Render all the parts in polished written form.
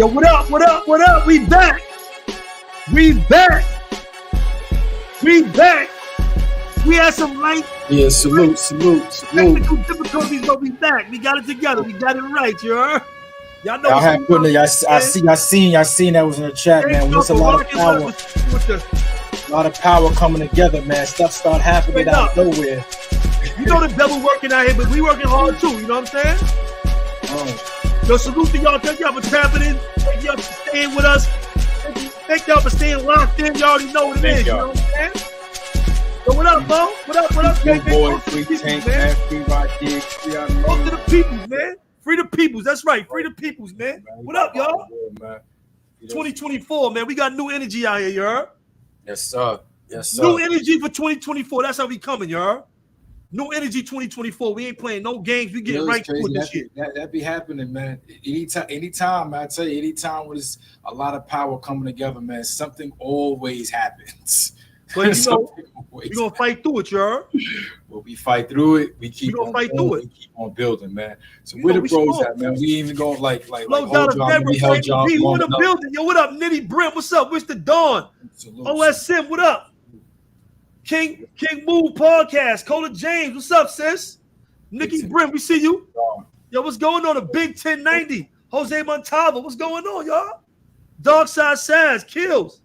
Yo, what up? What up? What up? We back. We back. We back. We had some light. Yeah, salute. Technical difficulties, but we back. We got it together. We got it right, you heard? Y'all know. I seen that was in the chat, man. There's a lot of power. A lot of power coming together, man. Stuff start happening out of nowhere. You know the devil working out here, but we working hard too. You know what I'm saying? Oh. Yo, salute to y'all. Thank y'all for tapping in. Thank y'all for staying with us. Thank y'all for staying locked in. Y'all already know what it is. You know what I'm saying? So what up, Bo? What up? What up, boy, free tank, man. Free rock here. Talk to the peoples, man. Free the peoples. That's right. Free the peoples, man. What up, y'all? 2024, man. We got new energy out here, you heard? Yes, sir. Yes, sir. New energy for 2024. That's how we coming, you heard? New energy 2024. We ain't playing no games. We getting right to it this year. That be happening, man. Anytime, I tell you, anytime there's a lot of power coming together, man, something always happens. But you know, we're gonna fight through it, you heard? Well, we fight through it. We keep on fight through it. We keep on building, man. So where the bros at, man? We even go like Bl00d, we in the building. Yo, what up, Nitty Brim? What's up? What's the dawn? OSM, what up? King Move Podcast. Cola James, what's up, sis? Nikki Brim, we see you. Yo, what's going on? The Big 1090. Jose Montalvo, what's going on, y'all? Dark Side Sass, Kills.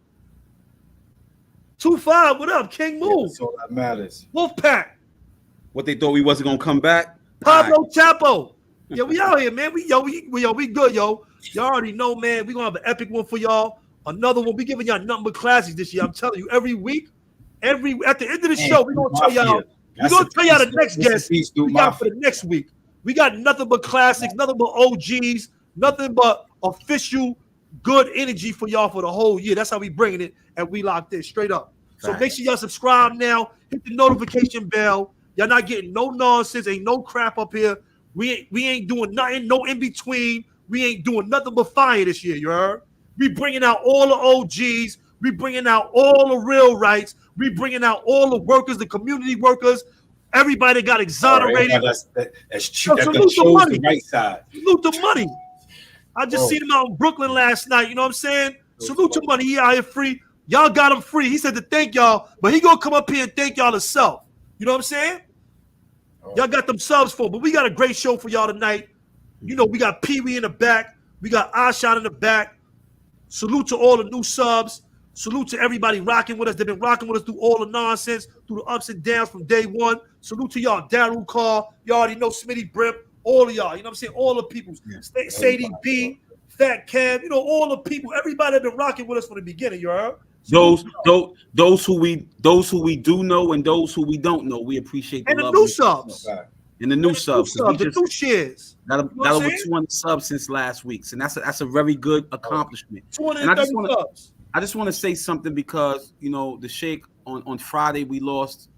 2-5, what up? King Move. That's all that matters. Wolfpack. What they thought we wasn't gonna come back? Pablo Chapo. Yeah, we out here, man. We good, yo. Y'all already know, man. We gonna have an epic one for y'all. Another one. We giving y'all nothing but classics this year. I'm telling you, every week, at the end of the show, we're gonna tell y'all. We're gonna tell y'all the next guest we got for the next week. We got nothing but classics, nothing but OGs, nothing but official good energy for y'all for the whole year. That's how we bringing it, and we locked in straight up. So make sure y'all subscribe now. Hit the notification bell. Y'all not getting no nonsense. Ain't no crap up here. We ain't doing nothing. No in between. We ain't doing nothing but fire this year. You heard? We bringing out all the OGs. We bringing out all the real rights. We bringing out all the workers, the community workers. Everybody got exonerated. Right, that's true. That shows the right side. Salute the money. I just seen him out in Brooklyn last night. You know what I'm saying? Salute to money. He out here free. Y'all got him free. He said to thank y'all, but he gonna come up here and thank y'all himself. You know what I'm saying? Y'all got them subs for, but we got a great show for y'all tonight. You know, we got Pee Wee in the back. We got Ashan in the back. Salute to all the new subs. Salute to everybody rocking with us. They've been rocking with us through all the nonsense, through the ups and downs from day one. Salute to y'all, Daryl Carr. Y'all already know Smitty Brim. All of y'all. You know what I'm saying? All the people. Sadie B, Fat Cam. You know, all the people. Everybody that been rocking with us from the beginning. You heard? Those who we do know and those who we don't know, we appreciate the love. And the new subs. And the new subs. The new shares. Got over 200 subs since last week. And that's a very good accomplishment. 230 subs. I just want to say something because, you know, the Sheikh on Friday, we lost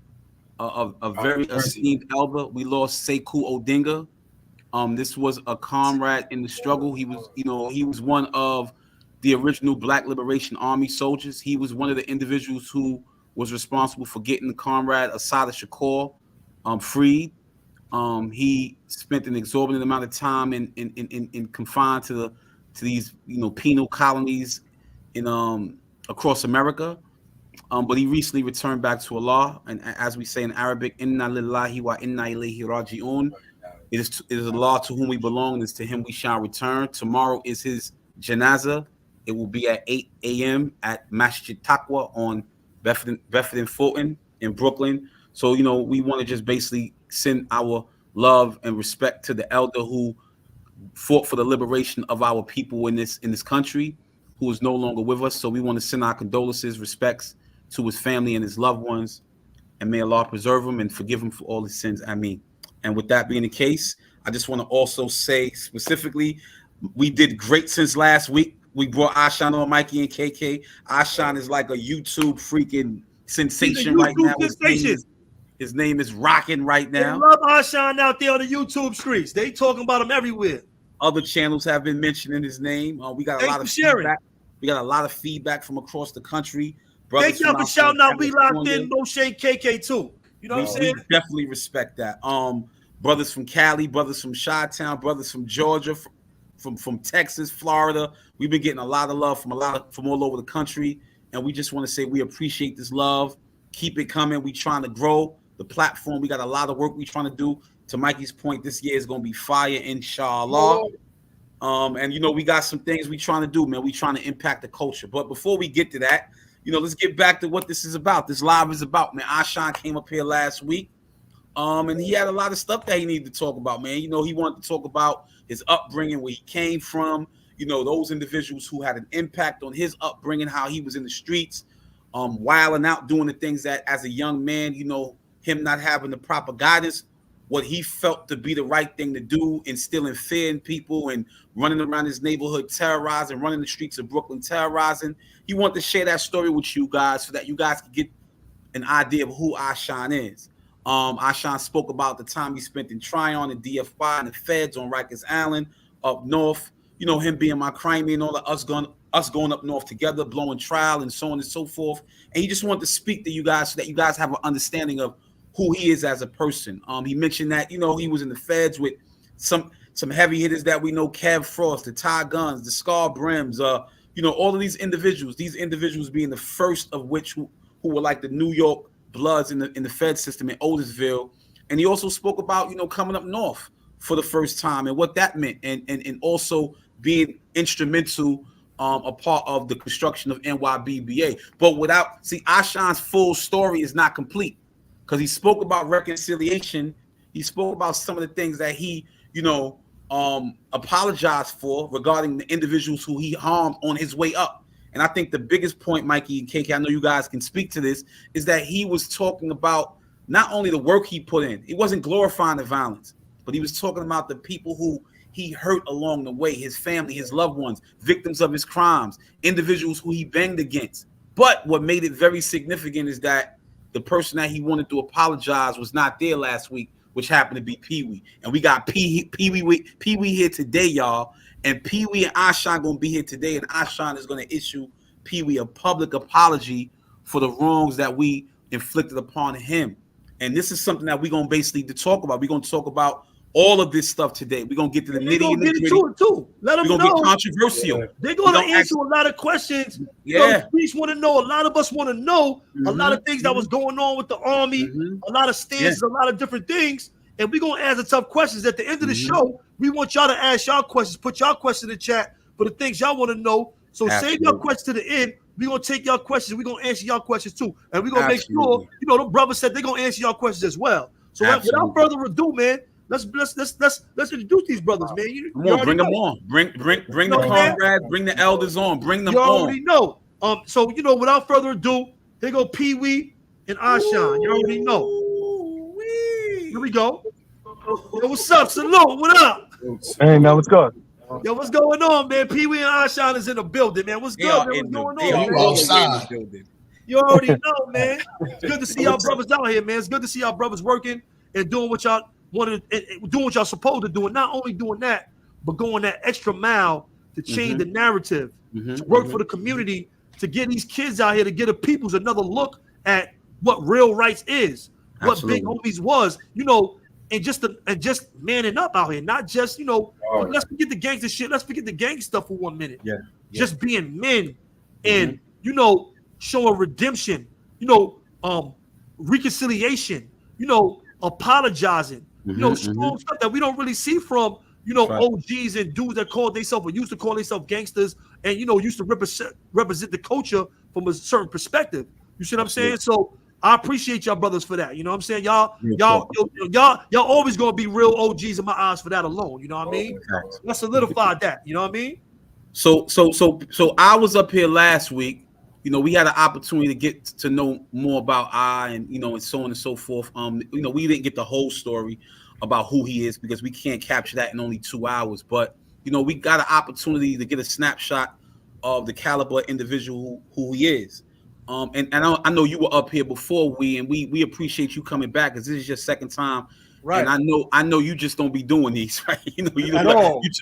a very esteemed elder. We lost Sekou Odinga. This was a comrade in the struggle. He was one of the original Black Liberation Army soldiers. He was one of the individuals who was responsible for getting the comrade Assata Shakur freed. He spent an exorbitant amount of time in confined to these penal colonies in across America. But he recently returned back to Allah, and as we say in Arabic, Inna lillahi wa inna ilayhi raji'un. It is Allah to whom we belong, and it's to him we shall return. Tomorrow is his janazah. It will be at 8 a.m. at Masjid Taqwa on Bedford and Fulton in Brooklyn. So, we want to just basically send our love and respect to the elder who fought for the liberation of our people in this country, who is no longer with us. So we want to send our condolences, respects to his family and his loved ones, and may Allah preserve him and forgive him for all his sins. Ameen. And with that being the case, I just want to also say specifically, we did great since last week. We brought Ashan on, Mikey and KK. Ashan is like a YouTube freaking sensation right now. His name is rocking right now. They love Ashan out there on the YouTube streets. They talking about him everywhere. Other channels have been mentioning his name. We got a lot of feedback. We got a lot of feedback from across the country. Thank y'all for shouting out. We locked in. No shade, KK too. You know what I'm saying? We definitely respect that. Brothers from Cali, brothers from Chi-Town, brothers from Georgia, from Texas, Florida. We've been getting a lot of love from all over the country, and we just want to say we appreciate this love. Keep it coming. We trying to grow the platform. We got a lot of work we trying to do. To Mikey's point, this year is going to be fire, inshallah. And we got some things we trying to do, man. We trying to impact the culture. But before we get to that, let's get back to what this is about. This live is about, man. Ashan came up here last week, and he had a lot of stuff that he needed to talk about, man. He wanted to talk about his upbringing, where he came from, those individuals who had an impact on his upbringing, how he was in the streets, wilding out, doing the things that as a young man, him not having the proper guidance, what he felt to be the right thing to do, instilling fear in people and running around his neighborhood terrorizing, running the streets of Brooklyn terrorizing. He wanted to share that story with you guys so that you guys could get an idea of who Ashan is. Ashan spoke about the time he spent in Tryon and DFY and the feds on Rikers Island up north. Him being my crimey and all of us going up north together, blowing trial and so on and so forth. And he just wanted to speak to you guys so that you guys have an understanding of who he is as a person. He mentioned that, he was in the feds with some heavy hitters that we know, Kev Frost, the Ty Guns, the Scar Brims, all of these individuals being the first of which who were like the New York Bloods in the Fed system in Otisville. And he also spoke about, coming up north for the first time and what that meant, and also being instrumental, a part of the construction of NYBBA. But Ashan's full story is not complete, because he spoke about reconciliation. He spoke about some of the things that he, apologized for regarding the individuals who he harmed on his way up. And I think the biggest point, Mikey and KK, I know you guys can speak to this, is that he was talking about not only the work he put in. He wasn't glorifying the violence, but he was talking about the people who he hurt along the way, his family, his loved ones, victims of his crimes, individuals who he banged against. But what made it very significant is that the person that he wanted to apologize was not there last week, which happened to be Pee-wee. And we got Pee-wee here today, y'all. And Pee-wee and Ashan going to be here today, and Ashan is going to issue Pee-wee a public apology for the wrongs that we inflicted upon him. And this is something that we're going to basically talk about. We're going to talk about all of this stuff today. We're going to get to the nitty and the gritty. Let them know. We're going to get controversial. Yeah. They're going to answer a lot of questions. Yeah. Police want to know. A lot of us want to know a lot of things that was going on with the Army, a lot of stances, a lot of different things. And we're going to answer tough questions. At the end of the show, we want y'all to ask y'all questions. Put y'all questions in the chat for the things y'all want to know. So save your questions to the end. We're going to take y'all questions. We're going to answer y'all questions too. And we're going to make sure, the brothers said they're going to answer y'all questions as well. So without further ado, man, let's introduce these brothers, man. Come on, bring them on. Bring the comrades, bring the elders on. Bring them on. You already know. So without further ado, here go Pee-wee and Ashan. You already know. Here we go. Yo, what's up? Salute. What up? Hey, man, what's good? Yo, what's going on, man? Pee-wee and Ashan is in the building, man. What's good, man? What's going on, man? Outside. You already know, man. It's good to see y'all brothers out here, man. It's good to see y'all brothers working and doing what y'all wanted, and doing what y'all supposed to do. And not only doing that, but going that extra mile to change the narrative, to work for the community, to get these kids out here, to get the peoples another look at what real rights is, what Big Homies was, and just manning up out here, not just, let's forget the gangster shit. Let's forget the gang stuff for 1 minute. Just being men and, showing redemption, reconciliation, apologizing, strong stuff that we don't really see from, OGs and dudes that call themselves or used to call themselves gangsters and, used to represent the culture from a certain perspective. You see what I'm saying? So I appreciate y'all brothers for that. You know what I'm saying? Y'all always gonna be real OGs in my eyes for that alone. You know what I mean? Let's solidify that. You know what I mean? So I was up here last week. We had an opportunity to get to know more about and and so on and so forth. We didn't get the whole story about who he is because we can't capture that in only 2 hours. But we got an opportunity to get a snapshot of the caliber individual who he is. And I know you were up here before we appreciate you coming back because this is your second time. Right. And I know you just don't be doing these, right? You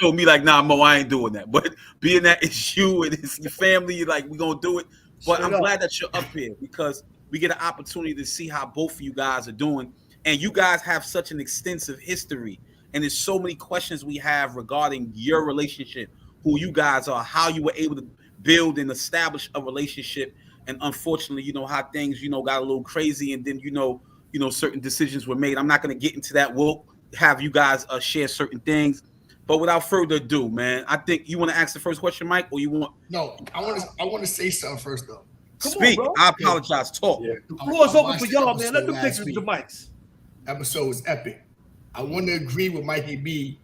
told me like, nah, Mo, I ain't doing that. But being that it's you and it's your family, you're like, we're gonna do it. But I'm glad that you're up here because we get an opportunity to see how both of you guys are doing. And you guys have such an extensive history and there's so many questions we have regarding your relationship, who you guys are, how you were able to build and establish a relationship, and unfortunately, you know, how things, you know, got a little crazy, and then you know, certain decisions were made. I'm not going to get into that. We'll have you guys share certain things, but without further ado, man, I think you want to ask the first question, Mike, or you want? No, I want to say something first though. Speak. On, I apologize. Talk. Yeah. The floor is open for y'all, man. Let them take the mics. Episode was epic. I want to agree with Mikey B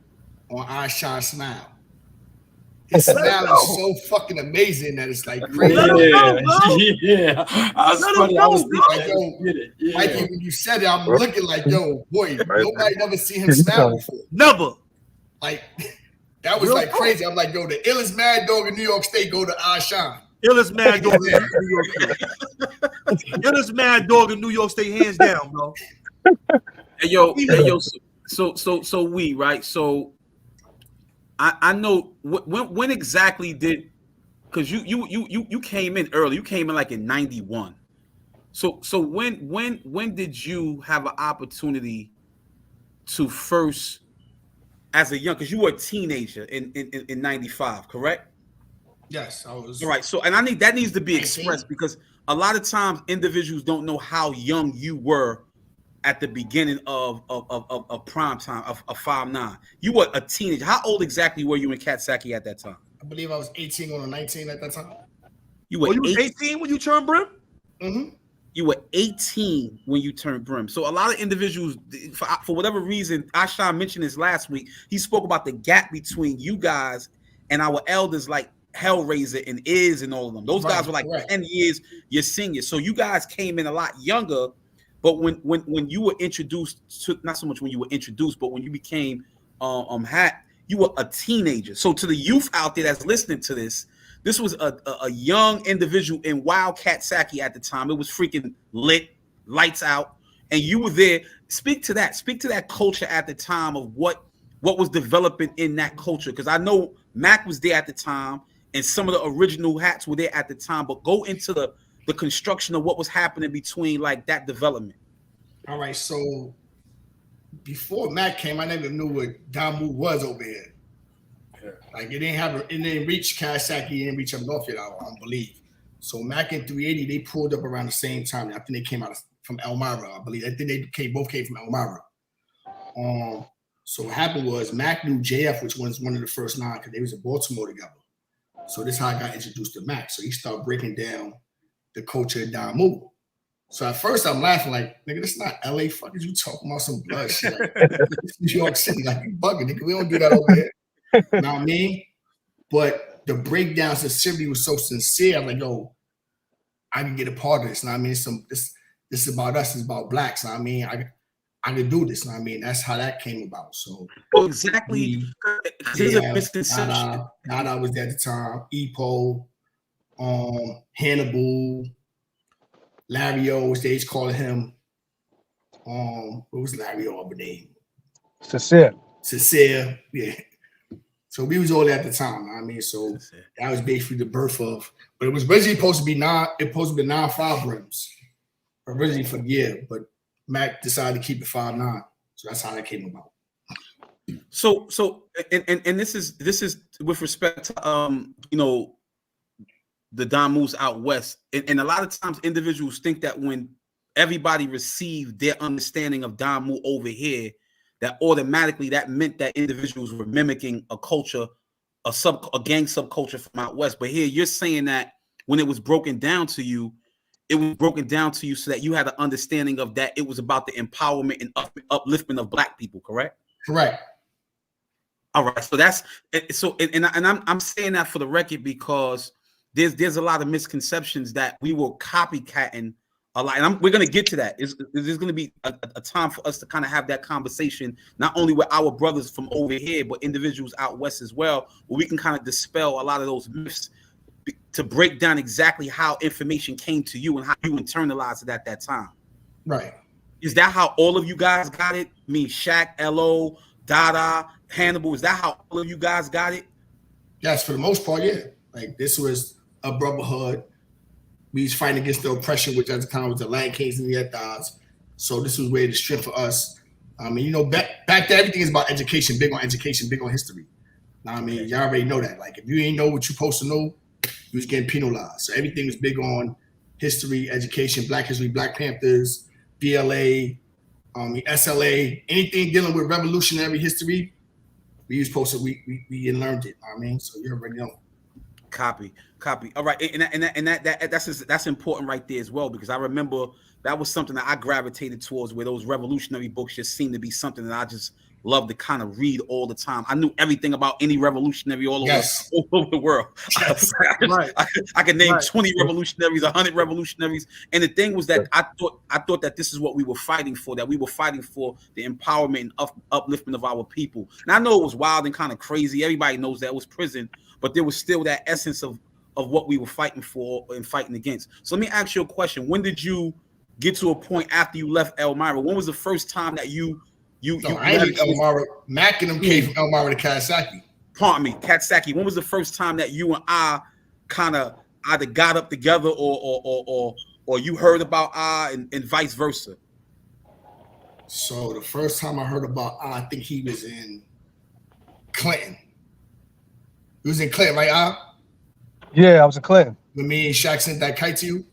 on I Shine Smile. His smile is so fucking amazing that it's like crazy. Yeah. I was thinking, Mikey, when you said it, I'm looking like, yo, boy, nobody never seen him smile before. Never. Like, that was like crazy. I'm like, yo, the illest mad dog in New York State go to I Shine. Illest mad dog in New York State. Illest mad dog in New York State, hands down, bro. Hey yo, so we right. So I know when exactly did, because you came in early. You came in like in 91. So when did you have an opportunity to first, as a young, because you were a teenager in 95, correct? Yes, I was. All right. So, and that needs to be expressed, because a lot of times individuals don't know how young you were at the beginning of prime time of 5'9". You were a teenager. How old exactly were you in Katsaki at that time? I believe I was 18 going to 19 at that time. You were 18 when you turned Brim? Mm-hmm. You were 18 when you turned Brim. So a lot of individuals, for whatever reason, Ashan mentioned this last week. He spoke about the gap between you guys and our elders, like Hellraiser and Iz and all of them. Those guys were like 10 years your seniors. So you guys came in a lot younger. But when you were introduced to, not so much when you were introduced, but when you became you were a teenager. So to the youth out there that's listening to this, this was a young individual in Wildcat Saki at the time. It was freaking lit, lights out, and you were there. Speak to that culture at the time of what was developing in that culture, because I know Mac was there at the time, and some of the original hats were there at the time. But go into the construction of what was happening between like that development. All right, so before Mac came, I never knew what Damu was over here. Like it didn't reach Kawasaki, it didn't reach up north yet, I don't believe. So Mac and 380, they pulled up around the same time. I think they came out from Elmira, I believe. I think they both came from Elmira. So what happened was Mac knew JF, which was one of the first 9, because they was in Baltimore together. So this is how I got introduced to Mac. So he started breaking down the culture of Damu. So at first I'm laughing like, nigga, this is not LA. Fuck is you talking about some blood shit? Like, this is New York City. Like, you bugging, nigga. We don't do that over here. You know what I mean? But the breakdown sincerity was so sincere. I'm like, yo, I can get a part of this. You know what I mean? This is about us. It's about blacks. You know what I mean? I can do this. You know what I mean? That's how that came about. So exactly. There's a misconception. Nada was there at the time. Epo, Hannibal, Larry O, which they calling him. What was Larry O other name? Sincere. Yeah. So we was all there at the time. I mean, so that was basically the birth of. But it was originally supposed to be 9-5 Brims originally for the year, but Mac decided to keep it 5'9". So that's how that came about. So and this is with respect to the Damus out west, and a lot of times individuals think that when everybody received their understanding of Damu over here, that automatically that meant that individuals were mimicking a culture, a gang subculture from out west. But here you're saying that when it was broken down to you, it was broken down to you so that you had an understanding of that it was about the empowerment and upliftment of Black people, correct? Correct. All right. So that's so, and I'm saying that for the record because there's a lot of misconceptions that we were copycatting a lot, and we're going to get to that. There's going to be a time for us to kind of have that conversation, not only with our brothers from over here, but individuals out west as well, where we can kind of dispel a lot of those myths to break down exactly how information came to you and how you internalized it at that time. Right. Is that how all of you guys got it? I mean, Shaq, L.O., Dada, Hannibal, is that how all of you guys got it? Yes, for the most part, yeah. Like, this was a brotherhood. We was fighting against the oppression, which at the time was the Land Kings and the Etas. So this was where the strength for us. I mean, you know, back to everything is about education, big on education, big on history. I mean, y'all already know that. Like, if you ain't know what you're supposed to know, you was getting penalized. So everything was big on history, education, Black history, Black Panthers, BLA, SLA, anything dealing with revolutionary history, we was supposed to, we learned it. I mean, so you already know. Copy. All right, and that's important right there as well, because I remember that was something that I gravitated towards, where those revolutionary books just seemed to be something that I just loved to kind of read all the time. I knew everything about any revolutionary all over the world. Yes. I could name 20 revolutionaries, 100 revolutionaries, and the thing was that I thought that this is what we were fighting for. That we were fighting for the empowerment and upliftment of our people. And I know it was wild and kind of crazy. Everybody knows that it was prison, but there was still that essence of what we were fighting for and fighting against. So let me ask you a question. When did you get to a point after you left Elmira? When was the first time that you I ain't Elmira. Mac and them came from Elmira to Katsaki. Pardon me, Katsaki. When was the first time that you and I kind of either got up together or you heard about and vice versa? So the first time I heard about I think he was in Clinton. He was in Clinton, right, Yeah, I was in Clinton. When me and Shaq sent that kite to you?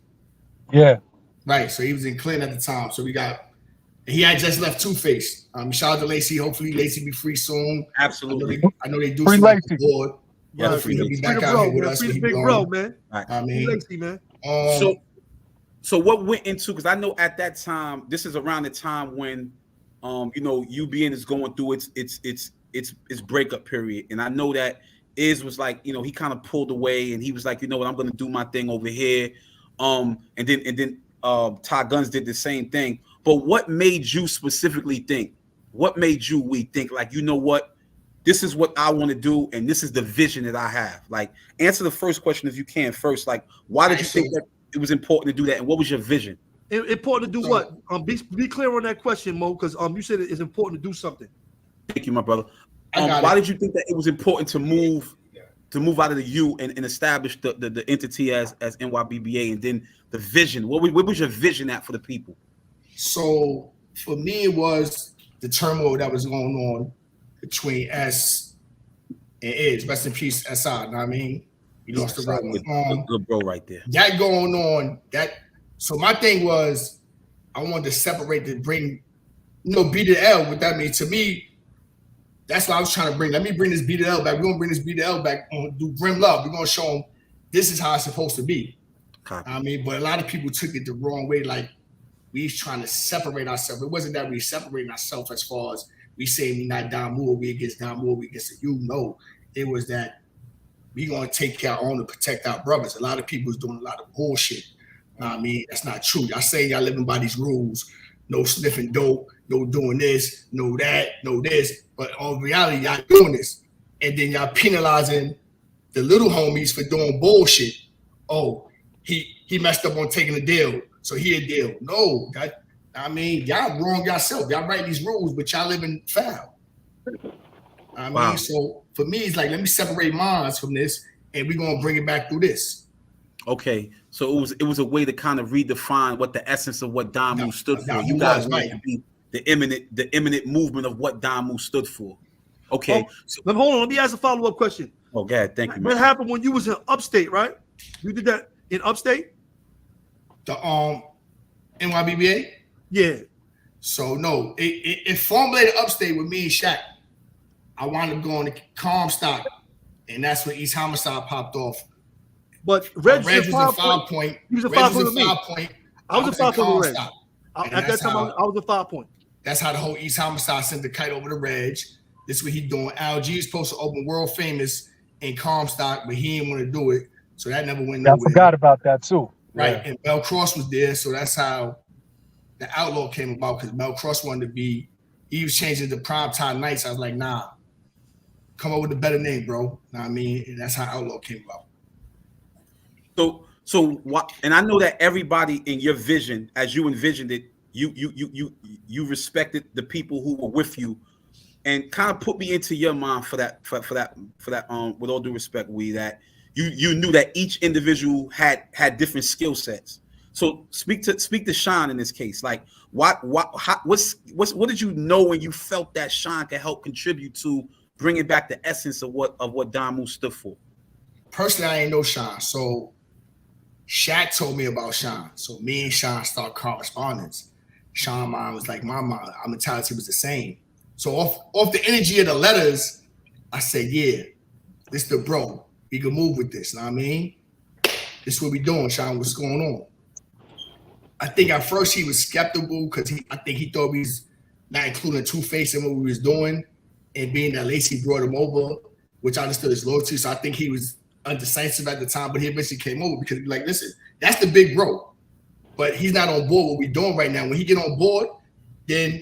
Yeah. Right, so he was in Clinton at the time. So he had just left Two-Face. Shout out to Lacey. Hopefully Lacey be free soon. Absolutely. I know they do free Lacey. Board. Yeah, hopefully he'll be back out here with us. Big bro, man. I mean, Lacey, man. So what went into, because I know at that time, this is around the time when UBN is going through its breakup period. And I know that Iz was like, he kind of pulled away and he was like, you know what, I'm gonna do my thing over here. And then Ty Guns did the same thing. But what made you specifically think? What made we think, like, you know what? This is what I want to do, and this is the vision that I have. Like, answer the first question if you can first. Like, why did you think that it was important to do that, and what was your vision? Important to do what? Be clear on that question, Mo, because you said it's important to do something. Thank you, my brother. Why did you think that it was important to move out of the U and establish the entity as NYBBA, and then the vision? What was your vision at for the people? So for me, it was the turmoil that was going on between S and Iz. Rest in peace, SI. Know what I mean? You lost the right good bro right there. That going on. So my thing was, I wanted to separate bring B to L. What that means to me, that's what I was trying to bring. Let me bring this B to L back. We're gonna bring this B to L back. We're gonna do Brim love. We're gonna show them this is how it's supposed to be. Copy. I mean, but a lot of people took it the wrong way. Like, we trying to separate ourselves. It wasn't that we separating ourselves as far as we saying we not Damu, we against Damu, we against the you. No, it was that we gonna take care of our own to protect our brothers. A lot of people is doing a lot of bullshit. I mean, that's not true. Y'all saying y'all living by these rules. No sniffing dope, no doing this, no that, no this. But in reality, y'all doing this. And then y'all penalizing the little homies for doing bullshit. Oh, he messed up on taking a deal, so he a deal. No, y'all wrong yourself. Y'all write these rules, but y'all living foul. Wow. So for me, it's like, let me separate minds from this, and we're gonna bring it back through this. Okay, so it was a way to kind of redefine what the essence of what Damu stood for. You guys wanted to be the imminent movement of what Damu stood for. Okay, hold on. Let me ask a follow-up question. Oh, God, thank you. What happened when you was in upstate, right? You did that in upstate? The NYBBA? Yeah. So no, it formulated upstate with me and Shaq. I wound up going to Comstock, and that's when East Homicide popped off. But Reg was a 5 point. He was a 5 point. I was a 5 point with Reg. At that time, I was a 5 point. That's how the whole East Homicide sent the kite over to Reg. This is what he doing. Al G is supposed to open world famous in Comstock, but he didn't want to do it. So that never went nowhere. I forgot about that too. Right. Yeah. And Mel Cross was there. So that's how the Outlaw came about, because Mel Cross wanted to be, he was changing the primetime nights. I was like, nah, come up with a better name, bro. Know what I mean? And that's how Outlaw came about. So what? And I know that everybody in your vision, as you envisioned it, you respected the people who were with you, and kind of put me into your mind for that. With all due respect, that you knew that each individual had different skill sets. So speak to Sean in this case. Like, what did you know when you felt that Sean could help contribute to bringing back the essence of what Damu stood for? Personally, I ain't know Sean, so Shaq told me about Sean. So me and Sean start correspondence. Sean mom was like my mom. Our mentality was the same. So off the energy of the letters, I said, yeah, this the bro. We can move with this. Know what I mean? This is what we doing, Sean. What's going on? I think at first he was skeptical because I think he thought we was not including Two-Face in what we was doing, and being that Lacey brought him over, which I understood his loyalty. So I think he was undecisive at the time, but he eventually came over because he was like, listen, that's the big bro. But he's not on board what we're doing right now. When he get on board, then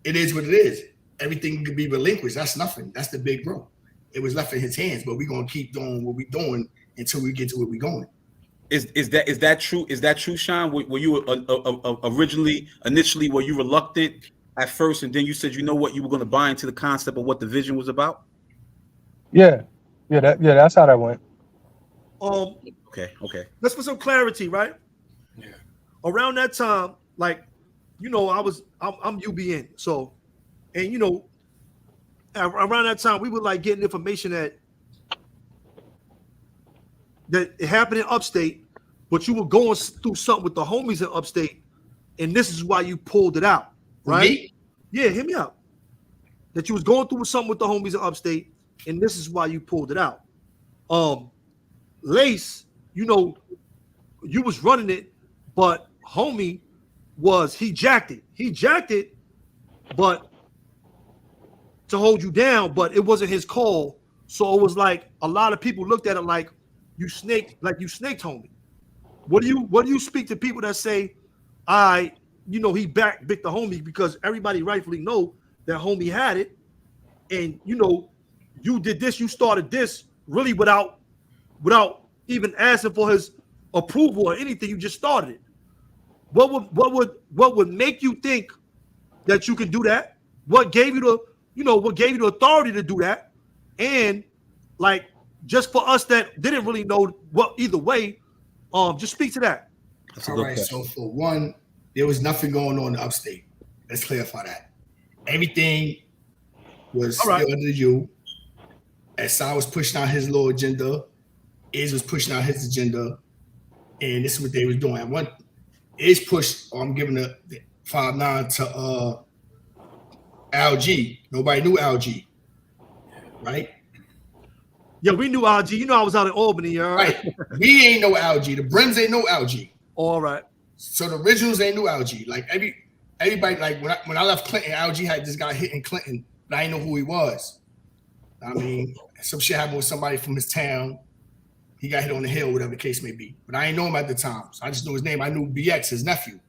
it is what it is. Everything could be relinquished. That's nothing. That's the big bro. It was left in his hands, but we're gonna keep doing what we're doing until we get to where we're going. Is that true? Is that true, Sean? Were you initially were you reluctant at first, and then you said you know what, you were going to buy into the concept of what the vision was about? Yeah, that's how that went. Okay. Let's put some clarity, right? Yeah. Around that time, like, you know, I'm UBN, so, and you know, around that time we were like getting information that it happened in upstate, but you were going through something with the homies in upstate, and this is why you pulled it out, right? Me? Yeah, hear me out. That you was going through something with the homies in upstate, and this is why you pulled it out. Lace, you know, you was running it, but homie he jacked it, but to hold you down, but it wasn't his call. So it was like a lot of people looked at it like you snaked homie. What do you speak to people that say, he backed the homie, because everybody rightfully know that homie had it, and you know, you did this, you started this really without even asking for his approval or anything. You just started it. What would make you think that you could do that? What gave you the authority to do that? And like, just for us that didn't really know what either way, just speak to that. All right. So for one, there was nothing going on in upstate. Let's clarify that. Everything was still under you. Asai was pushing out his little agenda. Iz was pushing out his agenda. And this is what they was doing. One Iz pushed, I'm giving the 5-9 to LG. Nobody knew LG. Right? Yeah, we knew LG. You know, I was out in Albany, right? We ain't no LG. The Brims ain't no LG. All right. So the originals ain't no LG. Like everybody, like when I left Clinton, LG had this guy hitting Clinton, but I didn't know who he was. I mean, some shit happened with somebody from his town. He got hit on the hill, whatever the case may be. But I didn't know him at the time. So I just knew his name. I knew BX, his nephew.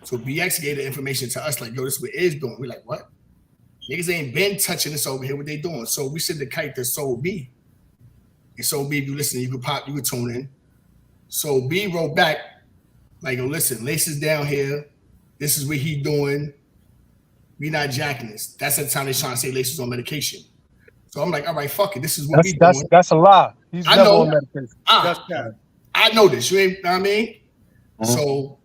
So BX gave the information to us, like, yo, this is what Iz doing. We're like, what? Niggas ain't been touching this over here. What they doing? So we sent the kite to Soul B. And Soul B, if you listen, you could tune in. So B wrote back, like, yo, listen, Lace is down here. This is what he doing. We not jacking this. That's at the time they trying to say Lace is on medication. So I'm like, all right, fuck it. This is what we doing. That's a lie. He's never on medication. I know this. You ain't know what I mean? Mm-hmm. So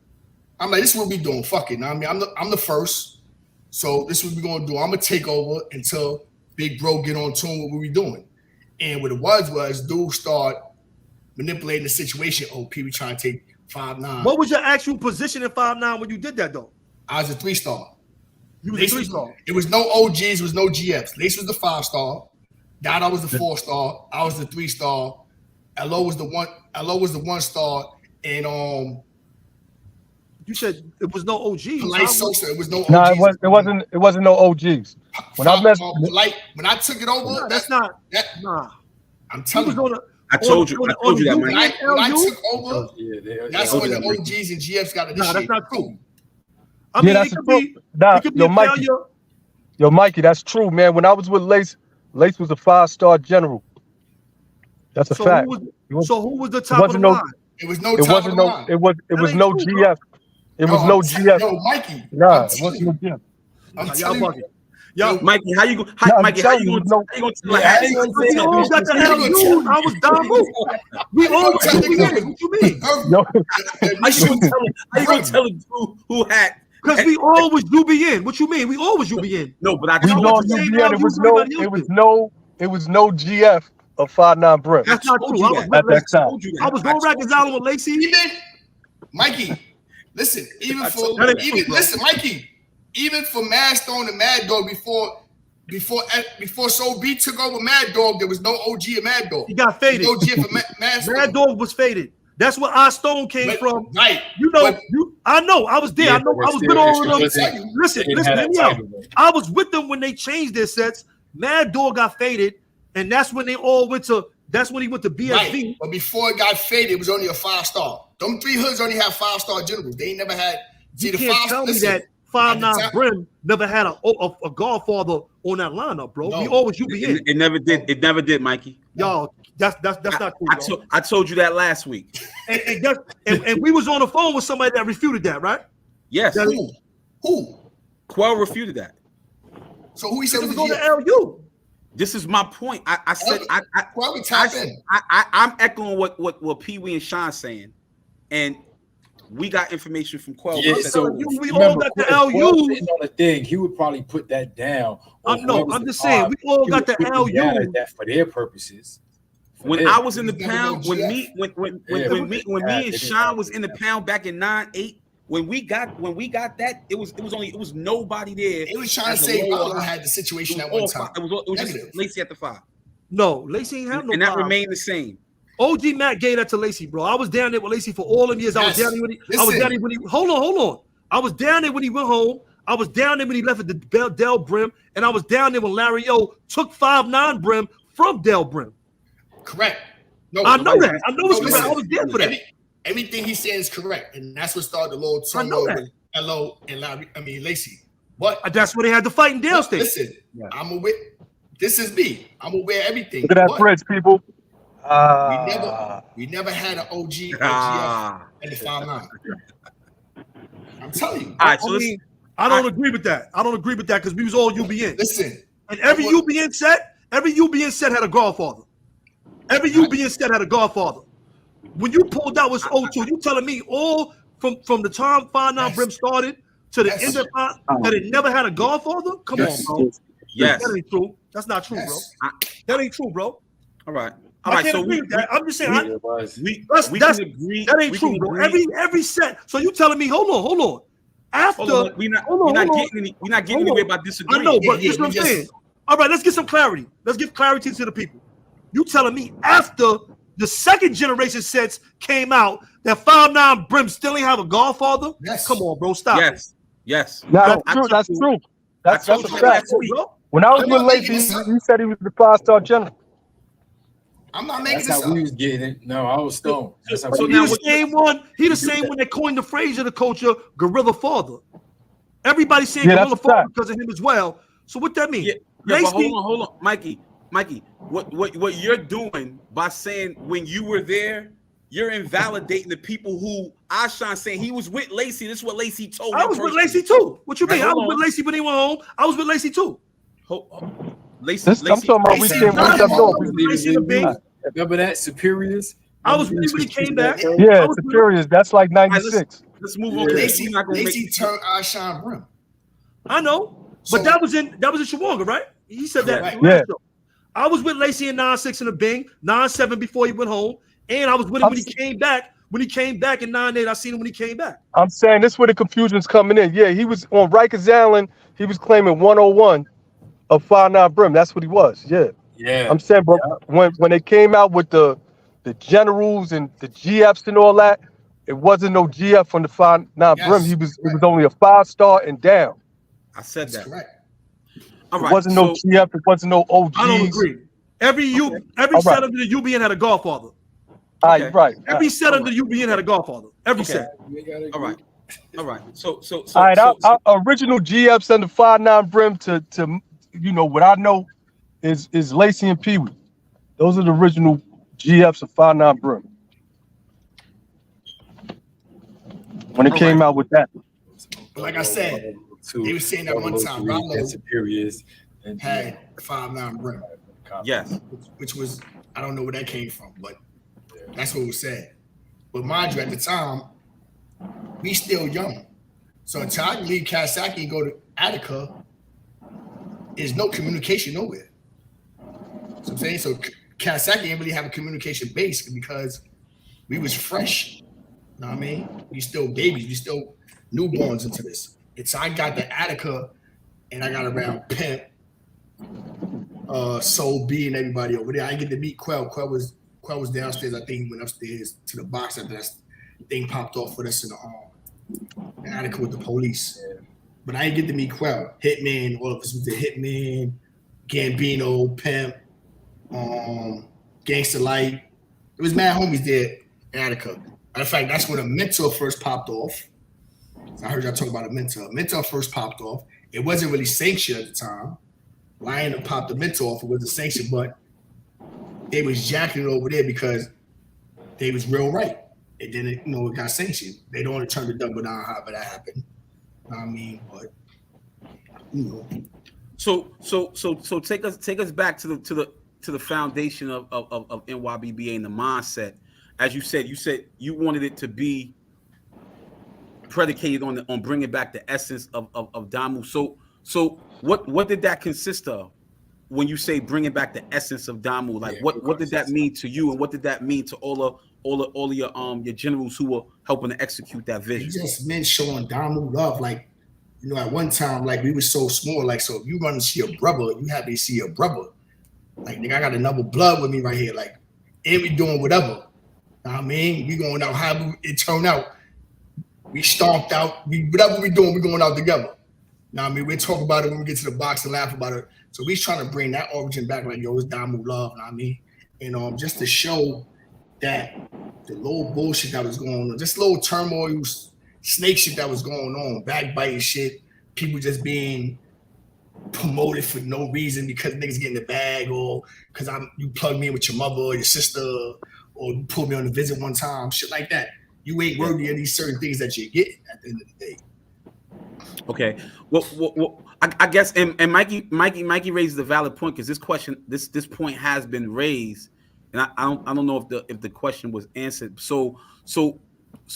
I'm like, this is what we doing. Fuck it. Know what I mean? I'm the first. So this is what we gonna do. I'm gonna take over until Big Bro get on tune with what we doing. And what it was dude start manipulating the situation. OP, we trying to take 5-9. What was your actual position in 5-9 when you did that though? I was a 3-star. You was a 3-star. It was no OGs, it was no GFs. Lace was the 5-star. Dada was the 4-star. I was the 3-star. LO was the 1-star. And you said it was no OGs. Polite Sosa, it was no OGs. No, it wasn't no OGs. When I took it over, I'm telling you. I told you that, man. When I took over, that's when the OGs and GFs got initiated. That's not true. I mean, that's true. Yo, Mikey, that's true, man. When I was with Lace was a 5-star general. That's a fact. Who was the top of the line? It was no top of the line. It was no GF. It was no GF. No, Mikey. Nah, it wasn't no GF. I'm telling you. Yo, Mikey, how you gonna We all got the LU. I was dumb. We all was UBN. What you mean? How you gonna tell a dude who hacked? Because we all was UBN. What you mean? We all was UBN. No, but I we know UBN. It was no GF of 5'9" Brim. That's not true. I was on Rikers Island with Lacey. Mikey, listen. Mikey. Even for Mad Stone and Mad Dog before Soul B took over Mad Dog, there was no OG of Mad Dog. He got faded. No OG for Mad Stone. Mad Dog was faded. That's where our Stone came from. Right. I know. I was there. Yeah, I know. I was with all of them. Listen, I was with them when they changed their sets. Mad Dog got faded, and that's when they all went to. That's when he went to BSV. Right. But before it got faded, it was only a 5-star. Them 3 hoods only have 5-star generals. They ain't never had. You can't tell me that 5'9" Brim never had a Godfather on that lineup, bro. We always UBN. It never did. It never did, Mikey. Y'all, that's not true. I told you that last week. And we was on the phone with somebody that refuted that, right? Yes. Who? Quell refuted that. So who he said was going to LU? This is my point. I said I'm echoing what Pee Wee and Sean saying, and we got information from Quell. Yeah, so we all got the LU. On the thing, he would probably put that down. I'm just saying we all got the LU for their purposes. When I was in the pound, when me and Sean was in the pound back in 9-8. When we got that, it was nobody there. It was trying to say Rollo had the situation at one time. It was just Lacey at the 5. No, Lacey ain't have no. And that remained the same. OG Mac gave that to Lacey, bro. I was down there with Lacey for all them years. I was down there when he. Hold on. I was down there when he went home. I was down there when he left at the Del Brim, and I was down there when Larry O took 5'9" Brim from Del Brim. Correct. No, I know that. I know it's correct. I was there for that. Everything he said is correct, and that's what started the Lord Solo with LO and Lacey. But that's what they had to fight in Dale State. Listen, I'm aware. This is me. I'm aware of everything. Look at that bridge, people. We never had an OG and the 5'9". I'm telling you. All right, so I don't agree with that. I don't agree with that because we was all UBN. Listen, and every UBN set had a Godfather. Every UBN set had a Godfather. When you pulled out was 02, you telling me all from the time 5'9" Brim started to the end of that it never had a Godfather? Come on, bro. Yes. That ain't true. That's not true, bro. That ain't true, bro. All right. So I'm just saying we can agree. That ain't true, bro. Every set. So you telling me, hold on. After we're not getting anywhere by disagreeing. I know, but this is what I'm saying. All right, let's get some clarity. Let's give clarity to the people. You telling me after the second generation sets came out that 5'9" Brim still ain't have a Godfather? Yes. Come on, bro. Stop. Yes. No, that's true. That's a fact. When I was with Lacey, he said he was the 5-star general. I'm not making this up. We was getting it. No, I was stoned. So he the same one that coined the phrase of the culture, Gorilla Father. Everybody's saying Gorilla Father because of him as well. So what that mean? Yeah, but hold on, Mikey. What you're doing by saying when you were there, you're invalidating the people who Ashan saying he was with Lacey. This is what Lacey told me. I was with Lacey too. What you mean? I was with Lacey when he went home. I was with Lacey too. Lacey. I'm talking about we came with Remember that Superiors? I was when he came back. Yeah, Superiors. That's like 96. Let's move on. Lacey turned Ashan Brim. I know, but that was in Shawanga, right? He said that. Right. Yeah. I was with Lacey in 9-6 in the Bing, 9-7 before he went home, and I was with him when he came back. When he came back in 9-8, I seen him when he came back. I'm saying this is where the confusion's coming in. Yeah, he was on Rikers Island. He was claiming 101 of 5'9" Brim. That's what he was. Yeah. Yeah. I'm saying, but when they came out with the generals and the GFs and all that, it wasn't no GF from the 5'9" Brim. It was only a 5-star and down. I said that. Correct. All right, it wasn't no GF. It wasn't no OGs. I don't agree. Every set under the UBN had a Godfather. Right. Every set under the UBN had a Godfather. Every set. All right. So all right. Our original GFs under 5'9" Brim to what I know is Lacey and Pee Wee. Those are the original GFs of 5'9" Brim. When it came out with that. Like I said, They were saying that one time Rollo superiors and had 5'9" Brim. Yes. Which was, I don't know where that came from, but that's what was said. But mind you, at the time, we still young. So until I leave Kawasaki and go to Attica, there's no communication nowhere. So I'm saying, so Kawasaki didn't really have a communication base because we was fresh. You know what I mean? We still babies, we still newborns into this. And so I got the Attica and I got around Pimp, Soul B and everybody over there. I didn't get to meet Quell. Quell was downstairs. I think he went upstairs to the box after that thing popped off with us in the Attica with the police. But I didn't get to meet Quell. Hitman, all of us was the Hitman, Gambino, Pimp, Gangsta Light. It was mad homies there in Attica. Matter of fact, that's when a mentor first popped off. I heard y'all talk about a mentor. Mentor first popped off. It wasn't really sanctioned at the time. Lion popped the mentor off. It wasn't sanctioned, but they was jacking it over there because they was real right. It didn't, it got sanctioned. They don't want to turn the double down, however that happened. You know what I mean? But So take us back to the foundation of NYBBA and the mindset. As you said you wanted it to be predicated on bringing back the essence of Damu. So what did that consist of when you say bringing back the essence of Damu? Like what did that mean to you, and what did that mean to all of your generals who were helping to execute that vision? It just meant showing Damu love. Like, at one time, like, we were so small. Like, so if you run to see your brother, you happy to see your brother. Like, nigga, I got another blood with me right here. Like, and we doing whatever. You know what I mean? We going out, how it turned out. We stomped out. Whatever we doing, we going out together. You know what I mean? We talk about it when we get to the box and laugh about it. So we trying to bring that origin back, like, yo, it's Damu love. You know what I mean? And just to show that the little bullshit that was going on, just little turmoil, snake shit that was going on, backbiting shit, people just being promoted for no reason because niggas getting the bag, or because you plugged me in with your mother or your sister, or you pulled me on a visit one time, shit like that. You ain't worthy of these certain things that you're getting at the end of the day. Okay. Well, I guess, and Mikey raises a valid point, because this point has been raised, and I don't know if the question was answered. So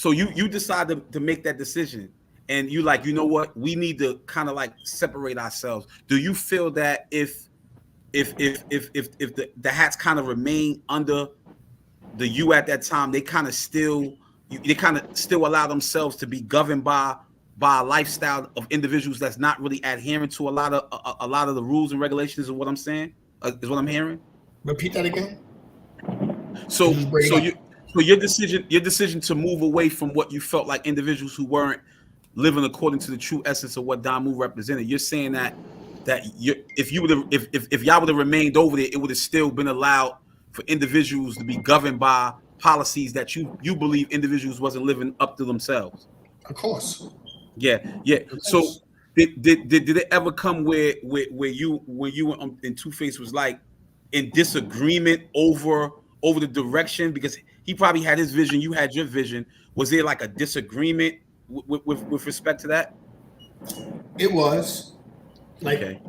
you decided to make that decision, and you like, you know what, we need to kind of like separate ourselves. Do you feel that if the hats kind of remain under the you at that time, they kind of still allow themselves to be governed by a lifestyle of individuals that's not really adhering to a lot of the rules and regulations, is what I'm saying, is what I'm hearing? Repeat that again. So your decision to move away from what you felt like individuals who weren't living according to the true essence of what Damu represented, you're saying that if y'all would have remained over there, it would have still been allowed for individuals to be governed by policies that you believe individuals wasn't living up to themselves. Of course. Yeah. So did it ever come where you and Two-Face was like in disagreement over the direction, because he probably had his vision, you had your vision? Was there like a disagreement with respect to that? It was like, okay.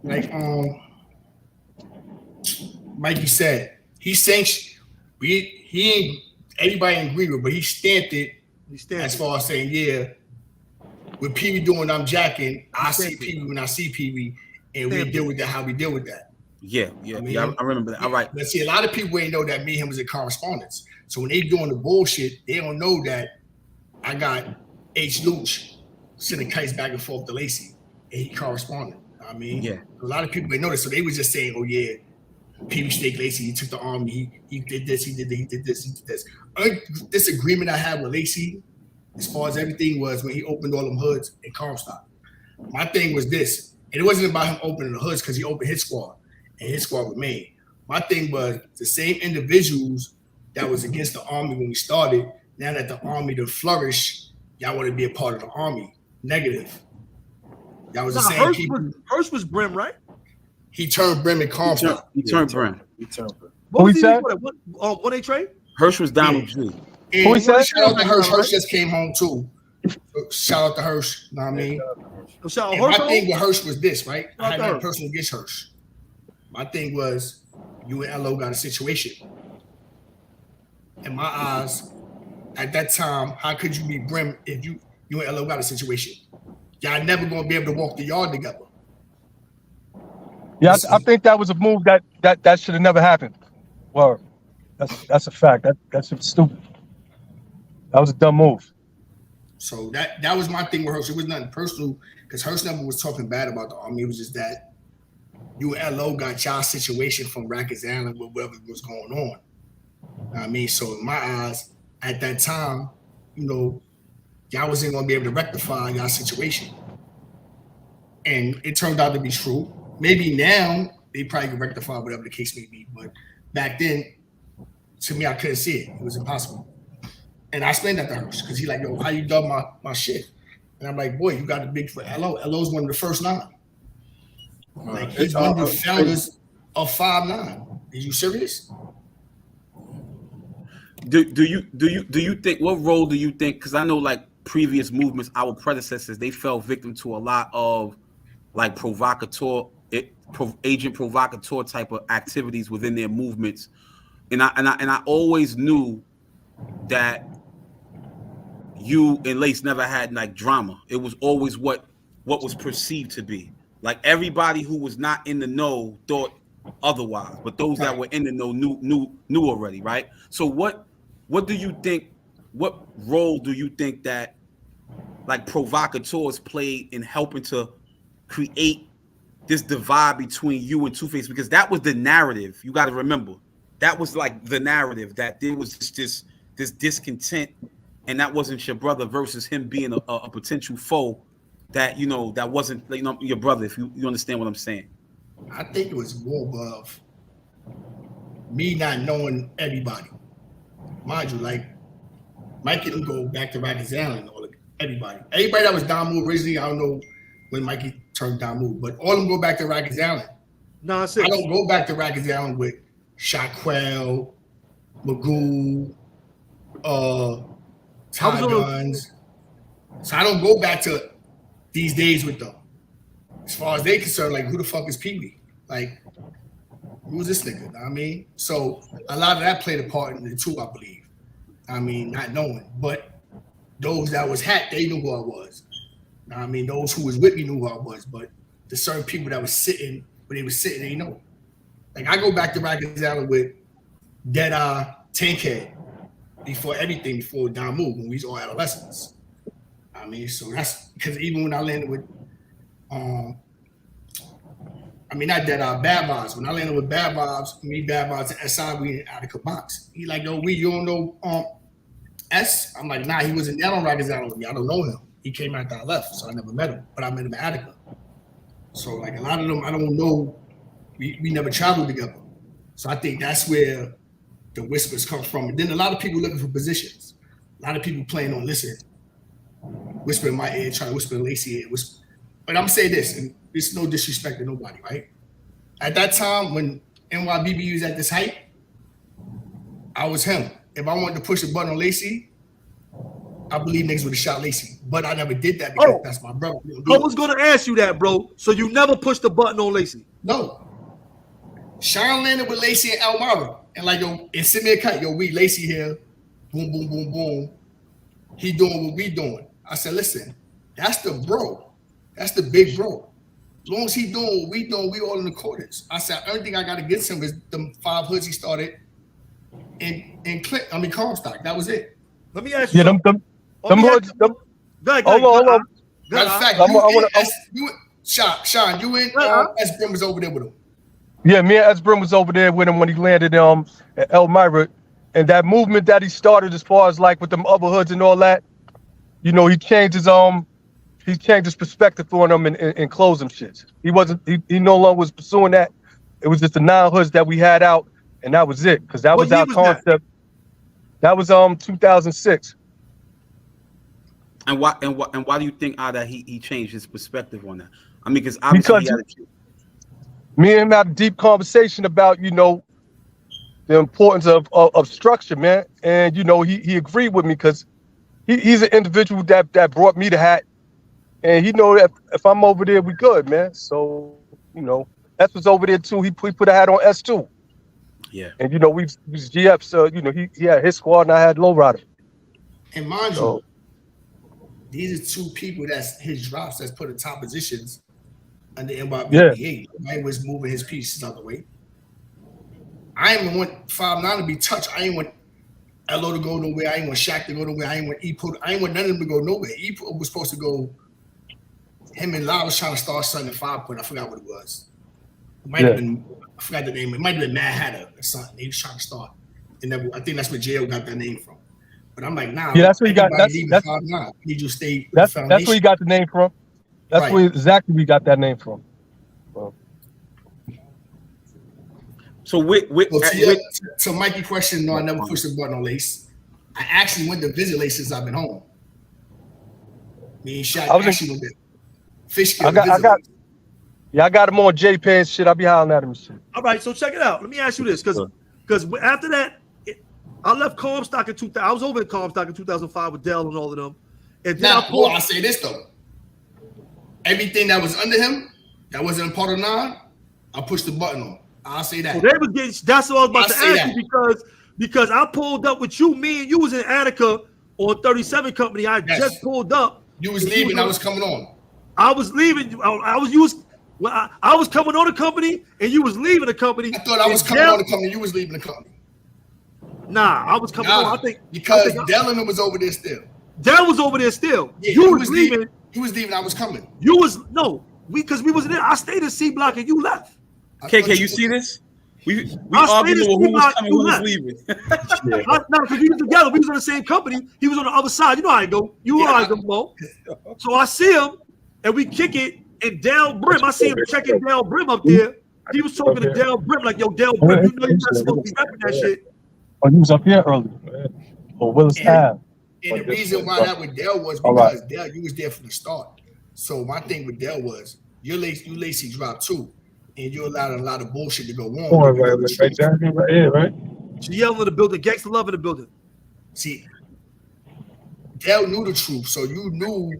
Like Mikey said, he sanctioned. He ain't everybody agree with, but he stamped it. As far as saying, yeah, with Pee Wee doing I'm jacking, I see Pee Wee when I see Pee Wee, and we deal with that how we deal with that. Yeah, I remember that. All right. But see, a lot of people ain't know that me and him was in correspondence. So when they doing the bullshit, they don't know that I got H. Luch sending kites back and forth to Lacey, and he corresponded. I mean, yeah. A lot of people ain't know that, so they was just saying, oh yeah, Pee Wee Snake Lacey, he took the army, he did this, he did this. This agreement I had with Lacey, as far as everything, was when he opened all them hoods in Comstock. My thing was this, and it wasn't about him opening the hoods because he opened his squad, and his squad remained. My thing was the same individuals that was against the army when we started, now that the army to flourish, y'all want to be a part of the army. Negative. That was the same people. Hurst was Brim, right? He turned Brim and Comstock. He turned Brim. What was he said? What they trade? Hirsch was Donald G. And shout out to Hirsch. Hirsch just came home too. Shout out to Hirsch. You know what I mean? Shout out And my Hirsch. thing with Hirsch was this, right? I Shout had out nothing Hirsch. personal against Hirsch. My thing was you and LO got a situation. In my eyes, at that time, how could you be Brim if you and LO got a situation? Y'all never gonna be able to walk the yard together. Yeah, I think that was a move that should have never happened. Well, that's a fact. That's stupid. That was a dumb move. So that was my thing with Hirsch. It was nothing personal because Hirsch never was talking bad about the Army. It was just that you and LO got y'all situation from Rikers Island with whatever was going on. I mean, so in my eyes, at that time, you know, y'all wasn't gonna be able to rectify y'all situation. And it turned out to be true. Maybe now they probably can rectify whatever the case may be. But back then, to me, I couldn't see it. It was impossible. And I explained that to Hirsch because he like, yo, how you done my shit? And I'm like, boy, you got the big for LO. LO's one of the first 9. Like he's one of the founders of 5'9". Is you serious? Do you think, what role do you think? Because I know like previous movements, our predecessors, they fell victim to a lot of like agent provocateur type of activities within their movements, and I always knew that you and Lace never had like drama. It was always what was perceived to be. Like everybody who was not in the know thought otherwise, but those that were in the know knew already, right? So what do you think? What role do you think that like provocateurs played in helping to create this divide between you and Two-Face? Because that was the narrative. You got to remember, that was like the narrative that there was this discontent, and that wasn't your brother versus him being a potential foe. That that wasn't your brother. If you understand what I'm saying. I think it was more of me not knowing everybody. Mind you, like Mike didn't go back to Rikers Island. Everybody that was Don Moore originally, I don't know when Mikey turned Don Moore, but all of them go back to Rikers Island. Nonsense. I don't go back to Rikers Island with Shaquille, Magoo, Ty Guns. So I don't go back to these days with them. As far as they concerned, like who the fuck is Pee Wee? Like who's this nigga? I mean, so a lot of that played a part in it too, I believe. I mean, not knowing, but those that was hacked, they knew who I was. I mean, those who was with me knew who I was, but the certain people that was sitting, when they was sitting, they know. Like I go back to Rikers Island with Deadeye, Tankhead, before Don Moore, when we was all adolescents. I mean, so that's because even when I landed with, not Deadeye, Bad Vibes. When I landed with Bad Vibes, me, Bad Vibes, and SI, we in Attica box. He like, yo, you don't know S? I'm like, nah, he wasn't down on Rikers Island with me. I don't know him. He came after I left, so I never met him. But I met him in Attica. So like a lot of them, I don't know. We never traveled together. So I think that's where the whispers come from. And then a lot of people looking for positions. A lot of people playing on listen, whisper in my ear, trying to whisper in Lacey ear. But I'm saying this, and it's no disrespect to nobody, right? At that time, when NYBB was at this height, I was him. If I wanted to push a button on Lacey, I believe niggas would have shot Lacey. But I never did that because that's my brother. I was going to ask you that, bro. So you never pushed the button on Lacey? No. Sean landed with Lacey and Elmira. And like, yo, and send me a cut. Yo, we Lacey here. Boom, boom, boom, boom. He doing what we doing. I said, listen, that's the bro. That's the big bro. As long as he doing what we doing, we all in accordance. I said, only thing I got against him is them 5 hoods he started in Comstock. That was it. Let me ask you. Yeah, them hoods. Hold on. Matter of fact, Sean, you and S. Brim was over there with him. Yeah, me and S. Brim was over there with him when he landed at Elmira. And that movement that he started as far as like with them other hoods and all that, he changed his perspective on them and closed them shits. He no longer was pursuing that. It was just the 9 hoods that we had out, and that was it. Because that was our concept. That was 2006. And why do you think that he changed his perspective on that? I mean, because obviously me and him had a deep conversation about, the importance of structure, man. And he agreed with me because he's an individual that brought me the hat, and he know that if I'm over there, we good, man. So S was over there too. He put a hat on S too. Yeah. And we was GF, so he had his squad and I had Lowrider. And mind you, these are two people that's his drops that's put in top positions under NYBBA. Yeah. Nobody was moving his pieces out the way. I ain't want 5'9" to be touched. I ain't want Elo to go nowhere. I ain't want Shaq to go nowhere. I ain't want Epo. I ain't want none of them to go nowhere. Epo was supposed to go. Him and La was trying to start something at 5 point. I forgot what it was. It might have been. I forgot the name. It might have been Mad Hatter or something. He was trying to start, and I think that's where JL got that name from. But I'm like, nah. Yeah, that's where he got. That's Need you stay. That's where he got the name from. That's where exactly we got that name from. So to Mikey's question, no, I never pushed the button on Lace. I actually went to visit Lace since I've been home. Me and Shaq actually went there. Fish I got him on J-Pen shit. I be hollering at him and shit. All right, so check it out. Let me ask you this, because after that, I left Comstock in 2000. I was over in Comstock in 2005 with Dell and all of them. And then I'll say this though. Everything that was under him, that wasn't a part of 9, I pushed the button on. I'll say that. Well, they was getting, that's what I was about to ask you because I pulled up with you. Me and you was in Attica on 37 Company. I just pulled up. You was leaving. I was coming on. I was leaving. I was coming on the company, and you was leaving the company. I thought I was coming on the company. You was leaving the company. Nah, I was coming on. I think because Dell was over there still. Dell was over there still. Yeah, you was leaving. You was leaving. I was coming. You was because we wasn't there. I stayed in C block and you left. KK, you see this? We arguing over who was coming, who was leaving. No, because we was together. We was on the same company. He was on the other side. You know how I go. I go, Mo. So I see him, and we kick it. And Dell Brim, I see him checking Dell Brim up there. He was talking to Dell Brim like, "Yo, Dell Brim, you know you're not supposed to be rapping that shit." Oh, he was up here earlier. Or Willis Ave. And the reason why that with Dell was because Dell, you was there from the start. So my thing with Dell was you lacy drop too. And you allowed a lot of bullshit to go on. Right. GL in the building, gangster love in the building. See, Dell knew the truth, so you knew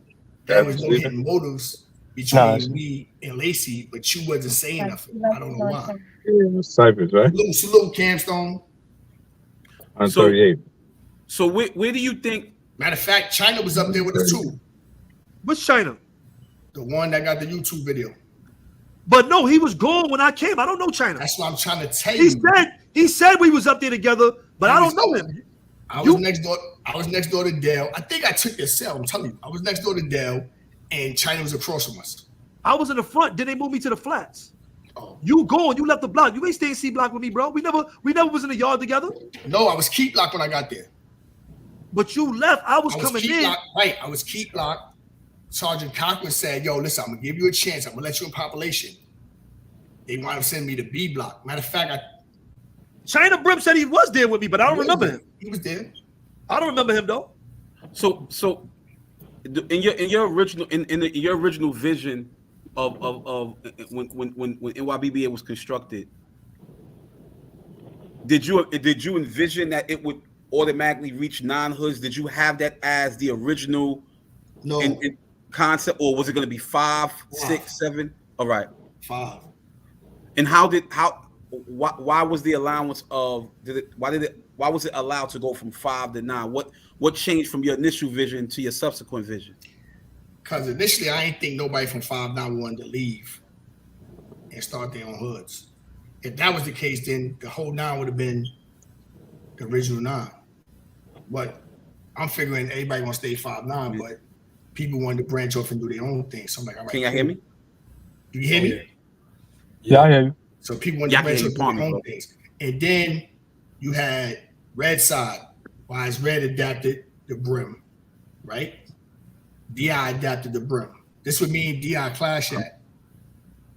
there was no hidden motives between me and Lacey, but you wasn't saying nothing. I don't know why. Cyphers, right? Salute, Camstone. On 38. So where do you think? Matter of fact, China was up there with us too. Which China? The one that got the YouTube video. But no, he was gone when I came. I don't know China. That's what I'm trying to tell you. He said we was up there together, but I don't know him. I was next door to Dell. I think I took your cell. I'm telling you, I was next door to Dell, and China was across from us. I was in the front. Then they moved me to the flats. Oh. You gone? You left the block. You ain't staying C block with me, bro. We never was in the yard together. No, I was keep block when I got there. But you left. I was coming in. Right, I was keep block. Sergeant Cochran said, "Yo, listen, I'm gonna give you a chance. I'm gonna let you in population." They might have sent me to B block. Matter of fact, China Brim said he was there with me, but I don't remember him. He was there. I don't remember him though. So in your original vision of when NYBBA was constructed, did you envision that it would automatically reach 9 hoods? Did you have that as the original concept, or was it going to be 5, 6, 7? All right, 5. And why was the allowance of why was it allowed to go from 5 to 9? What changed from your initial vision to your subsequent vision? Because initially I ain't think nobody from 5'9" wanted to leave and start their own hoods. If that was the case, then the whole 9 would have been the original 9. But I'm figuring everybody gonna stay 5'9", but people wanted to branch off and do their own thing. So I'm like, all right. Can y'all hear me? Do you hear me? Yeah, I hear you. So people wanted to branch off and do their own things. And then you had Red Side. Why is Red adapted the Brim, right? DI adapted the Brim. This would mean DI clash at.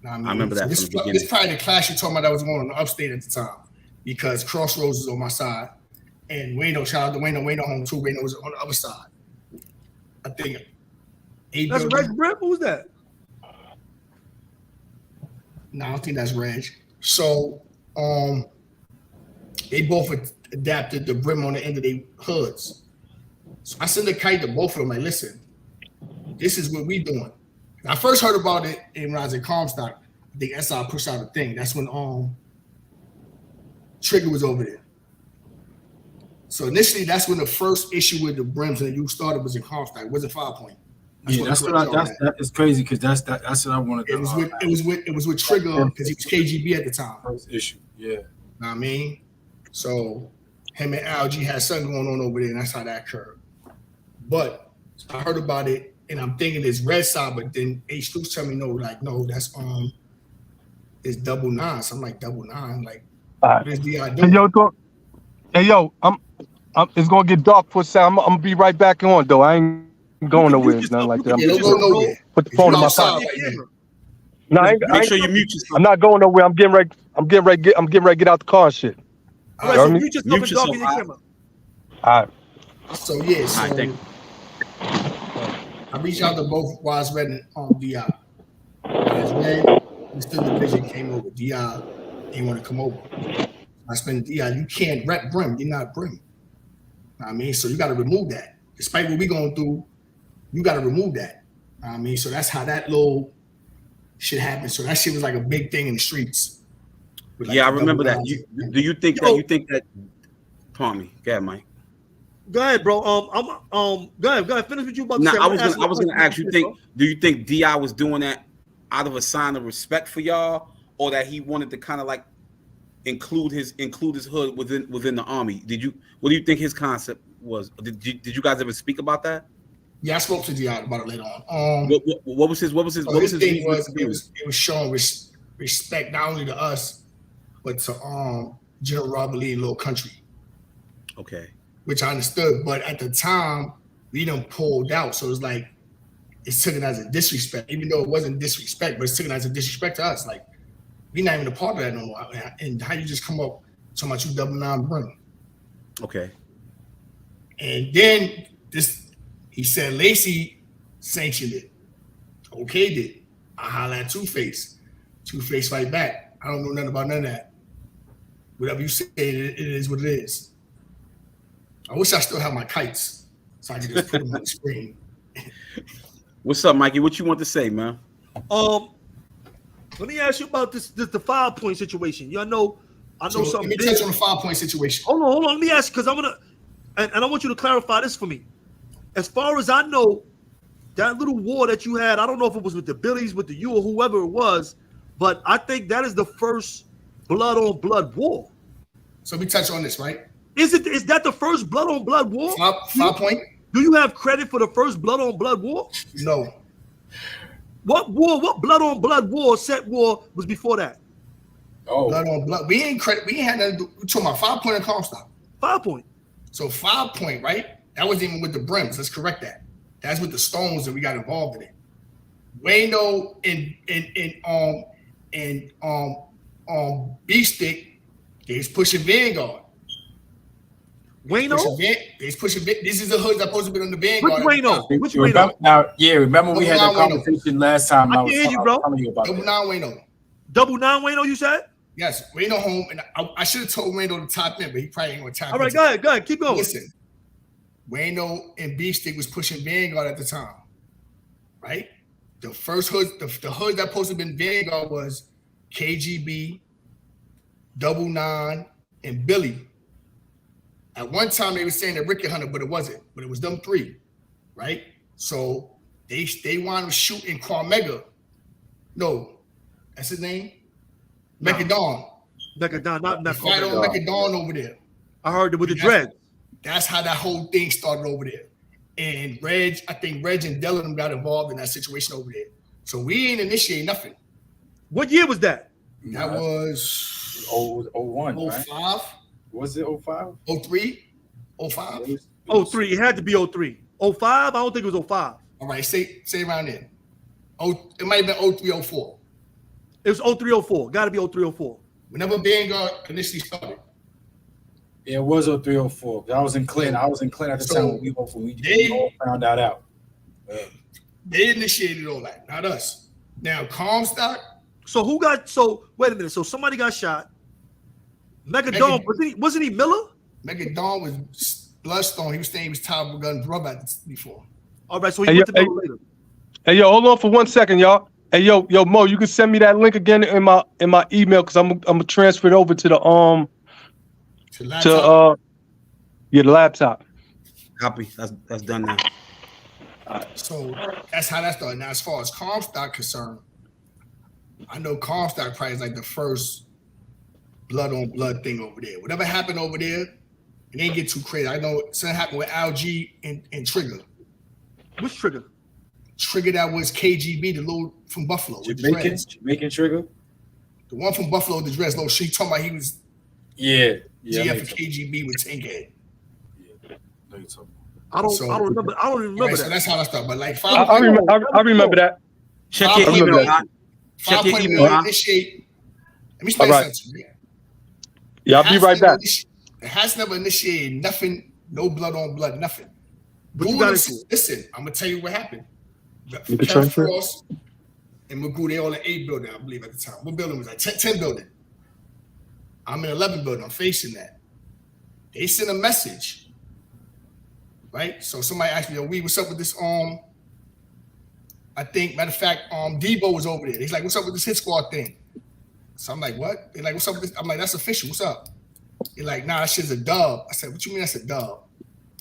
I remember that. This is probably the clash you're talking about that was going on the upstate at the time, because Crossroads is on my side, and Wayno, shout out to Wayno home too. Wayno was on the other side. I think. That's Reg Brim. Who's that? No, I don't think that's Reg. So, they both adapted the Brim on the end of their hoods. So I sent a kite to both of them. Like, listen, this is what we doing. I first heard about it when I was in Comstock. I think SI pushed out a thing. That's when Trigger was over there. So initially, that's when the first issue with the Brims and you started was in Comstock. It wasn't 5 Point. That's that is crazy because that's what I wanted to. It was with Trigger because he was KGB at the time. First issue, yeah. Know what I mean? So him and Algie had something going on over there, and that's how that occurred. But I heard about it, and I'm thinking it's Red Side, but then H2's telling me no, that's it's 99. So I'm like 99, like what is DI doing? Hey yo, I'm it's gonna get dark for a second. I'm gonna be right back on though. I ain't going nowhere, nothing like that. Don't go nowhere. Put the phone in my pocket. No, Make sure you mute yourself. I'm not going nowhere. I'm getting ready to get out the car and shit. All right, so mute yourself and darken your camera. All right. So yeah, so All right, thank you. I reached out to both Wise Red and DI. As Red, Mr. Division came over. DI didn't want to come over. I spent DI. You can't rep Brim. You're not Brim. I mean, so you got to remove that. Despite what we going through, you got to remove that. I mean, so that's how that little shit happened. So that shit was like a big thing in the streets. Like I remember that. Do you think that? Pardon me. Go ahead, Mike. Go ahead, bro. Go ahead. Finish what you about to say. I was gonna ask you. Do you think DI was doing that out of a sign of respect for y'all, or that he wanted to kind of like include his hood within the army? What do you think his concept was? Did you guys ever speak about that? Yeah, I spoke to DI about it later on. What was his thing was it was showing respect not only to us but to General Robert Lee and Little Country. Okay. Which I understood, but at the time we done pulled out, so it's like it's taken as a disrespect, even though it wasn't disrespect, but it's taken as a disrespect to us. Like we're not even a part of that no more. And how you just come up talking about you 99 Brim? Okay. And then he said Lacey sanctioned it. Okay, did I holla at Two-Face? Two-Face fight back. I don't know nothing about none of that. Whatever you say, it is what it is. I wish I still had my kites so I could just put them on the screen. What's up, Mikey? What you want to say, man? Let me ask you about this the 5 Point situation. I know something. Let me touch on the 5 Point situation. Hold on. Let me ask you because I'm gonna and I want you to clarify this for me. As far as I know, that little war that you had, I don't know if it was with the Billies, with the U, or whoever it was, but I think that is the first blood on blood war. So we touch on this, right? Is that the first blood on blood war? 5 Point. Do you have credit for the first blood on blood war? No. What blood on blood war, set war was before that? Oh, blood on blood. We ain't credit. We ain't had nothing to do. We're talking about 5 Point and Comstock. 5 Point. So 5 Point, right? That wasn't even with the Brims. Let's correct that. That's with the Stones that we got involved in it. Wayno and B-Stick, they was pushing Vanguard. Wayno? They's pushing. This is the hood that's supposed to be on the Vanguard. Which Wayno? Remember we had that conversation last time. I hear you, bro. Telling you about Double 9 Wayno. Double 9 Wayno, you said? Yes, Wayno home, and I should have told Wayno to top in, but he probably ain't gonna top in. All right, go ahead, keep going. Listen, Wayno and B-Stick was pushing Vanguard at the time, right? The first hood, the hood that supposed to have been Vanguard was KGB, Double 9, and Billy. At one time they were saying that Ricky Hunter, but it wasn't. But it was them three, right? So they wound up shooting Carmega. No, that's his name. No. Mechadon, not fight on Mechadon over there. I heard it with the dread. That's how that whole thing started over there. And I think Reg and Dylan got involved in that situation over there. So we ain't initiate nothing. What year was that? That was 01, 05. Right? Was it 05? 03? 05? 03. It had to be 03. 05? I don't think it was 05. All right, say around there. It might have been 03, 04. It was 03, 04. Got to be 03, 04. Whenever Vanguard initially started. Yeah, it was 03, 04. I was in Clinton. at the time when we all found that out. They initiated all that, not us. Now, Comstock. Wait a minute. So somebody got shot. Mechadon, wasn't he Miller? Mechadon was Bloodstone. He was saying he was tired of gun brother before. All right, so he went to know later. Hey, yo, hold on for 1 second, y'all. Hey, yo, Mo, you can send me that link again in my email because I'm gonna transfer it over to the the laptop. Copy. That's done now. So that's how that started. Now, as far as Comstock concerned, I know Comstock probably is like the first blood on blood thing over there. Whatever happened over there, it didn't get too crazy. I know something happened with Al-G and Trigger. Which Trigger? Trigger that was KGB, the little from Buffalo. Jamaican Trigger? The one from Buffalo, the dress, little she talking about he was GF for KGB with Tankhead. I don't remember. I don't even remember that. So that's how I started. But like I remember that. Check your email. Check your email. Initiate. Let me explain something to you. Yeah, I'll be right back. It has never initiated nothing, no blood on blood, nothing. But you gotta listen, I'm gonna tell you what happened. You can transfer. Frost and Magoo, they all in 8 building, I believe, at the time. What building was that? 10 building. I'm in 11 building. I'm facing that. They sent a message, right? So somebody asked me, "Yo, what's up with this?" I think, matter of fact, Debo was over there. He's like, "What's up with this hit squad thing?" So I'm like, "What?" They're like, "What's up with this?" I'm like, "That's official. What's up?" They're like, "Nah, that shit's a dub." I said, "What you mean that's a dub?"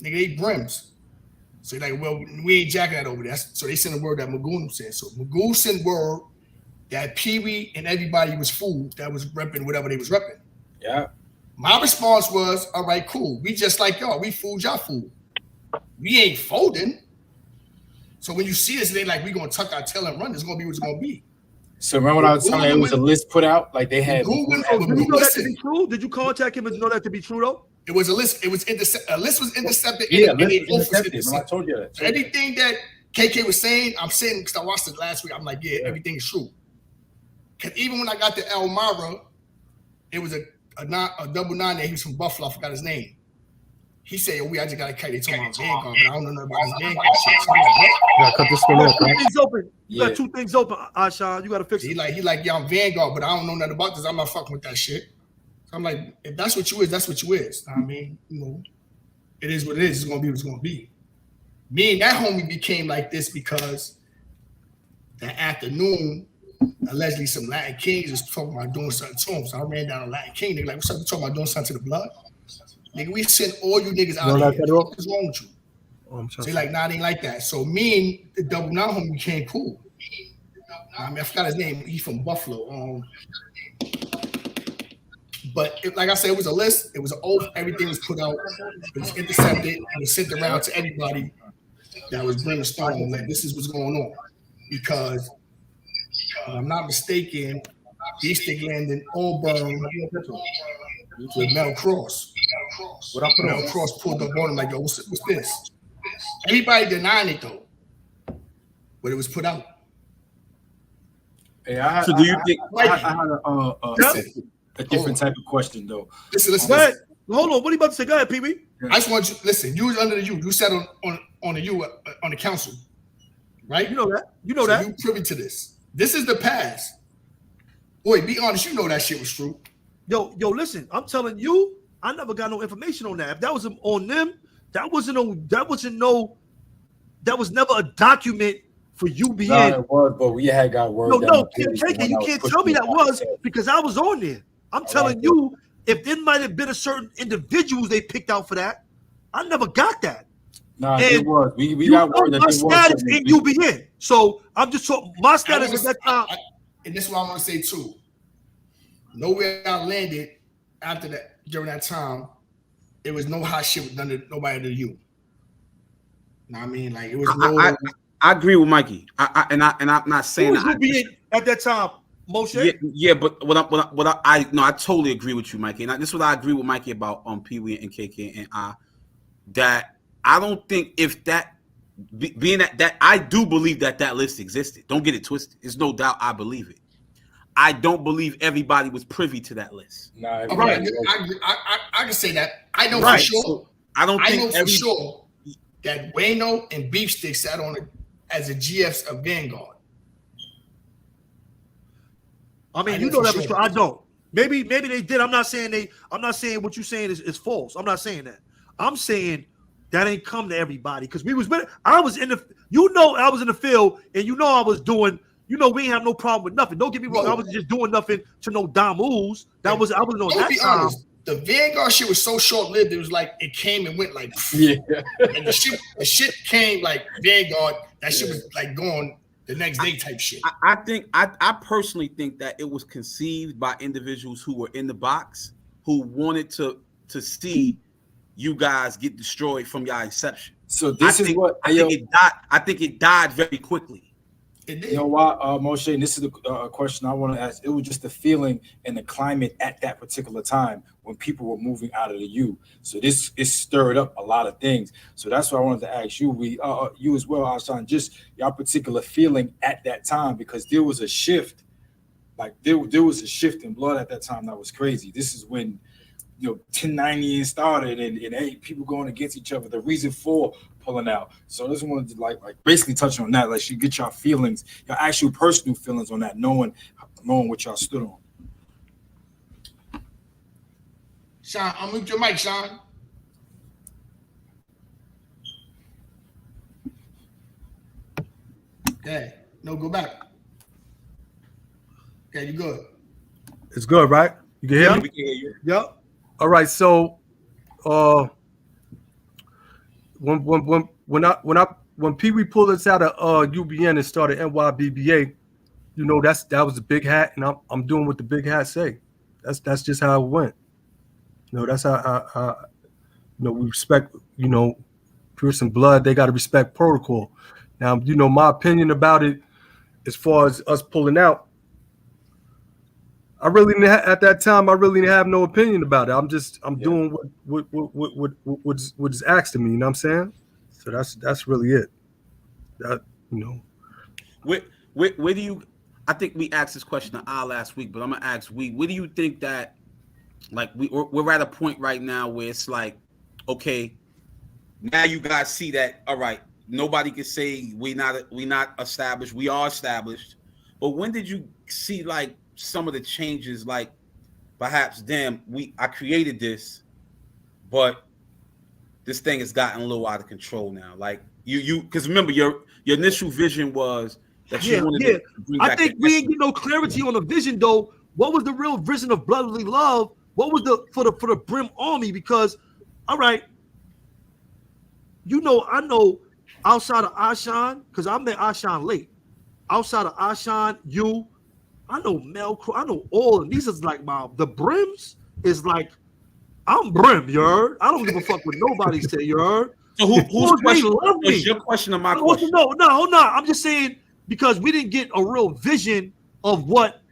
Nigga, they brims. So they're like, "Well, we ain't jacking that over there." So they sent a word that Magoo said. So Magoo sent word that Pee Wee and everybody was fooled that was repping whatever they was repping. Yeah. My response was, "All right, cool. We just like y'all. We fooled y'all fool. We ain't folding." So when you see this, they like, we gonna tuck our tail and run. It's gonna be what it's gonna be. So remember when I was telling you it was a list put out? Like they had. Did you know that to be true? Did you contact him and know that to be true though? It was a list. It was a list was intercepted. Yeah, and list was intercepted. I told you that. So anything that KK was saying, I'm saying because I watched it last week. I'm like, yeah, everything is true. Because even when I got to Elmira, it was a double nine there. He was from Buffalo. I forgot his name. He said, "Oh, I just got to cut it to my Vanguard, but I don't know nothing about his Vanguard shit." So I'm like, what? You gotta cut this one off, right? Things open. You got 2 things open, Ashan. You gotta fix it. He like, yeah, I'm Vanguard, but I don't know nothing about this. I'm not fucking with that shit. So I'm like, if that's what you is, that's what you is. I mean, you know, it is what it is. It's gonna be what it's gonna be. Me and that homie became like this because that afternoon, allegedly some Latin Kings was talking about doing something to him. So I ran down a Latin King. They're like, "What's up? You talking about doing something to the blood?" Nigga, we sent all you niggas out of here. What's wrong with you? So they like, "Nah, it ain't like that." So me and the double nine homie became cool. I mean, I forgot his name. He's from Buffalo. But like I said, it was a list. It was an oath. Everything was put out. It was intercepted. It was sent around to everybody that was bringing stone. Like, this is what's going on. Because if I'm not mistaken, East England and Auburn with Mel Cross. Mel Cross pulled up on him like, "Yo, what's this?" Everybody denying it though, but it was put out. Hey, I So do you think? had a different type of question though. Listen. Go ahead. Hold on. What are you about to say? Go ahead, Pee Wee. I just want you listen. You was under the U. You sat on the U on the council, right? You know that. You know so that. You privy to this. This is the past. Boy, be honest. You know that shit was true. Yo, listen. I'm telling you, I never got no information on that. If that was on them, that was never a document for UBN. No, it was, but we had got word. No, KK, you can't tell me that was because I was on there. I'm telling you, if there might have been a certain individuals they picked out for that, I never got that. No, it was. We got word that my status in UBN. So I'm just talking my status at that time. And this is what I want to say too. Nowhere I landed after that during that time, it was no hot shit with nobody to you. Know what I mean? Like it was no. I agree with Mikey. I'm not saying that. UBN at that time, Moshe? Yeah, but I totally agree with you, Mikey. And this is what I agree with Mikey about Pee Wee and KK and that I don't think if that being that I do believe that list existed. Don't get it twisted. There's no doubt I believe it. I don't believe everybody was privy to that list. Nah, right. I can say that. I know for sure. So I know for sure that Wayno and Beefstick sat on it as a GFs of Vanguard. I mean, you know that for sure. I don't. Maybe they did. I'm not saying what you're saying is false. I'm not saying that. I'm saying that ain't come to everybody because I was in the field, and I was doing. We ain't have no problem with nothing. Don't get me wrong. I was just doing nothing to no damus. I was on that time. Honest. The Vanguard shit was so short lived. It was like it came and went like and the shit came like Vanguard. That shit was like gone the next day type shit. I personally think that it was conceived by individuals who were in the box who wanted to see you guys get destroyed from your inception. So this is what I think it died. I think it died very quickly. You know why, Moshe? And this is the question I want to ask. It was just the feeling and the climate at that particular time when people were moving out of the U. So it stirred up a lot of things. So that's why I wanted to ask you, you as well, Ashan, just your particular feeling at that time, because there was a shift. Like there was a shift in blood at that time that was crazy. This is when 1090 started and people going against each other. The reason for pulling out. So I just wanted to like basically touch on that. Like, you get your feelings, your actual personal feelings on that, knowing what y'all stood on. Sean, unmute your mic, Sean. Okay, no, go back. Okay, you good? It's good, right? You can hear me? We can hear you. Yep. All right. So, when Pee Wee pulled us out of UBN and started NYBBA, that was a big hat, and I'm doing what the big hat say. That's just how it went. That's how we respect. Pierce and blood. They got to respect protocol. Now, my opinion about it, as far as us pulling out, I really didn't at that time. I really didn't have no opinion about it. I'm doing what is asked of me. You know what I'm saying? So that's really it. Where do you? I think we asked this question to Al last week, but I'm gonna ask where do you think that? Like we're at a point right now where it's like, okay, now you guys see that. All right, nobody can say we not established. We are established. But when did you see like some of the changes? Like perhaps, damn, I created this, but this thing has gotten a little out of control now. Like you because remember your initial vision was that you wanted to bring back. I think we ain't get no clarity on the vision though. What was the real vision of Bl00d? What was for the Brim Army? Because, all right, I know outside of Ashan, because I met Ashan late. Outside of Ashan, I know Mel Crow, I know all of these. Is like the Brims is like, I'm Brim, you heard? I don't give a fuck what nobody say, you heard? So who's question? Was your question or my question? No. I'm just saying because we didn't get a real vision of what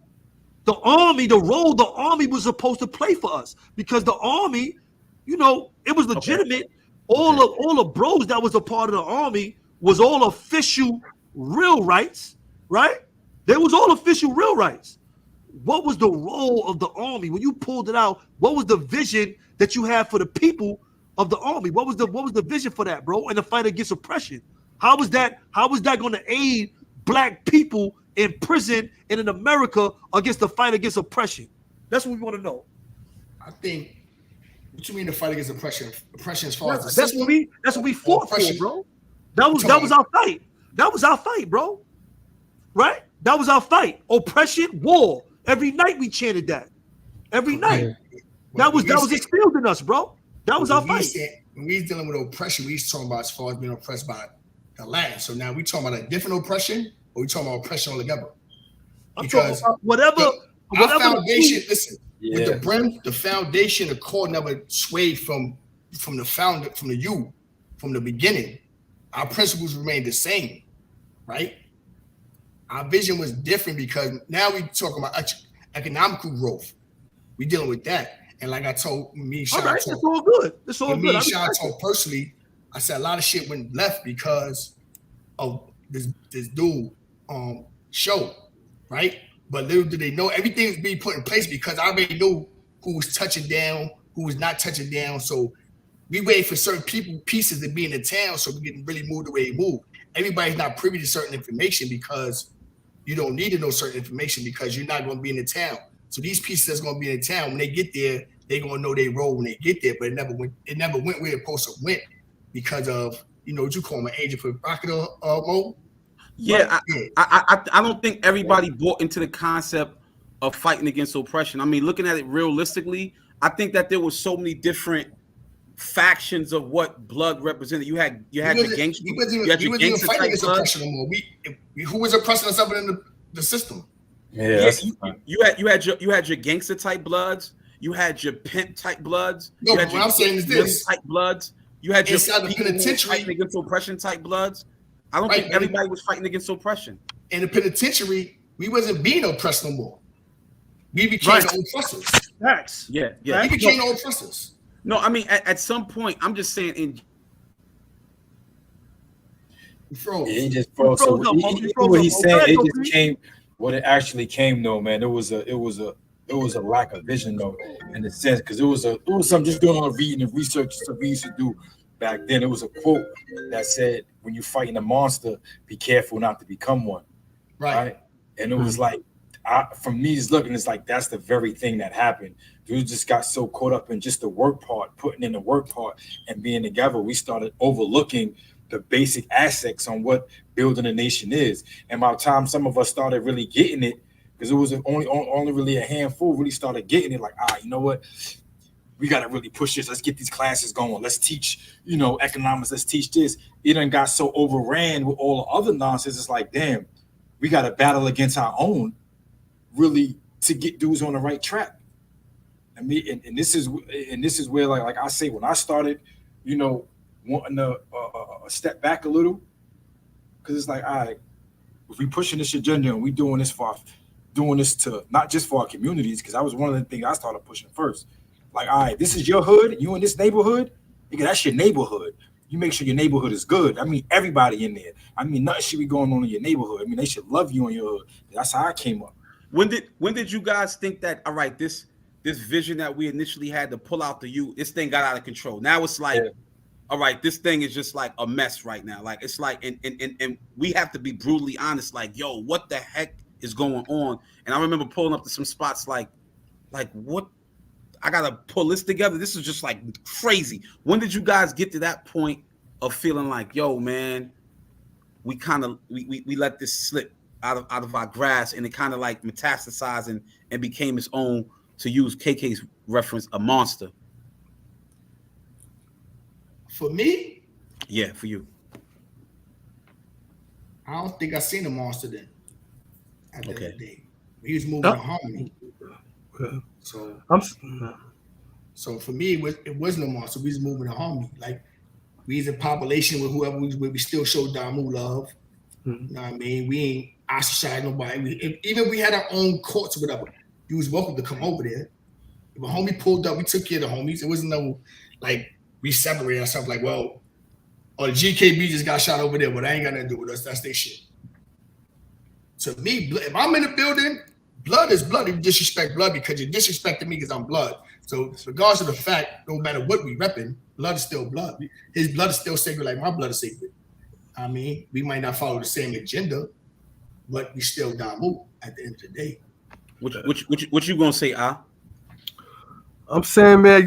the army, the role the army was supposed to play for us, because the army, it was legitimate. Okay. All the bros that was a part of the army was all official real rights, right? There was all official real rights. What was the role of the army when you pulled it out? What was the vision that you had for the people of the army? What was the vision for that, bro? And the fight against oppression. How was that going to aid black people in prison and in America against the fight against oppression? That's what we want to know. I think. What you mean the fight against oppression? Oppression as far as the that's system? What we fought for, bro. That was our fight. That was our fight, bro. Right? That was our fight. Oppression, war. Every night we chanted that. Every night. That was instilled in us, bro. That was our fight. When we was dealing with oppression, we was talking about as far as being oppressed by the land. So now we talking about a different oppression, or we talking about oppression altogether? Because whatever foundation, listen, with the Brim, the foundation, the core never swayed from the beginning. Our principles remained the same, right? Our vision was different because now we talking about economical growth. We dealing with that. And like I told me, Sean, it's all good. It's all good. Me and Sean told personally, I said a lot of shit went left because of this dude show, right? But little did they know everything's being put in place because I already knew who was touching down, who was not touching down. So we waited for certain pieces to be in the town so we can really move the way it moved. Everybody's not privy to certain information because you don't need to know certain information because you're not going to be in the town. So these pieces that's going to be in the town, when they get there, they're going to know their role when they get there, but it never went where it's supposed to went. because of what you call him, an agent provocateur mode. Yeah, I don't think everybody bought into the concept of fighting against oppression. I mean, looking at it realistically, I think that there was so many different factions of what blood represented. You had the gangster. He wasn't even fighting against oppression no more. Who was oppressing us up in the system? Yeah, you had your gangster type bloods. You had your pimp type bloods. No, what I'm saying is this: type bloods. You had your inside the penitentiary fighting against oppression type bloods. I don't think everybody was fighting against oppression. In the penitentiary, we wasn't being oppressed no more. We became the oppressors. Facts. Yeah. We became the oppressors. No, I mean at some point, I'm just saying he just froze. So what he's saying, it just came. What it actually came, though, man, it was a lack of vision, though, in a sense, because it was something just going on reading and research that we used to do back then. It was a quote that said, "When you're fighting a monster, be careful not to become one." Right? And it was like, from me looking, it's like that's the very thing that happened. Dudes just got so caught up in just the work part, putting in the work part, and being together. We started overlooking the basic aspects on what building a nation is. And by the time some of us started really getting it, because it was only really a handful really started getting it, like, you know what? We got to really push this. Let's get these classes going. Let's teach, economics. Let's teach this. It done got so overran with all the other nonsense. It's like, damn, we got to battle against our own really to get dudes on the right track. I mean, and this is where, like I say, when I started, wanting to step back a little, because it's like, all right, if we pushing this agenda and we doing this to not just for our communities, because that was one of the things I started pushing first. Like, all right, this is your hood, you in this neighborhood, because that's your neighborhood. You make sure your neighborhood is good. I mean, everybody in there. I mean, nothing should be going on in your neighborhood. I mean, they should love you in your hood. That's how I came up. When did you guys think that, all right, this vision that we initially had to pull out the youth, this thing got out of control? Now it's like, all right, this thing is just like a mess right now. Like, it's like, and we have to be brutally honest, like, yo, what the heck is going on? And I remember pulling up to some spots like what? I gotta pull this together. This is just like crazy. When did you guys get to that point of feeling like, yo, man, we let this slip out of our grasp, and it kind of like metastasized and became its own, to use KK's reference, a monster? For me? Yeah, for you. I don't think I seen a monster then. At the end of the day, he was moving in harmony. So for me, it wasn't a monster. We was moving in harmony. Like, we was in population with whoever we was with. We still showed Damu love. You know what I mean? We ain't ostracized nobody. Even we had our own courts or whatever. You was welcome to come over there. If a homie pulled up, we took care of the homies. It wasn't no, like, we separated ourselves like, well, the GKB just got shot over there, but I ain't got nothing to do with us. That's their shit. To me, if I'm in the building, blood is blood. You disrespect blood because you're disrespecting me because I'm blood. So regardless of the fact, no matter what we repping, blood is still blood. His blood is still sacred like my blood is sacred. I mean, we might not follow the same agenda, but we still Damu at the end of the day. What you gonna say, Ah? I'm saying, man,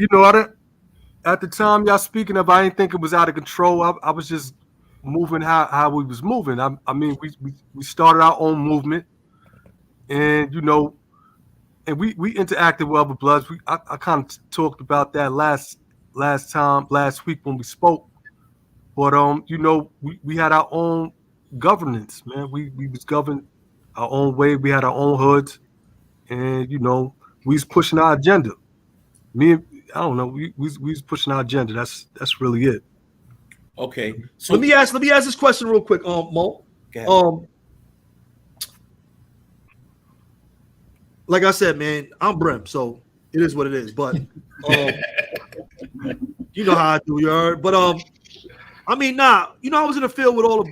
at the time y'all speaking of, I didn't think it was out of control. I was just moving how we was moving. I mean, we started our own movement, and and we interacted with other bloods. I kind of talked about that last week when we spoke. But we had our own governance, man. We was governed our own way. We had our own hoods, and we was pushing our agenda. I don't know. We was pushing our agenda. That's really it. Okay. So let me ask this question real quick, Mo. Like I said, man, I'm Brim, so it is what it is. But you know how I do, you heard. But I mean, I was in the field with all the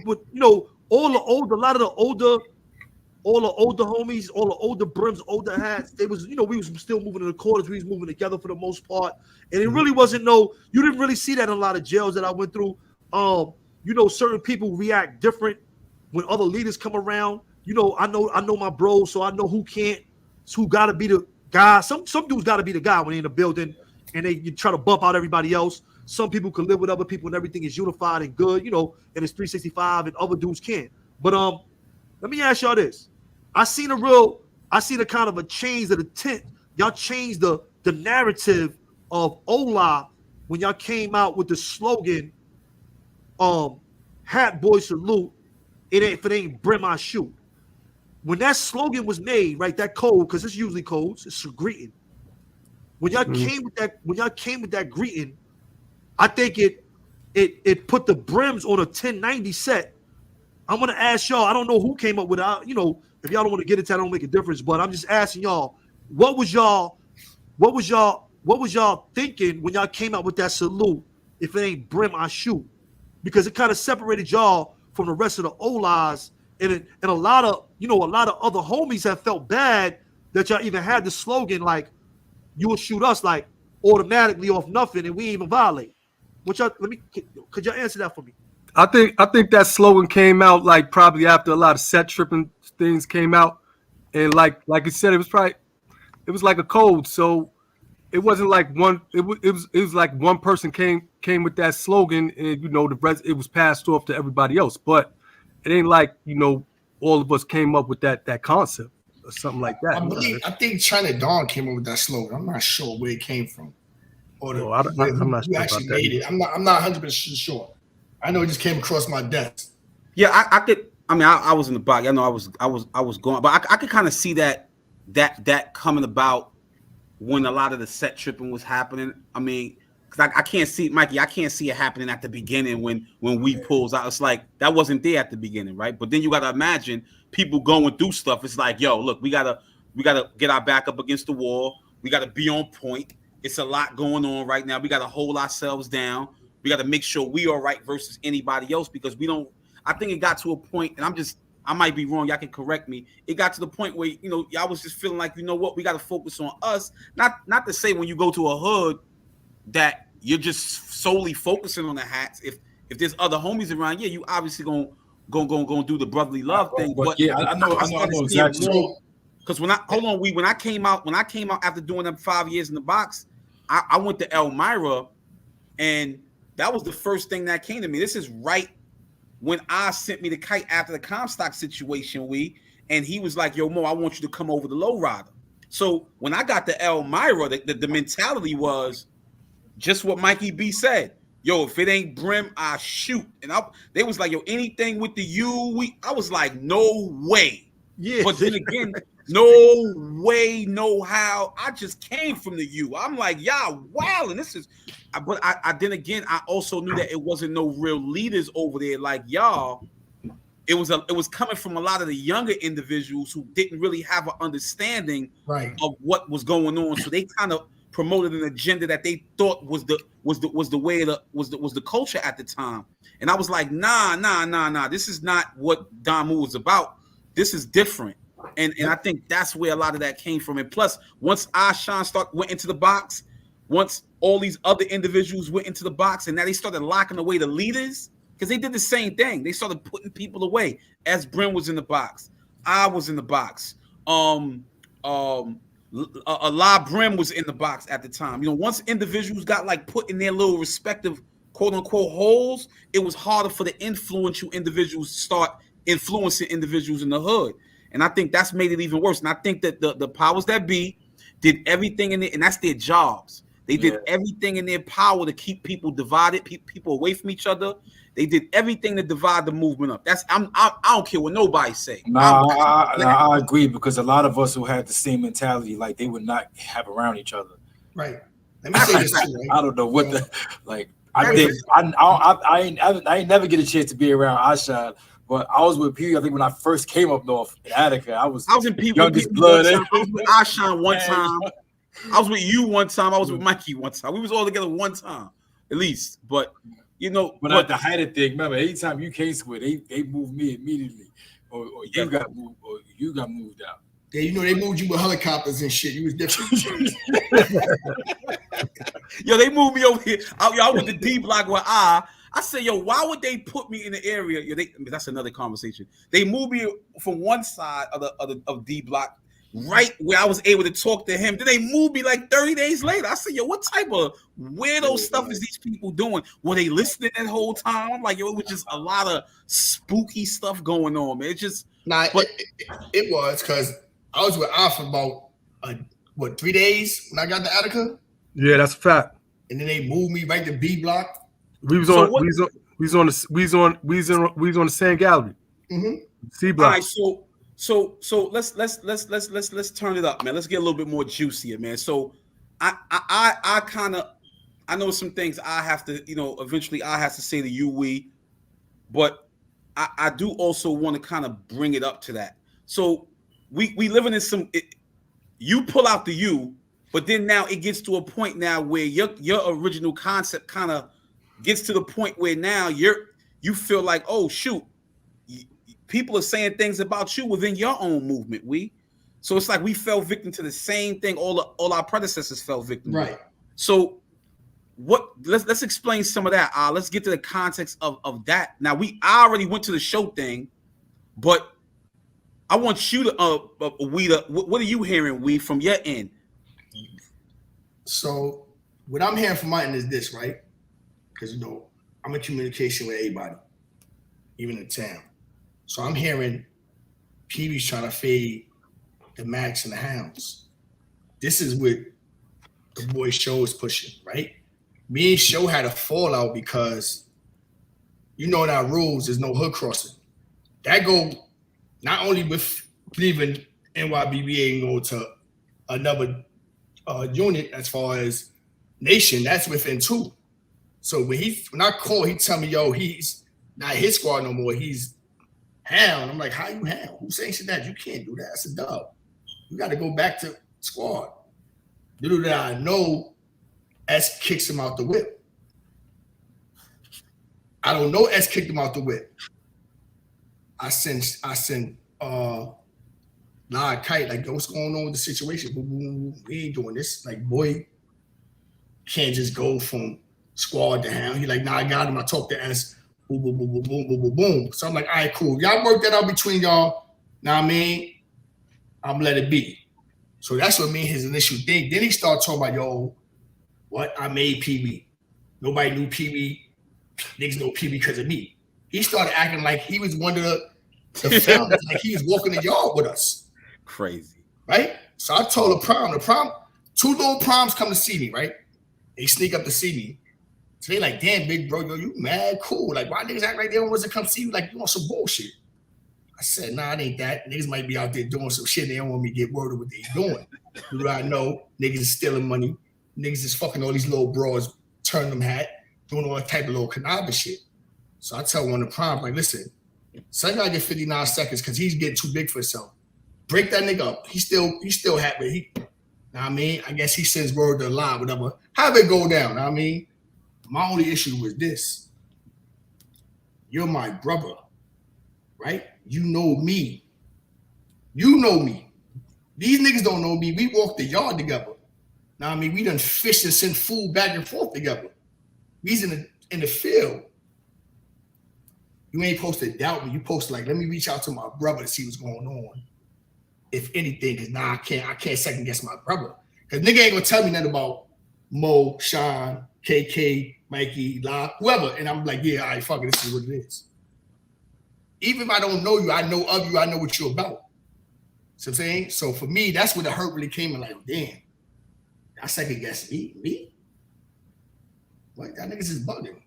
older homies, all the older Brims, older hats. They was, we was still moving in the quarters. We was moving together for the most part, and it really wasn't you didn't really see that in a lot of jails that I went through. Certain people react different when other leaders come around. I know my bros, so I know who gotta be the guy. Some dudes gotta be the guy when they in the building and they try to bump out everybody else. some people can live with other people and everything is unified and good, you know, and it's 365 and other dudes can't. But let me ask y'all this. I seen a kind of a change of the tint. Y'all changed the narrative of Ola when y'all came out with the slogan, hat boy salute, if it ain't Brim, I shoot. When that slogan was made, right, that code, because it's usually codes, it's a greeting. When y'all came with that greeting, I think it put the Brims on a 1090 set. I'm gonna ask y'all, I don't know who came up with it. You know, if y'all don't want to get into that, don't make a difference. But I'm just asking y'all, what was y'all thinking when y'all came out with that salute? If it ain't Brim, I shoot. Because it kind of separated y'all from the rest of the Olas, and a lot of other homies have felt bad that y'all even had the slogan like, you will shoot us like automatically off nothing and we ain't even violate. Could y'all answer that for me? I think that slogan came out like probably after a lot of set tripping things came out, and like you said, it was like a code. So it wasn't like one. It was like one person came with that slogan, and you know the rest it was passed off to everybody else. But it ain't like all of us came up with that concept or something like that. I think China Dawn came up with that slogan. I'm not sure where it came from. Or I'm not sure actually about made that. it. I'm not 100% sure. I know it just came across my desk. Yeah, I could. I mean, I was in the box. I know I was going, but I could kind of see that coming about when a lot of the set tripping was happening. I mean, because I can't see, Mikey, I can't see it happening at the beginning when we pulls out. It's like that wasn't there at the beginning, right? But then you got to imagine people going through stuff. It's like, yo, look, we gotta get our back up against the wall. We got to be on point. It's a lot going on right now. We got to hold ourselves down. We got to make sure we are right versus anybody else because we don't. I think it got to a point, and I might be wrong. Y'all can correct me. It got to the point where y'all was just feeling like, you know what, we got to focus on us. Not to say when you go to a hood that you're just solely focusing on the hats. If there's other homies around, yeah, you obviously gonna do the brotherly love thing. But yeah, I know exactly. Because when I came out after doing them 5 years in the box, I went to Elmira, and that was the first thing that came to me. This is right when I sent me the kite after the Comstock situation, and he was like, yo, Mo, I want you to come over the lowrider. So when I got to Elmira, the mentality was just what Mikey B said. Yo, if it ain't Brim, I shoot. And they was like, yo, anything with the U, I was like, no way. Yeah. But then again, no way, no how. I just came from the U. I'm like, y'all, wow. And this is, but I then again, I also knew that it wasn't no real leaders over there like y'all. It was coming from a lot of the younger individuals who didn't really have an understanding of what was going on. So they kind of promoted an agenda that they thought was the way was the culture at the time. And I was like, nah. This is not what Damu was about. This is different. And I think that's where a lot of that came from. And plus, once Ashan went into the box, once all these other individuals went into the box, and now they started locking away the leaders, because they did the same thing. They started putting people away. As Brim was in the box, I was in the box. La Brim was in the box at the time. Once individuals got like put in their little respective quote unquote holes, it was harder for the influential individuals to start influencing individuals in the hood. And I think that's made it even worse. And I think that the powers that be did everything in it, and that's their jobs. They did everything in their power to keep people divided, people away from each other. They did everything to divide the movement up. I don't care what nobody say. I agree, because a lot of us who had the same mentality, like they would not have around each other. Right. Let me say this too, right? I don't know what I ain't never get a chance to be around Ashan. But I was with P. I think when I first came up north in Attica, I was in P. Youngest blood. I was with Ashan one time. I was with you one time. I was with Mikey one time. We was all together one time, at least. But but at the height of thing, remember, anytime you came to it, they moved me immediately, or you got moved, or you got moved out. Yeah, they moved you with helicopters and shit. You was different. Yo, they moved me over here. I went to D block where I said, yo, why would they put me in the area? That's another conversation. They moved me from one side of D block right where I was able to talk to him. Then they moved me like 30 days later. I said, yo, what type of weirdo stuff is these people doing? Were they listening that whole time? I'm like, yo, it was just a lot of spooky stuff going on, man. It just it was because I was with Alpha about 3 days when I got to Attica. Yeah, that's a fact. And then they moved me right to B block. We was on the same gallery. Mm-hmm. C block. All right, so let's turn it up, man. Let's get a little bit more juicier, man. So I know some things I have to, eventually I have to say to you, but I do also want to kind of bring it up to that. So we living in some. You pull out the you, but then now it gets to a point now where your original concept kind of gets to the point where now you feel like, oh shoot, people are saying things about you within your own movement. So it's like we fell victim to the same thing all our predecessors fell victim. Right. So let's explain some of that. Let's get to the context of that. Now I already went to the show thing, but I want you to what are you hearing, from your end? So what I'm hearing from my end is this, right? Because I'm in communication with everybody, even in town. So I'm hearing PB's trying to fade the Max and the Hounds. This is what the boy Show is pushing, right? Me and Show had a fallout because in our rules, there's no hood crossing. That go not only with leaving NYBBA and go to another unit as far as nation, that's within 2. So when I call, he tell me, yo, he's not his squad no more. He's Hound. I'm like, how you Hound? Who sanctioned that? You can't do that. That's a dub. You got to go back to squad. Little did I know, S kicks him out the whip. I don't know S kicked him out the whip. I sent Kite, like, what's going on with the situation? Boom, boom, boom. We ain't doing this. Like, boy, can't just go from squad to Hound. He like, nah, I got him. I talked to S. Boom, boom, boom, boom, boom, boom, boom, boom. So I'm like, all right, cool. Y'all work that out between y'all. Now, I mean, I'm let it be. So that's what made his initial thing. Then he started talking about, yo, what? I made PB. Nobody knew PB. Niggas know PB because of me. He started acting like he was one of the founders, like he was walking the yard with us. Crazy. Right? So I told the prom, 2 little proms come to see me, right? They sneak up to see me. So they like, damn, big bro, yo, you mad cool. Like, why niggas act like they don't want to come see you? Like, you want some bullshit. I said, nah, it ain't that. Niggas might be out there doing some shit. They don't want me to get word of what they doing. Do I know? Niggas is stealing money. Niggas is fucking all these little bros, turning them hat, doing all that type of little cannabis shit. So I tell one of the proms, like, listen, son gotta get 59 seconds because he's getting too big for himself. Break that nigga up. He's still happy. I mean, I guess he sends word to lie, whatever. Have it go down. I mean, my only issue was this. You're my brother, right? You know me. You know me. These niggas don't know me. We walk the yard together. Now, I mean, we done fish and send food back and forth together. We's in the field. You ain't supposed to doubt me. You supposed to, like, let me reach out to my brother to see what's going on. If anything, because I can't second guess my brother. Because nigga ain't gonna tell me nothing about Mo, Sean, KK, Mikey, La, whoever. And I'm like, yeah, all right, fuck it, this is what it is. Even if I don't know you, I know of you, I know what you're about. See what I'm saying? So for me, that's where the hurt really came in, like, damn, I second guess me? Me? What? That niggas is bugging.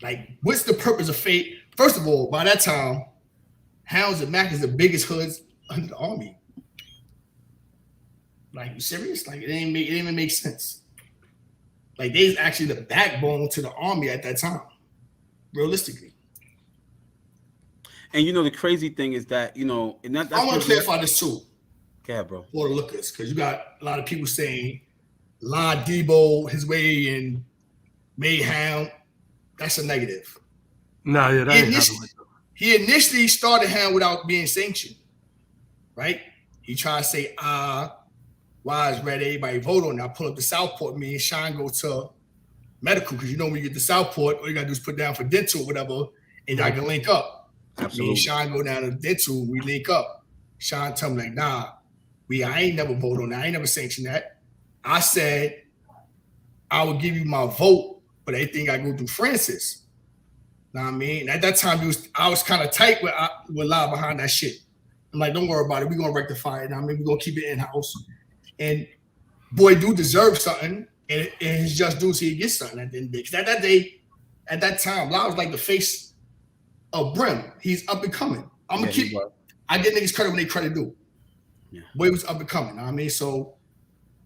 Like, what's the purpose of fate? First of all, by that time, Hounds and Mac is the biggest hoods under the army. Like, you serious? Like, it didn't even make sense. Like, they's actually the backbone to the army at that time, realistically. And the crazy thing is that, and that's I want to clarify this too. Yeah, bro. For the lookers, because you got a lot of people saying La Debo his way and made Hound. That's a negative. Nah, yeah, that ain't happening. He initially started Hound without being sanctioned, right? He tried to say, why is red? Everybody vote on it. I pull up the Southport, me and Sean go to medical, because when you get to Southport, all you got to do is put down for dental or whatever, and I can link up. Absolutely. Me and Sean go down to dental, we link up. Sean tell me, like, nah, I ain't never voted on that. I ain't never sanctioned that. I said I would give you my vote, but everything I go through Francis. Know what I mean? At that time, I was kind of tight with lie behind that shit. I'm like, don't worry about it. We're gonna rectify it. I mean, we're gonna keep it in house. And boy, do deserve something, and his just due till he gets something at the end of the day. Because at that time, Lie was like the face of Brim. He's up and coming. I'm gonna keep. I give niggas credit when they credit due. Yeah. Boy was up and coming. Know what I mean, so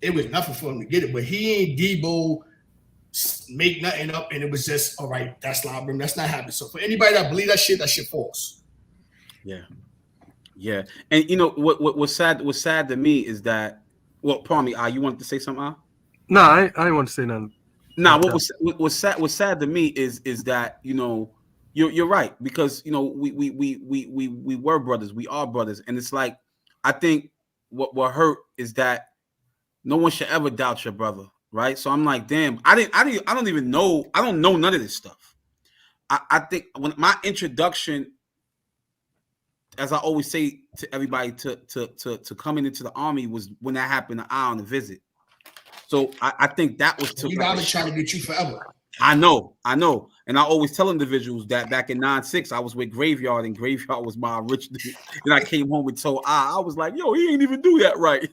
it was nothing for him to get it, but he ain't Debo. Make nothing up, and it was just all right. That's Lie Brim. That's not happening. So for anybody that believe that shit false. Yeah. And you know what's sad to me is that. Well, pardon me. You wanted to say something? No, I didn't want to say nothing. Nah, what's sad to me is that you know you're right, because you know we were brothers, we are brothers, and it's like I think what hurt is that no one should ever doubt your brother. Right, so I'm like, damn, I don't even know. I don't know none of this stuff. I think when my introduction, as I always say to everybody, to coming into the army was when that happened to I on the visit. So I think that was to. You know, I've been trying to get you forever. I know, and I always tell individuals that back in 9-6 I was with Graveyard, and Graveyard was my original. Then I came home and told I was like, yo, he ain't even do that right.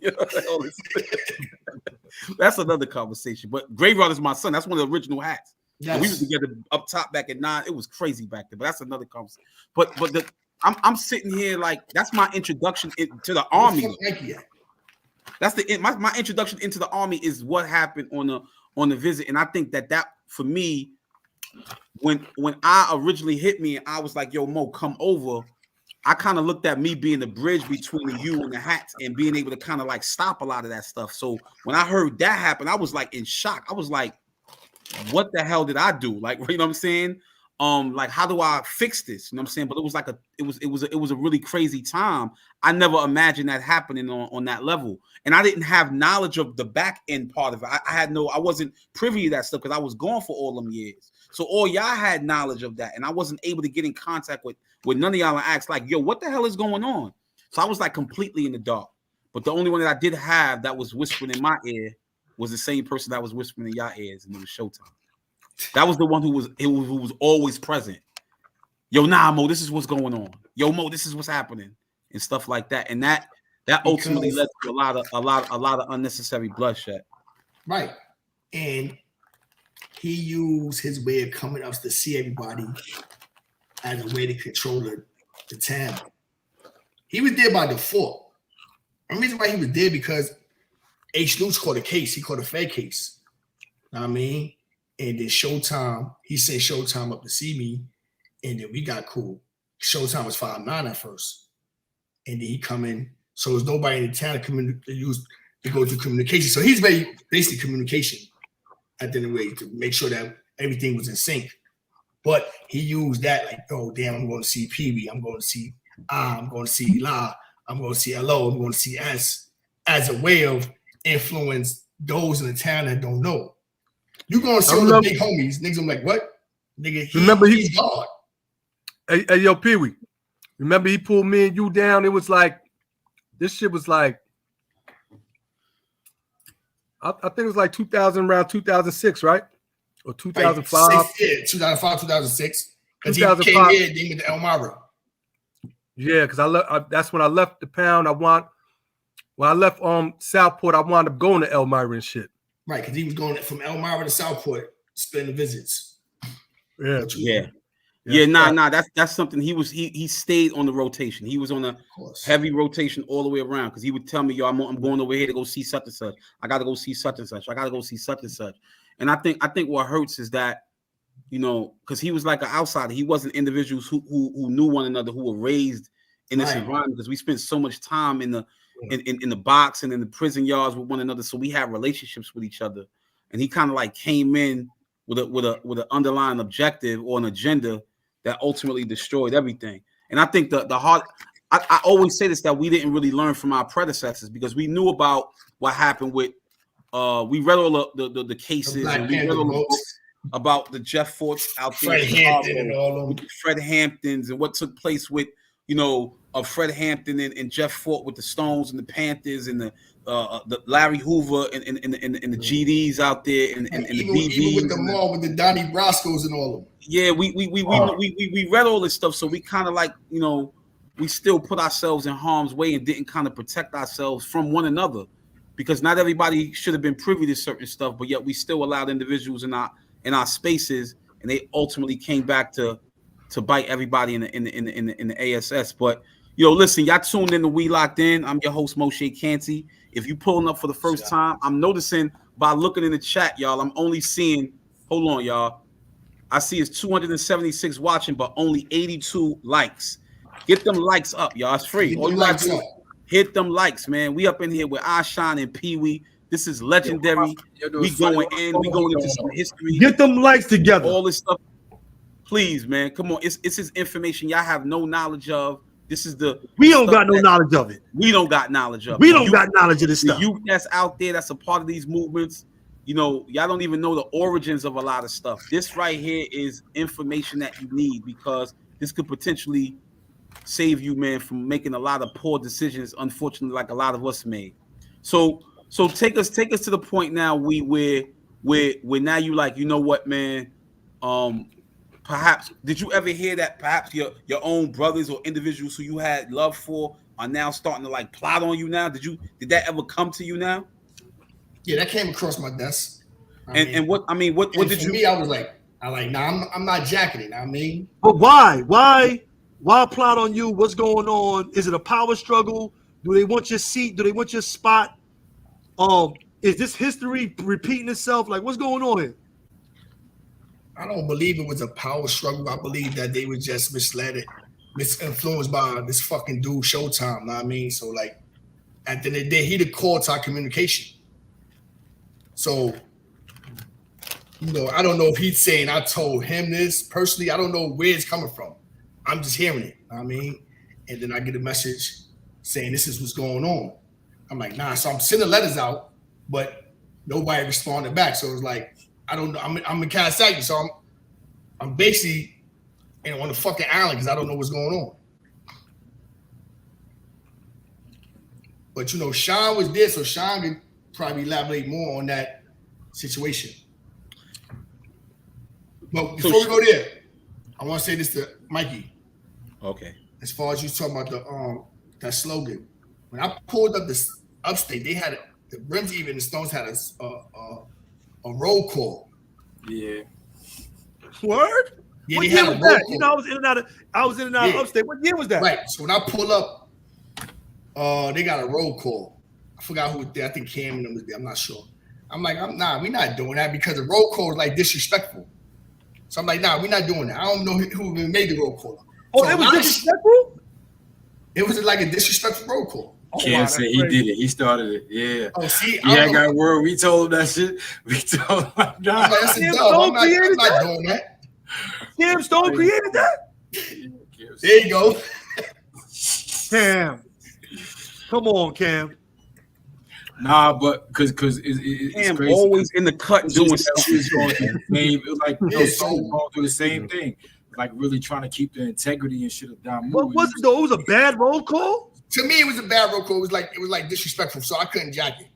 That's another conversation. But Graveyard is my son. That's one of the original hats. Yes. We were together up top back at 9. It was crazy back then. But that's another conversation. But I'm sitting here like that's my introduction to the army. That's my introduction into the army is what happened on the visit, and I think that for me, when I originally hit me and I was like, "Yo, Mo, come over," I kind of looked at me being the bridge between the you and the hats and being able to kind of like stop a lot of that stuff. So when I heard that happen, I was like in shock. I was like, "What the hell did I do?" Like, you know what I'm saying? Like, how do I fix this? You know what I'm saying? But it was like it was a really crazy time. I never imagined that happening on that level. And I didn't have knowledge of the back end part of it. I wasn't privy to that stuff because I was gone for all them years. So all y'all had knowledge of that. And I wasn't able to get in contact with none of y'all and ask like, yo, what the hell is going on? So I was like completely in the dark. But the only one that I did have that was whispering in my ear was the same person that was whispering in y'all ears, and it was Showtime. That was the one who was always present. Yo, nah, Mo, this is what's going on. Yo, Mo, this is what's happening, and stuff like that. And that ultimately led to a lot of unnecessary bloodshed. Right. And he used his way of coming up to see everybody as a way to control the town. He was there by default. The reason why he was there because H. Lutz caught a case. He caught a Fed case. Know what I mean? And then Showtime, he sent Showtime up to see me, and then we got cool. Showtime was 5'9" at first. And then he come in. So there's nobody in the town to go through communication. So he's very basically communication at the end of the way to make sure that everything was in sync. But he used that like, oh, damn, I'm going to see Pee Wee. I'm going to see I'm going to see La. I'm going to see LO. I'm going to see S as a way of influence those in the town that don't know. You going to see all the big homies. Niggas, I'm like, what? Nigga, he's God. Hey, yo, Pee Wee. Remember he pulled me and you down? It was like, this shit was like, I think it was like around 2006, right? Or 2005. Like 2005, 2006. Because he came here and did the Elmira. Yeah, because that's when I left the pound. When I left Southport, I wound up going to Elmira and shit. Right, because he was going from Elmira to Southport, spending visits. Nah. That's something he stayed on the rotation. He was on a heavy rotation all the way around because he would tell me, yo, I'm going over here to go see such and such. I got to go see such and such. I got to go see such and such. And I think what hurts is that, you know, because he was like an outsider. He wasn't individuals who knew one another, who were raised in this environment, because we spent so much time in the box and in the prison yards with one another. So we had relationships with each other. And he kind of like came in with an underlying objective or an agenda that ultimately destroyed everything. And I think I always say this, that we didn't really learn from our predecessors because we knew about what happened with we read all the cases and we read all the books about the Jeff Forts out there, Fred Hampton and all of them. Fred Hamptons and what took place with, you know, of Fred Hampton and Jeff Fort with the Stones and the Panthers and the Larry Hoover and the GDs out there and the BBs. Even with the mall with the Donnie Brascos and all of them. Yeah, we read all this stuff, so we kind of like, you know, we still put ourselves in harm's way and didn't kind of protect ourselves from one another, because not everybody should have been privy to certain stuff, but yet we still allowed individuals in our spaces, and they ultimately came back to bite everybody in the ASS. But yo, listen, y'all tuned in to We Locked In. I'm your host Moshe Canty. If you pulling up for the first time, I'm noticing by looking in the chat, y'all, I'm only seeing, hold on, y'all. I see it's 276 watching, but only 82 likes. Get them likes up, y'all. It's free. All you gotta do, hit them likes, man. We up in here with Ashon and Pee Wee. This is legendary. We going into some history. Get them likes together. All this stuff. Please, man. Come on. It's this information y'all have no knowledge of. This is we don't got no knowledge of it. We don't got knowledge of it. We don't got knowledge of this stuff. You that's out there, that's a part of these movements. You know, y'all don't even know the origins of a lot of stuff. This right here is information that you need, because this could potentially save you, man, from making a lot of poor decisions, unfortunately, like a lot of us made. So take us to the point now where now you like, you know what, man, perhaps did you ever hear that perhaps your own brothers or individuals who you had love for are now starting to like plot on you now? Did that ever come to you now? Yeah, that came across my desk. What did you? Me, I was like, nah, I'm not jacking it. I mean, but why plot on you? What's going on? Is it a power struggle? Do they want your seat? Do they want your spot? Is this history repeating itself? Like, what's going on here? I don't believe it was a power struggle. I believe that they were just misinfluenced by this fucking dude Showtime. Know what I mean? So like, at the end of the day, he the core to our communication. So, you know, I don't know if he's saying I told him this personally. I don't know where it's coming from. I'm just hearing it. Know what I mean? And then I get a message saying this is what's going on. I'm like, nah. So I'm sending letters out, but nobody responded back. So it was like, I don't know. I'm in Kansas, so I'm basically on the fucking island because I don't know what's going on. But you know, Sean was there, so Sean could probably elaborate more on that situation. But before we go there, I want to say this to Mikey. Okay. As far as you talking about the that slogan, when I pulled up this upstate, they had the Brims, even the Stones had a roll call. Yeah. Word? Yeah, what they year had was a roll that? call. You know, I was in and out of upstate. What year was that? Right. So when I pull up, they got a roll call. I forgot who was there. I think Cam and them was there. I'm not sure. I'm like, we're not doing that because the roll call is like disrespectful. So I'm like, nah, we're not doing that. I don't know who even made the roll call. Oh, so it was disrespectful? It was like a disrespectful roll call. Cam said he did it. He started it. Yeah. Oh, see, I got word. We told him that shit. We told him. I'm like, that's a dub. I'm not doing that. Cam Stone created that? There you go. Cam. Come on, Cam. Nah, but because it's Cam crazy. Always in the cut doing stuff. It was like going through the same thing. Like really trying to keep the integrity and shit of Don. What was it though? It was a bad roll call? To me, it was a bad roll call. It was like disrespectful, so I couldn't jack it.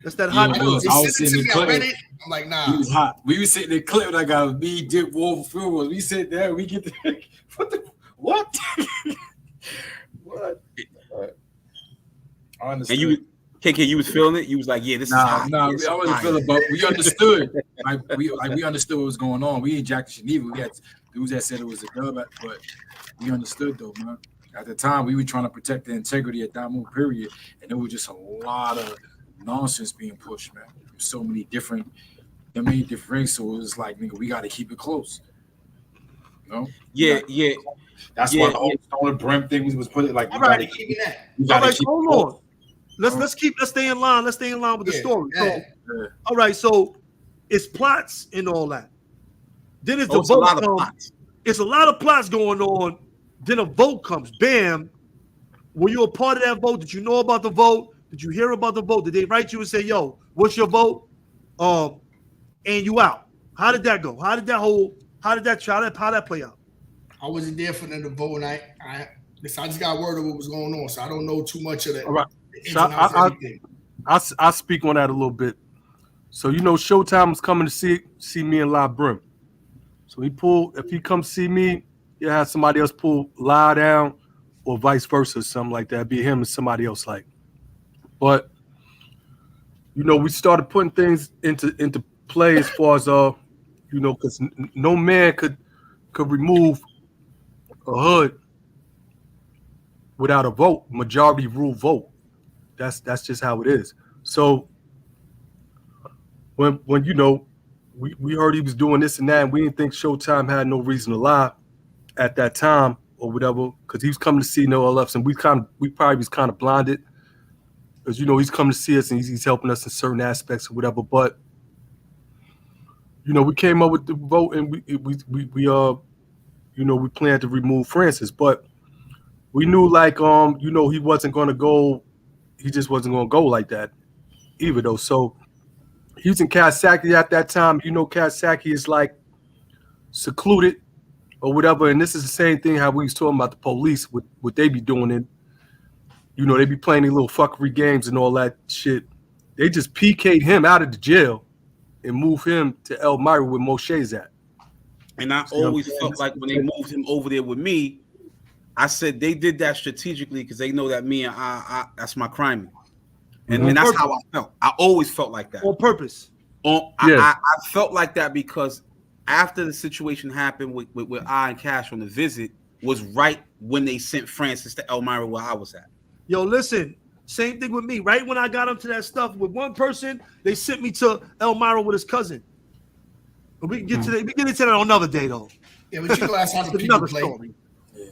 That's that hot. I was sitting there, I read it. I'm like, nah. He was hot. We was sitting there clipping. I got me, Dip, Wolf, Phil was. We sit there. We get the what? What? I understand. And you, KK, you was feeling it. You was like, yeah, this is hot. Nah, I wasn't feeling, but we understood. we understood what was going on. We ain't jacked shit either. We had dudes that said it was a dub, but we understood though, man. At the time, we were trying to protect the integrity of Damu, period, and there was just a lot of nonsense being pushed, man. So many different rings, so it was like, nigga, we got to keep it close. You know? Yeah. That's why the whole Stone and Brim thing was put it like. All right, keep that. All right, hold on. Let's stay in line. Let's stay in line with the story. Yeah. So, all right, so it's plots and all that. Then it's the vote. It's a lot of plots going on. Then a vote comes. Bam. Were you a part of that vote? Did you know about the vote? Did you hear about the vote? Did they write you and say, "Yo, what's your vote?" And you out. How did that go? How did that whole How did that play out? I wasn't there for them to vote, and I just got word of what was going on, so I don't know too much of that. All right. The So ins and outs of everything. I speak on that a little bit. So Showtime was coming to see me and Brim. So if he comes see me, he'll have somebody else pull Lie down, or vice versa, something like that. Be him and somebody else like. But we started putting things into play as far as because no man could remove a hood without a vote, majority rule vote. That's just how it is. So when we heard he was doing this and that, and we didn't think Showtime had no reason to lie at that time or whatever, because he was coming to see no LFs, and we probably was kind of blinded, because he's coming to see us and he's helping us in certain aspects or whatever. But we came up with the vote, and we planned to remove Francis, but we knew he wasn't going to go. He just wasn't going to go like that either, though. So he was in Kasaki at that time. Kasaki is like secluded or whatever. And this is the same thing how we was talking about the police, what they be doing. And, they be playing these little fuckery games and all that shit. They just PK'd him out of the jail and moved him to Elmira where Moshe's at. And I always felt like when they moved him over there with me, I said they did that strategically because they know that me and I that's my crime. And that's how I felt. I always felt like that. On purpose. I felt like that because after the situation happened with I and Cash on the visit was right when they sent Francis to Elmira where I was at. Yo, listen, same thing with me. Right when I got into that stuff with one person, they sent me to Elmira with his cousin. But we can get into that on another day, though. Yeah, but that's how the people play. Story.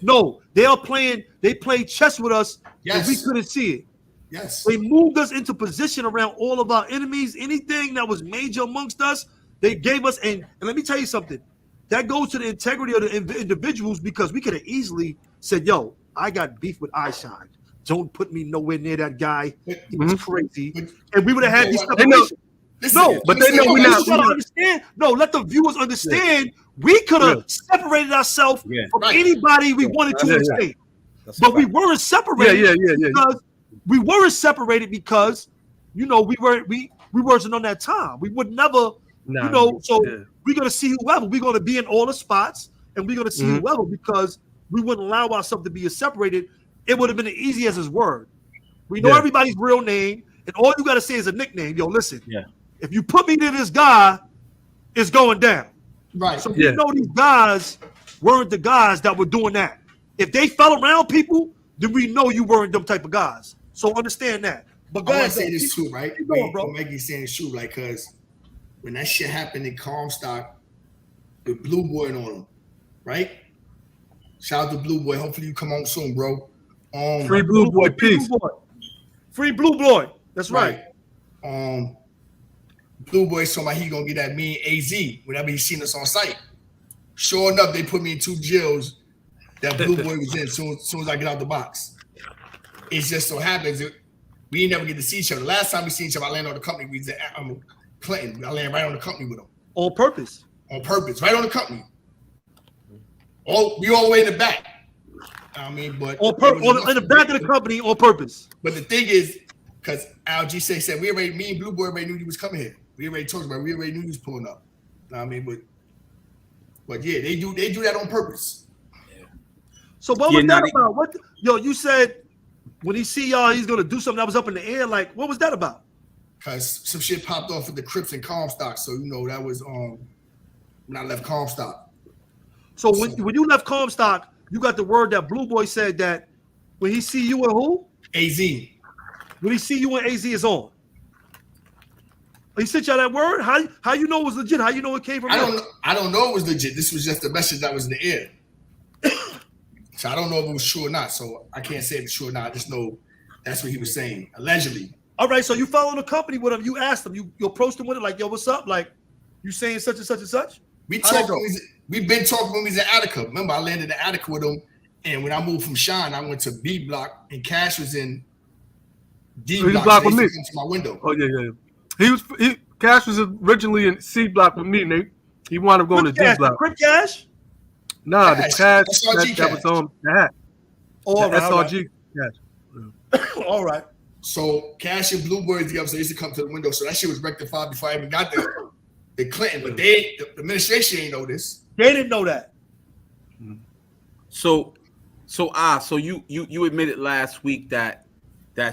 No, they played chess with us, and we couldn't see it. Yes. They moved us into position around all of our enemies. Anything that was major amongst us, they gave us. And let me tell you something. That goes to the integrity of the individuals, because we could have easily said, yo, I got beef with Eyeshine. Don't put me nowhere near that guy. He was crazy. And we would have had these separations. But they know we're not. Understand. No, let the viewers understand. We could have separated ourselves from anybody we wanted to in the state. But we weren't separated. Because we weren't separated because, we wasn't on that time. We would never, we're going to see whoever. We're going to be in all the spots, and we're going to see whoever, because we wouldn't allow ourselves to be separated. It would have been as easy as his word. We know everybody's real name, and all you got to say is a nickname. Yo, listen, if you put me to this guy, it's going down. Right. So we know these guys weren't the guys that were doing that. If they fell around people, then we know you weren't them type of guys. So understand that. But I want to say this too, right? Bro. Mikey's saying it's true, like, because when that shit happened in Comstock with Blue Boy on him, right? Shout out to Blue Boy. Hopefully you come on soon, bro. Free Blue Boy, peace. Free Blue Boy. That's right. Blue Boy told me he gonna get that me and AZ whenever he seen us on site. Sure enough, they put me in 2 jails that Blue Boy was in soon as I get out the box. It just so happens we never get to see each other. Last time we seen each other, I landed on the company. We was at Clinton. I landed right on the company with him. On purpose. On purpose, right on the company. We all the way in the back. But in the back of the company on purpose. But the thing is, because Al G said me and Blue Boy already knew he was coming here. We already talked about it. We already knew he was pulling up. But yeah, they do that on purpose. Yeah. So what was that about? You said when he see y'all, he's gonna do something that was up in the air. Like, what was that about? Because some shit popped off with the Crips and Comstock. So that was when I left Comstock. So when you left Comstock, you got the word that Blue Boy said that when he see you and who? AZ. When he see you and AZ is on. He sent y'all that word? How you know it was legit? How you know it came from? I don't know it was legit. This was just the message that was in the air. So I don't know if it was true or not. So I can't say if it's true or not. I just know that's what he was saying, allegedly. All right, so you followed the company with him. You asked him. You approached him with it like, yo, what's up? Like, you saying such and such and such? We've been talking when we was in Attica. Remember, I landed in Attica with him. And when I moved from Sean, I went to B block, and Cash was in D block. With me. To my window. Oh yeah. Cash was originally in C block with me, Nate. He wound up going to D block. Crip Cash? Nah, the cash SRG that was on the hat. All right, SRG cash. all right. So Cash and Bluebird together, so they used to come to the window. So that shit was rectified before I even got there. The Clinton, but the administration ain't know this. They didn't know that. So you admitted last week that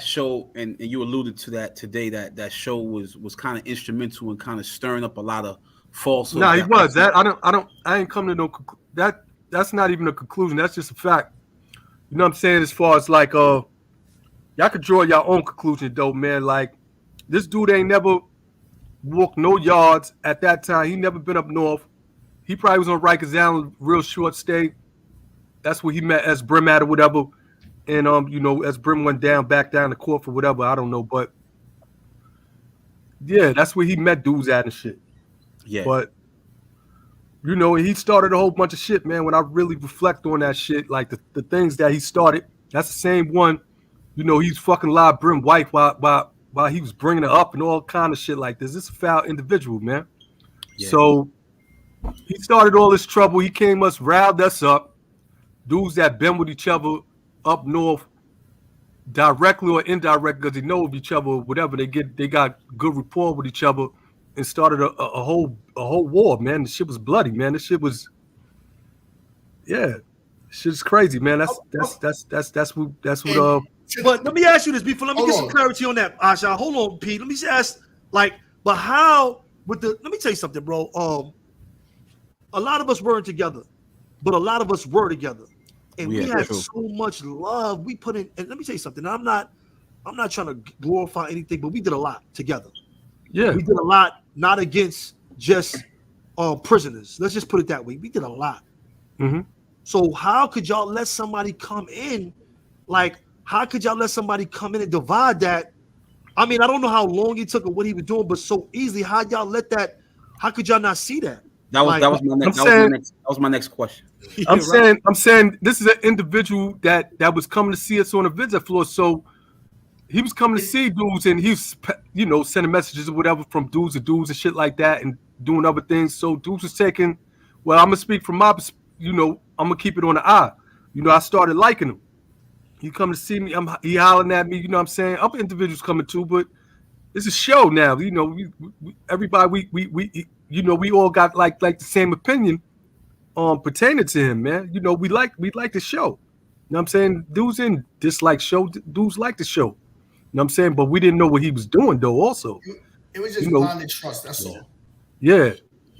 show, and you alluded to that today, that show was kind of instrumental in kind of stirring up a lot of falsehoods. No, he was. That I ain't come to no that's not even a conclusion. That's just a fact. You know what I'm saying? As far as like y'all could draw your own conclusion though, man. Like this dude ain't never walked no yards at that time. He never been up north. He probably was on Rikers Island, real short stay. That's where he met S. Brim at or whatever. And as Brim went back down the court for whatever, I don't know. But yeah, that's where he met dudes at and shit. Yeah. But he started a whole bunch of shit, man. When I really reflect on that shit, like the things that he started, that's the same one, he's fucking live Brim wife while he was bringing her up and all kind of shit like this. This is a foul individual, man. Yeah. So he started all this trouble. He riled us up. Dudes that been with each other up north, directly or indirectly, because they know of each other, whatever. They got good rapport with each other, and started a whole war, man. The shit was bloody, man. This shit was, shit's crazy, man. That's what. But let me ask you this before. Let me get some clarity on that, Asha. Hold on, Pete. Let me just ask, but how with the? Let me tell you something, bro. A lot of us weren't together, but a lot of us were together. And we had so much love we put in. And let me tell you something. I'm not trying to glorify anything, but we did a lot together. Yeah, we did a lot, not against just prisoners. Let's just put it that way. We did a lot. Mm-hmm. So how could y'all let somebody come in? How could y'all let somebody come in and divide that? I mean, I don't know how long it took or what he was doing, but so easily, how y'all let that? How could y'all not see that? That was my next question. I'm saying this is an individual that was coming to see us on the visit floor. So he was coming to see dudes, and he was, sending messages or whatever from dudes to dudes and shit like that, and doing other things. So dudes was taking. Well, I'm gonna speak from my, I'm gonna keep it on the eye. I started liking him. He come to see me. He hollering at me. You know what I'm saying? Other individuals coming too, but it's a show now. Everybody we all got like the same opinion pertaining to him, man. We like the show. You know what I'm saying? Dudes in dislike show, dudes like the show. You know what I'm saying? But we didn't know what he was doing though also. It was just blind trust, that's all. Yeah.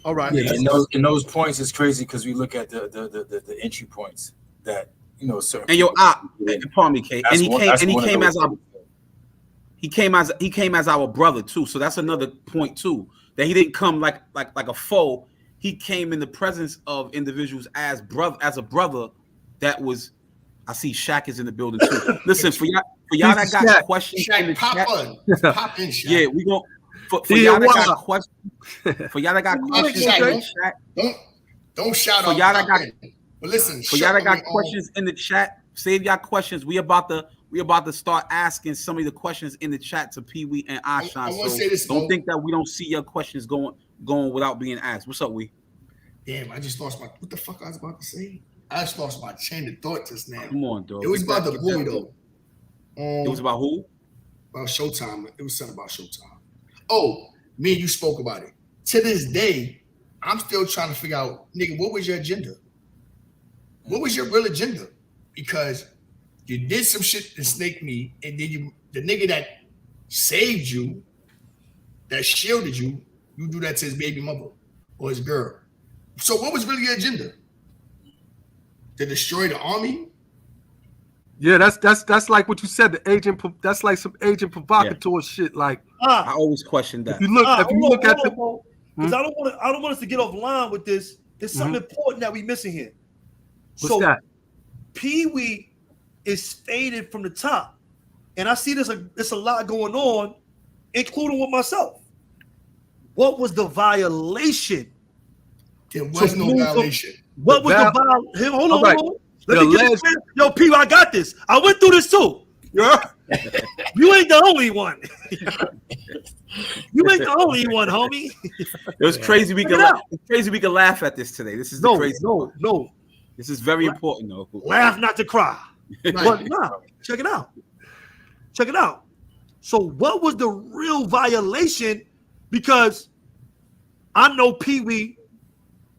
All right. Yeah, in those points it's crazy because we look at the entry points that certain. And pardon me, Kate. And he came as our brother too. So that's another point too. That he didn't come like a foe. He came in the presence of individuals as a brother that was. I see Shaq is in the building too. Listen, for y'all that got questions in the chat. Pop in, Shaq. Yeah, we going for y'all that got questions. For y'all that got questions in the chat. Don't shout for out. Y'all that got. But listen, for y'all that got questions in the chat, save y'all questions. We about to start asking some of the questions in the chat to Pee Wee and Ashan. I want to say this. Don't think that we don't see your questions going without being asked. What's up, Wee? Damn, I just lost what the fuck I was about to say. I just lost my chain of thought just now. Come on, dog. It was about the boy though. It was about who? About Showtime. It was something about Showtime. Oh, me and you spoke about it. To this day, I'm still trying to figure out, nigga, what was your agenda? What was your real agenda? Because you did some shit to snake me, and then the nigga that saved you, that shielded you, you do that to his baby mother or his girl. So what was really your agenda? To destroy the army? Yeah, that's like what you said. The agent, that's like some agent provocateur shit. Like I always question that. If you look at the, because I don't want us to get off line with this. There's something important that we missing here. What's that? Pee Wee is faded from the top, and I see there's a lot going on, including with myself. What was the violation? There was no violation. What was the violation? Hold on. Right. Let me get this. Yo, Pee Wee, I got this. I went through this too. You ain't the only one. You ain't the only one, homie. It was crazy. We could laugh. It's crazy. We could laugh at this today. This is the crazy. No. This is very important, though. Laugh not to cry. But nah, check it out. Check it out. So what was the real violation? Because I know Pee Wee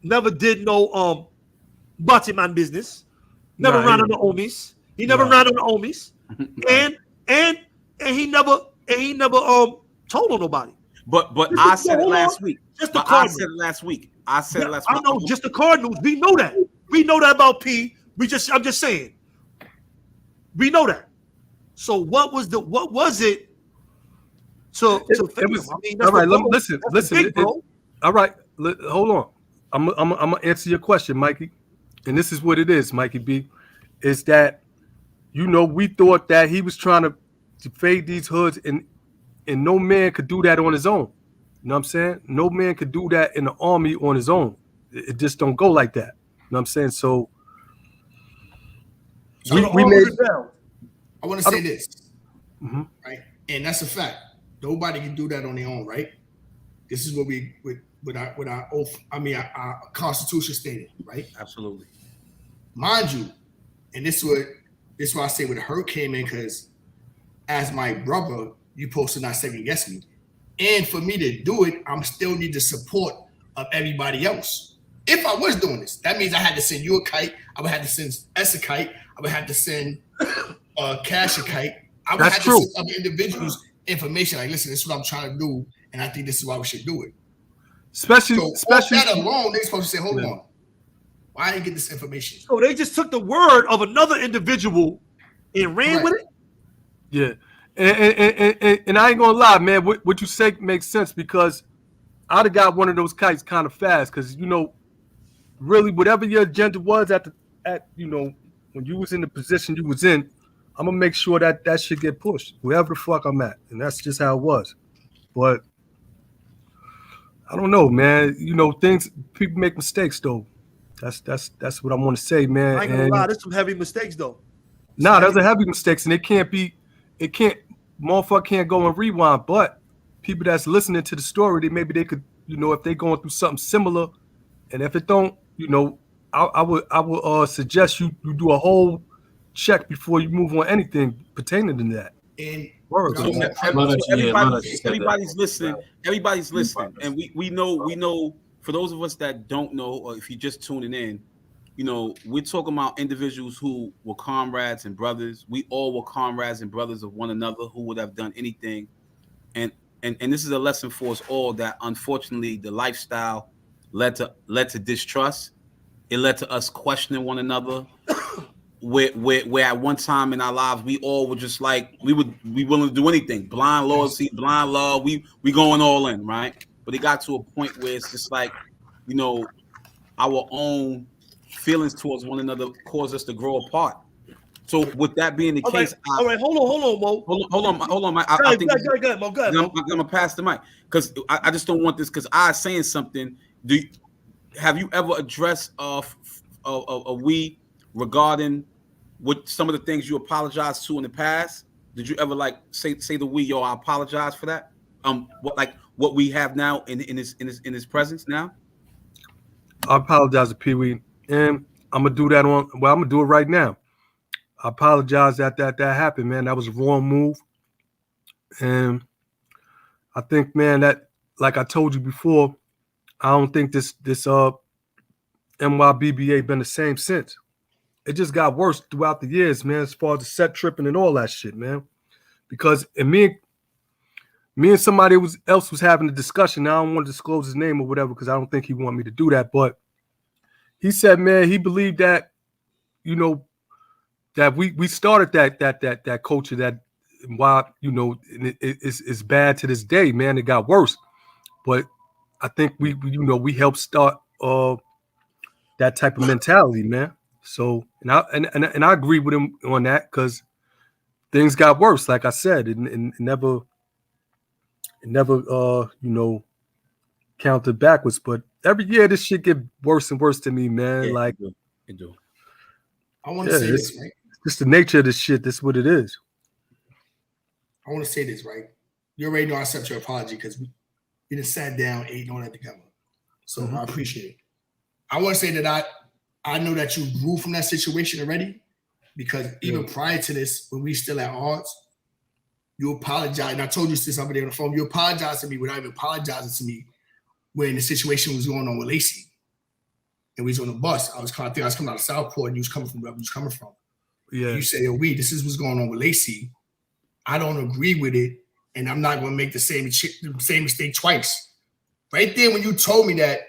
never did no Batman business. Never ran on the homies. He never ran on the homies. And he never told on nobody. But I said it last week. Just the I said it last week. I know just the Cardinals. We know that. We know that about P. I'm just saying. We know that. So what was it? It was, I mean, all right. Listen. All right, hold on. I'm gonna answer your question, Mikey. And this is what it is, Mikey B. Is that we thought that he was trying to fade these hoods, and no man could do that on his own. You know what I'm saying? No man could do that in the army on his own. It just don't go like that. You know what I'm saying? So we made it down. I want to say this, right? And that's a fact. Nobody can do that on their own, right? This is what we with our oath. I mean, our Constitution stated, right? Absolutely. Mind you, and this is why I say where the hurt came in, because as my brother, you supposed to not second guess me, and for me to do it, I'm still need the support of everybody else. If I was doing this, that means I had to send you a kite. I would have to send S a kite. I would have to send Cash a kite. I would have to send other individuals information like, listen, this is what I'm trying to do, and I think this is why we should do it. Especially that alone, they're supposed to say, hold on, why didn't I get this information? So they just took the word of another individual and ran with it? Yeah. And I ain't gonna lie, man, what you say makes sense, because I'd have got one of those kites kind of fast, because really whatever your agenda was at when you was in the position you was in, I'm gonna make sure that shit get pushed wherever the fuck I'm at, and that's just how it was. But I don't know, man. People make mistakes though. That's what I want to say, man. I ain't gonna lie, there's some heavy mistakes though. There's a heavy mistakes, and motherfucker can't go and rewind. But people that's listening to the story, they could, if they going through something similar, and if it don't, I would suggest you do a whole check before you move on anything pertaining to that. And everybody's listening. Everybody's listening, and we know. For those of us that don't know, or if you're just tuning in, we're talking about individuals who were comrades and brothers. We all were comrades and brothers of one another who would have done anything, and this is a lesson for us all that unfortunately the lifestyle led to distrust. It led to us questioning one another. Where at one time in our lives we all were just like we would be willing to do anything, blind loyalty, blind love. We going all in, right? But it got to a point where it's just like, our own feelings towards one another caused us to grow apart. So with that being the case, all right, hold on, Mo. Hold on, Mike. I think I'm gonna pass the mic because I just don't want this, because I saying something. Have you ever addressed we regarding what some of the things you apologized to in the past? Did you ever say the we, yo, I apologize for that? What we have now in his presence now? I apologize to Pee Wee, and I'm gonna do that I'm gonna do it right now. I apologize that happened, man. That was a wrong move, and I think, man, that, like I told you before, I don't think this NYBBA been the same since. It just got worse throughout the years, man, as far as the set tripping and all that shit, man. Because me and somebody else was having a discussion. Now I don't want to disclose his name or whatever, because I don't think he want me to do that. But he said, man, he believed that, that we started that culture that, why, it's bad to this day, man. It got worse. But I think we helped start that type of mentality, man. So and I agree with him on that, because things got worse, like I said, and never counted backwards. But every year this shit get worse and worse to me, man. Yeah, I want to say this, right? It's just the nature of this shit. That's what it is. I want to say this, right? You already know I accept your apology because we just sat down, ate, and all that together. So I appreciate it. I want to say that I know that you grew from that situation already, because even prior to this, when we still at odds, you apologized. And I told you this over there on the phone. You apologized to me without even apologizing to me when the situation was going on with Lacey. And we was on the bus. I think I was coming out of Southport and you was coming from wherever you was coming from. Yeah. You say, yo, this is what's going on with Lacey. I don't agree with it, and I'm not going to make the same mistake twice. Right there when you told me that,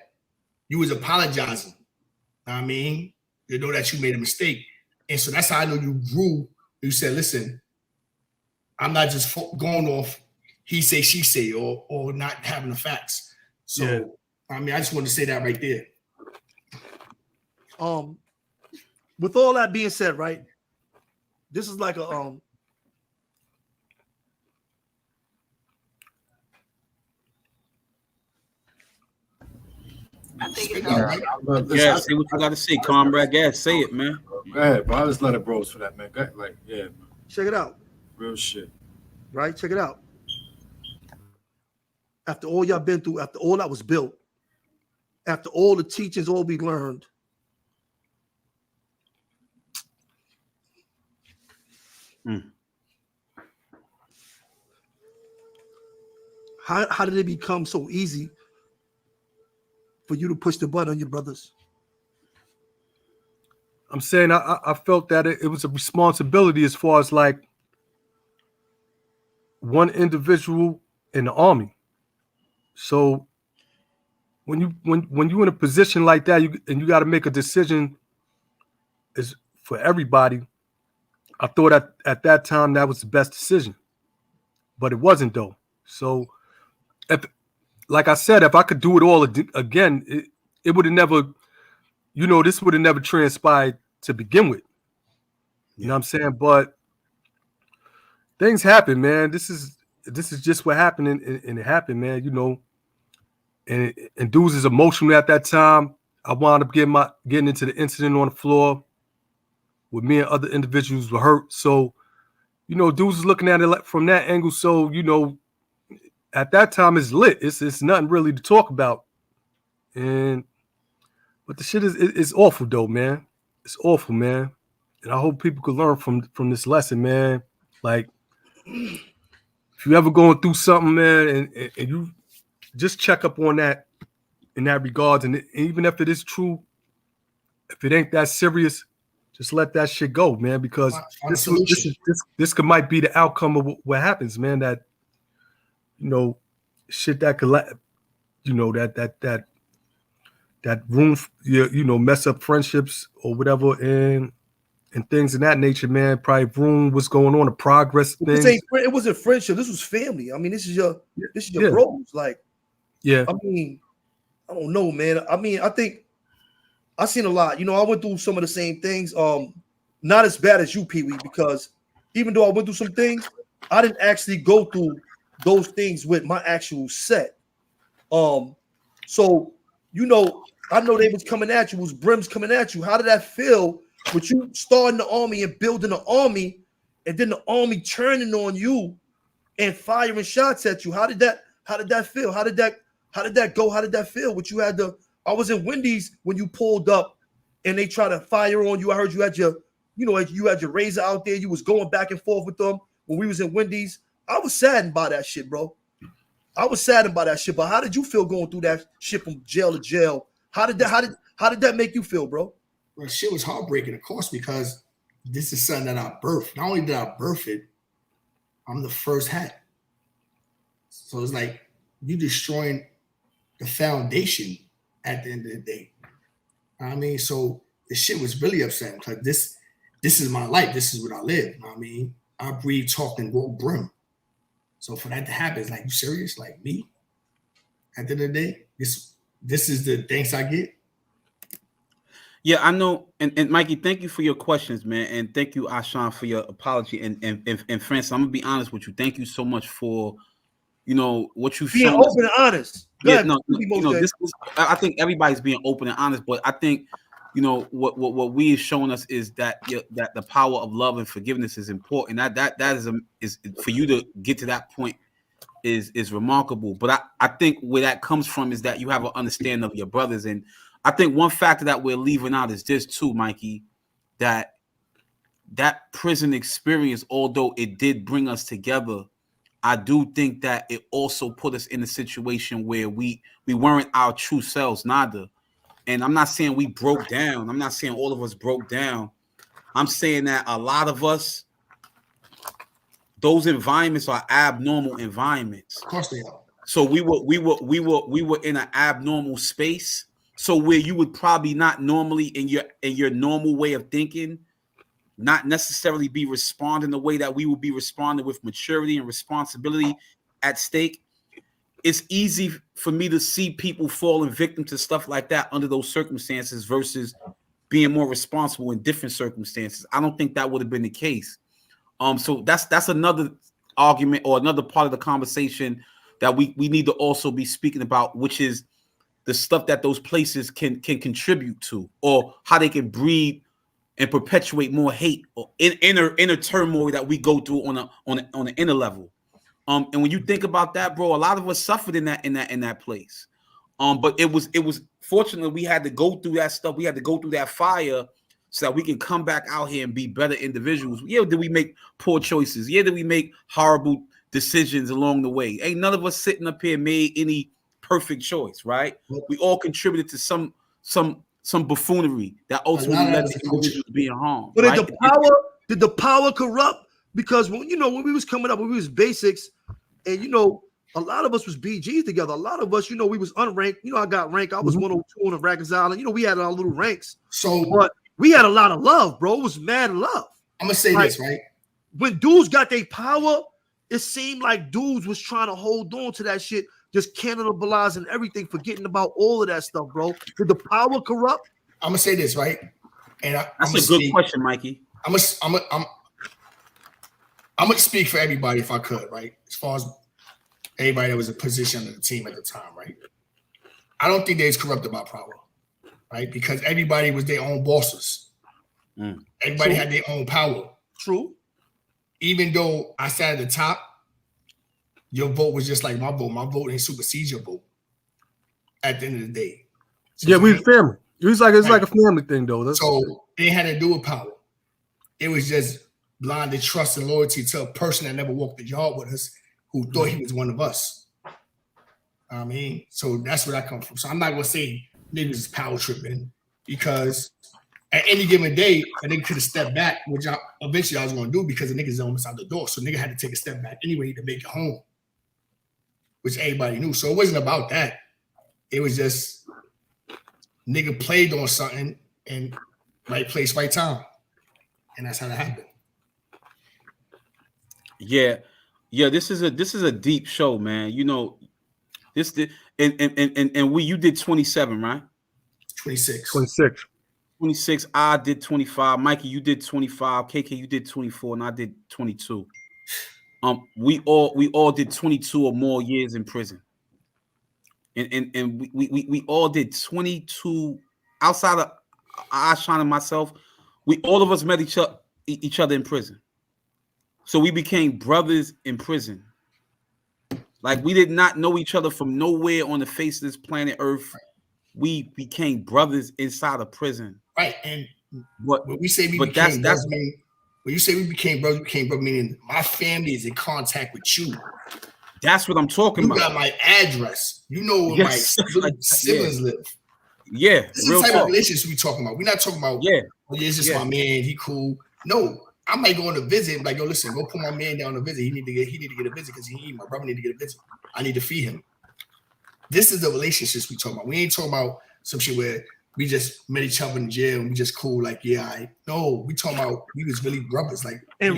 you was apologizing. I mean, you know that you made a mistake. And so that's how I know you grew. You said, listen, I'm not just going off he say, she say, or not having the facts. So, I mean, I just want to say that right there. With all that being said, right, this is like a say what you got to say, comrade. Yeah, say it, man. Go ahead, bro. I just let it bros for that, man. Go ahead. Like, yeah, man. Check it out. Real shit. Right? Check it out. After all y'all been through, after all that was built, after all the teachings all we learned, how did it become so easy for you to push the button on your brothers? I'm saying I felt that it was a responsibility as far as like one individual in the army. So when you're in a position like that, you got to make a decision is for everybody. I thought at that time that was the best decision, but it wasn't though. So like I said, if I could do it all again, it would have never, this would have never transpired to begin with. You know what I'm saying? But things happen, man. This is just what happened, and it happened, man. And dudes is emotional at that time. I wound up getting into the incident on the floor with me and other individuals were hurt. So, dudes is looking at it from that angle. So, at that time it's lit. It's nothing really to talk about. But the shit is awful though, man. It's awful, man. And I hope people could learn from this lesson, man. Like, if you ever going through something, man, and you just check up on that in that regards, and even if it is true, if it ain't that serious, just let that shit go, man. Because this might be the outcome of what happens, man. That shit that could that room, mess up friendships or whatever, and things of that nature, man. Probably room what's going on, the progress things. It wasn't friendship. This was family. I mean, this is your bros. Like, yeah. I mean, I don't know, man. I mean, I think I seen a lot. I went through some of the same things. Not as bad as you, Pee Wee, because even though I went through some things, I didn't actually go through those things with my actual set. So I know they was coming at you. It was Brim's coming at you. How did that feel with you starting the army and building the army, and then the army turning on you and firing shots at you? How did that feel? How did that go? How did that feel? I was in Wendy's when you pulled up and they tried to fire on you. I heard you had your razor out there. You was going back and forth with them when we was in Wendy's. I was saddened by that shit, bro. But how did you feel going through that shit from jail to jail? How did that make you feel, bro? Well, shit was heartbreaking, of course, because this is something that I birthed. Not only did I birth it, I'm the first hat. So it's like you destroying the foundation at the end of the day. I mean, so the shit was really upsetting because this is my life. This is what I live. I mean, I breathe, talk, and walk Brim. So for that to happen, it's like, you serious? Like me? At the end of the day, this is the thanks I get. Yeah, I know. And Mikey, thank you for your questions, man. And thank you, Ashan, for your apology. And Francis, I'm gonna be honest with you. Thank you so much for what you've being shown open and honest. I think everybody's being open and honest, but I think you know, what we is showing us is that that the power of love and forgiveness is important. That is for you to get to that point is remarkable. But I think where that comes from is that you have an understanding of your brothers. And I think one factor that we're leaving out is this too, Mikey, that prison experience, although it did bring us together, I do think that it also put us in a situation where we weren't our true selves, neither. And I'm not saying we broke down. I'm not saying all of us broke down. I'm saying that a lot of us, those environments are abnormal environments. Of course they are. So we were in an abnormal space. So where you would probably not normally in your normal way of thinking, not necessarily be responding the way that we would be responding with maturity and responsibility at stake. It's easy for me to see people falling victim to stuff like that under those circumstances versus being more responsible in different circumstances. I don't think that would have been the case. So that's another argument or another part of the conversation that we need to also be speaking about, which is the stuff that those places can contribute to, or how they can breed and perpetuate more hate or inner turmoil that we go through on an inner level. And when you think about that, bro, a lot of us suffered in that place. But it was fortunately we had to go through that stuff. We had to go through that fire so that we can come back out here and be better individuals. Yeah, did we make poor choices? Yeah, did we make horrible decisions along the way? Ain't none of us sitting up here made any perfect choice, right? We all contributed to some buffoonery that ultimately led to individuals being harmed. But right? did the power corrupt? Because when we was coming up, when we was basics, and a lot of us was BGs together. A lot of us, we was unranked. I got ranked. I was 102 on the Rikers Island. We had our little ranks. But we had a lot of love, bro. It was mad love. I'm gonna say this, right? When dudes got their power, it seemed like dudes was trying to hold on to that shit, just cannibalizing everything, forgetting about all of that stuff, bro. Did the power corrupt? I'm gonna say this, right? And that's a good question, Mikey. I'm gonna speak for everybody if I could, right? As far as everybody that was a position of the team at the time, right? I don't think they was corrupted by power, right? Because everybody was their own bosses. Everybody had their own power. True. Even though I sat at the top, your vote was just like my vote. My vote didn't supersede your vote at the end of the day. So we family. It's like a family thing, though. So it had to do with power. It was just blinded trust and loyalty to a person that never walked the yard with us, who thought he was one of us. I mean, so that's where I come from. So I'm not gonna say niggas is power tripping, because at any given day, a nigga could have stepped back, which eventually I was gonna do, because the niggas is almost out the door. So nigga had to take a step back anyway to make it home, which everybody knew. So it wasn't about that. It was just nigga played on something and right place, right time. And that's how that happened. Yeah, this is a deep show, man. You did 27, right? 26. I did 25. Mikey, you did 25. KK, you did 24, and I did 22. We all did 22 or more years in prison, and we all did 22 outside of Ashan and myself. All of us met each other in prison. So we became brothers in prison. Like, we did not know each other from nowhere on the face of this planet Earth. We became brothers inside of prison. Right. And when we say we became brothers, when you say we became brothers, meaning my family is in contact with you. That's what I'm talking about. You got my address. You know where my siblings live. Yeah. This is the type of relationship we talking about. We're not talking about, it's just my man, he cool. No. I might go on a visit and be like, yo, listen, go put my man down to visit. He need to get a visit because my brother need to get a visit. I need to feed him. This is the relationships we talking about. We ain't talking about some shit where we just met each other in jail and we just cool, like, no, we talking about we was really brothers, like. And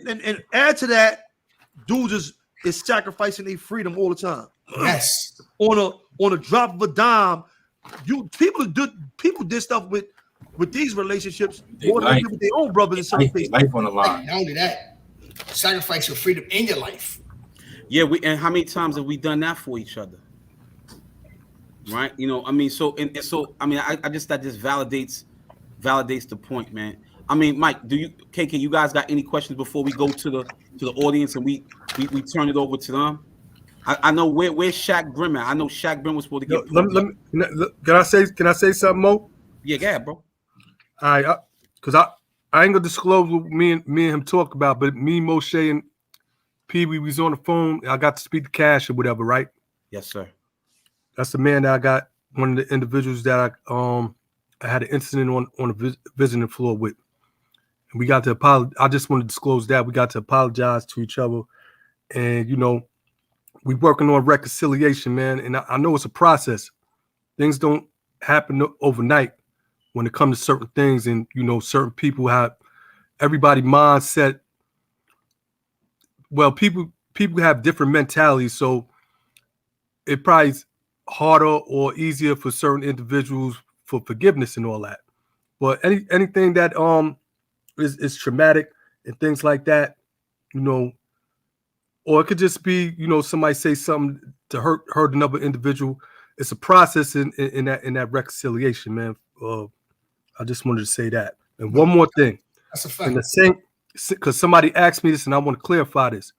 and add to that, dudes is sacrificing their freedom all the time. Yes. On a drop of a dime, people did stuff with these relationships more than with their own brothers in some cases. Life on the line. Not only that, sacrifice your freedom in your life. Yeah, and how many times have we done that for each other? right? You know, I mean, so I mean, I just that just validates the point, man. I mean, Mike, do you, KK, you guys got any questions before we go to the audience and we turn it over to them? I know where's Shaq Brim at? I know Shaq Brim was supposed to Yo, get pulled up. can I say something, Mo? Yeah, go ahead, bro. All right, because I ain't gonna disclose what me and him talk about, but me, Moshe, and Pee Wee was on the phone. I got to speak to Cash or whatever, right? Yes, sir. That's the man that I got, one of the individuals that I had an incident on a visiting floor with. And we got to apologize. I just want to disclose that we got to apologize to each other, and you know, we working on reconciliation, man. And I know it's a process. Things don't happen overnight when it comes to certain things, and you know, certain people have everybody mindset. Well, people have different mentalities, so it probably is harder or easier for certain individuals for forgiveness and all that. But anything that is traumatic and things like that, you know, or it could just be, you know, somebody say something to hurt another individual. It's a process in that reconciliation, man. I just wanted to say that. And one more thing. That's a fact. In the same, because somebody asked me this, and I want to clarify this.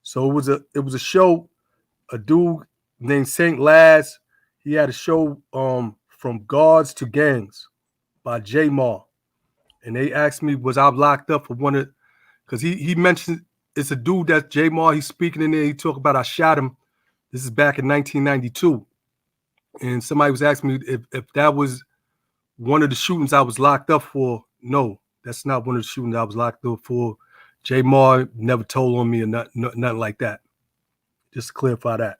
So it was a show, a dude named Saint Laz. He had a show From Guards to Gangs by J Ma. And they asked me, was I locked up for one of, because he mentioned it's a dude that J Ma, he's speaking in there. He talked about I shot him. This is back in 1992. And somebody was asking me if that was one of the shootings I was locked up for. No, that's not one of the shootings I was locked up for. J Ma never told on me or nothing like that. Just to clarify that.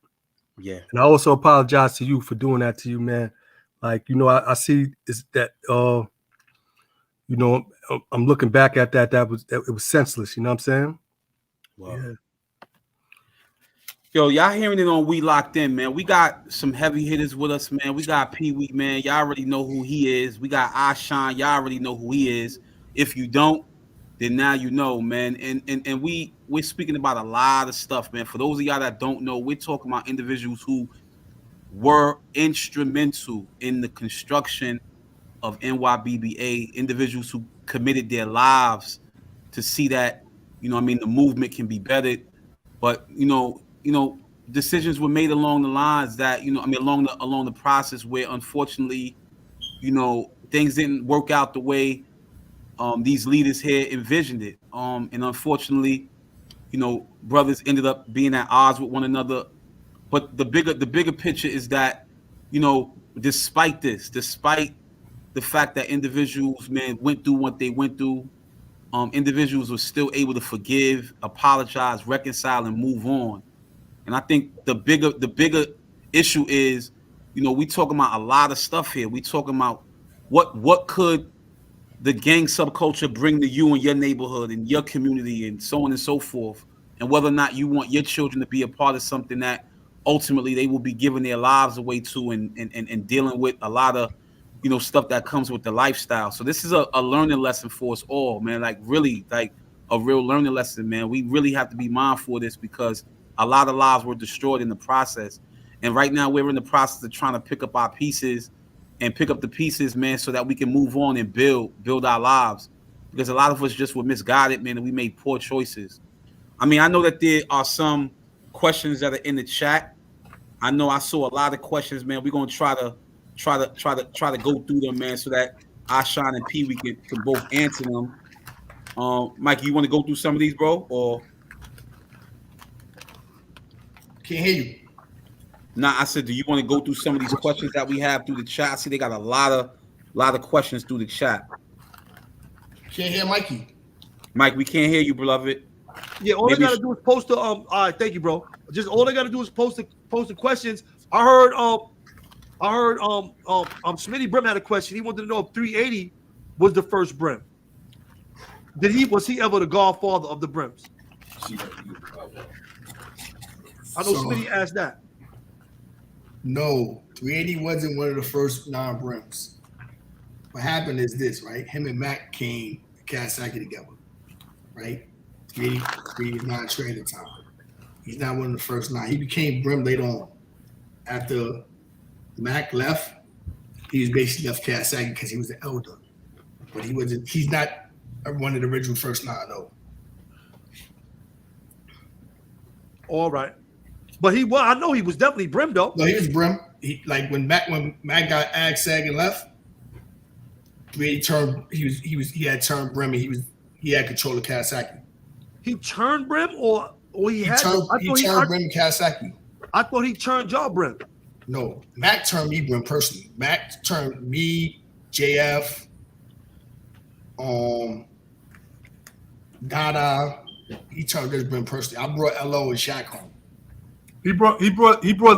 Yeah. And I also apologize to you for doing that to you, man. Like, you know, I see is that you know, I'm looking back at that it was senseless, you know what I'm saying? Wow. Yeah. Yo, y'all hearing it on We Locked In, man. We got some heavy hitters with us, man. We got Pee Wee, man. Y'all already know who he is. We got Ashan. Y'all already know who he is. If you don't, then now you know, man. And we're speaking about a lot of stuff, man. For those of y'all that don't know, we're talking about individuals who were instrumental in the construction of NYBBA, individuals who committed their lives to see that, you know, I mean, the movement can be bettered. But you know, decisions were made along the lines that, you know, I mean, along the process where unfortunately, you know, things didn't work out the way these leaders here envisioned it. And unfortunately, you know, brothers ended up being at odds with one another. But the bigger picture is that, you know, despite the fact that individuals, man, went through what they went through, individuals were still able to forgive, apologize, reconcile, and move on. And I think the bigger issue is, you know, we talking about a lot of stuff here. We talking about what could the gang subculture bring to you and your neighborhood and your community and so on and so forth, and whether or not you want your children to be a part of something that ultimately they will be giving their lives away to and dealing with a lot of, you know, stuff that comes with the lifestyle. So this is a learning lesson for us all, man. Like really, like a real learning lesson, man. We really have to be mindful of this because a lot of lives were destroyed in the process. And right now we're in the process of trying to pick up our pieces and pick up the pieces, man, so that we can move on and build our lives. Because a lot of us just were misguided, man, and we made poor choices. I mean, I know that there are some questions that are in the chat. I know I saw a lot of questions, man. We're gonna try to go through them, man, so that Ashan and P we can both answer them. Mike, you want to go through some of these, bro, or Can't hear you. nah? I said, do you want to go through some of these questions that we have through the chat? I see they got a lot of questions through the chat. Can't hear Mikey. Mike, we can't hear you, beloved. Yeah, all I gotta do is post the all right, thank you, bro. Just all I gotta do is post the questions. I heard Smitty Brim had a question. He wanted to know if 380 was the first Brim. Was he ever the godfather of the Brims? I know Smitty asked that. No, 380 wasn't one of the first non-Brims. What happened is this, right? Him and Mac came to Kawasaki together, right? 380 is not trade at the time. He's not one of the first nine. He became Brim later on after Mac left. He was basically left Kasagi because he was the elder, but he wasn't. He's not one of the original first nine. No. All right, but he was. I know he was definitely Brim though. No, he was Brim. He like when Mac got Ag and left. He had turned Brim and he had control of Kasagi. He turned Brim or he turned Brim and Kasagi. I thought he turned y'all Brim. No, Mac turned me Brim personally. Mac turned me, JF, Dada. He turned this Brim personally. I brought LO and Shaq home. He brought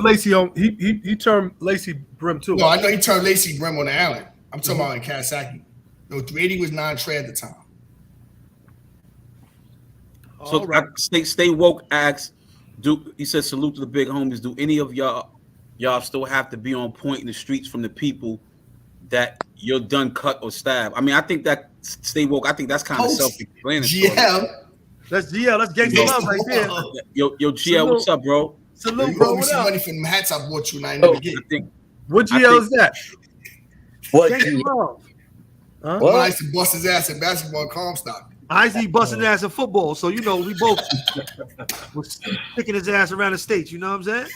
Lacey home. He turned Lacey Brim too. No, I know he turned Lacey Brim on the island. I'm talking about in Kasagi. No, 380 was non-trade at the time. So right. Stay woke asks, he says salute to the big homies. Do any of y'all still have to be on point in the streets from the people that you're done cut or stab? I mean, I think that stay woke. I think that's kind of self-explanatory. That's gangsta love right there. Yo, GL, what's up, bro? Salute, bro. What up? Money from the hats I bought you, and I ain't never get. What GL is that? What GL? Huh? Well, I used to bust his ass in basketball and Comstock. I used to be busting ass in football, so we both was sticking his ass around the states. You know what I'm saying?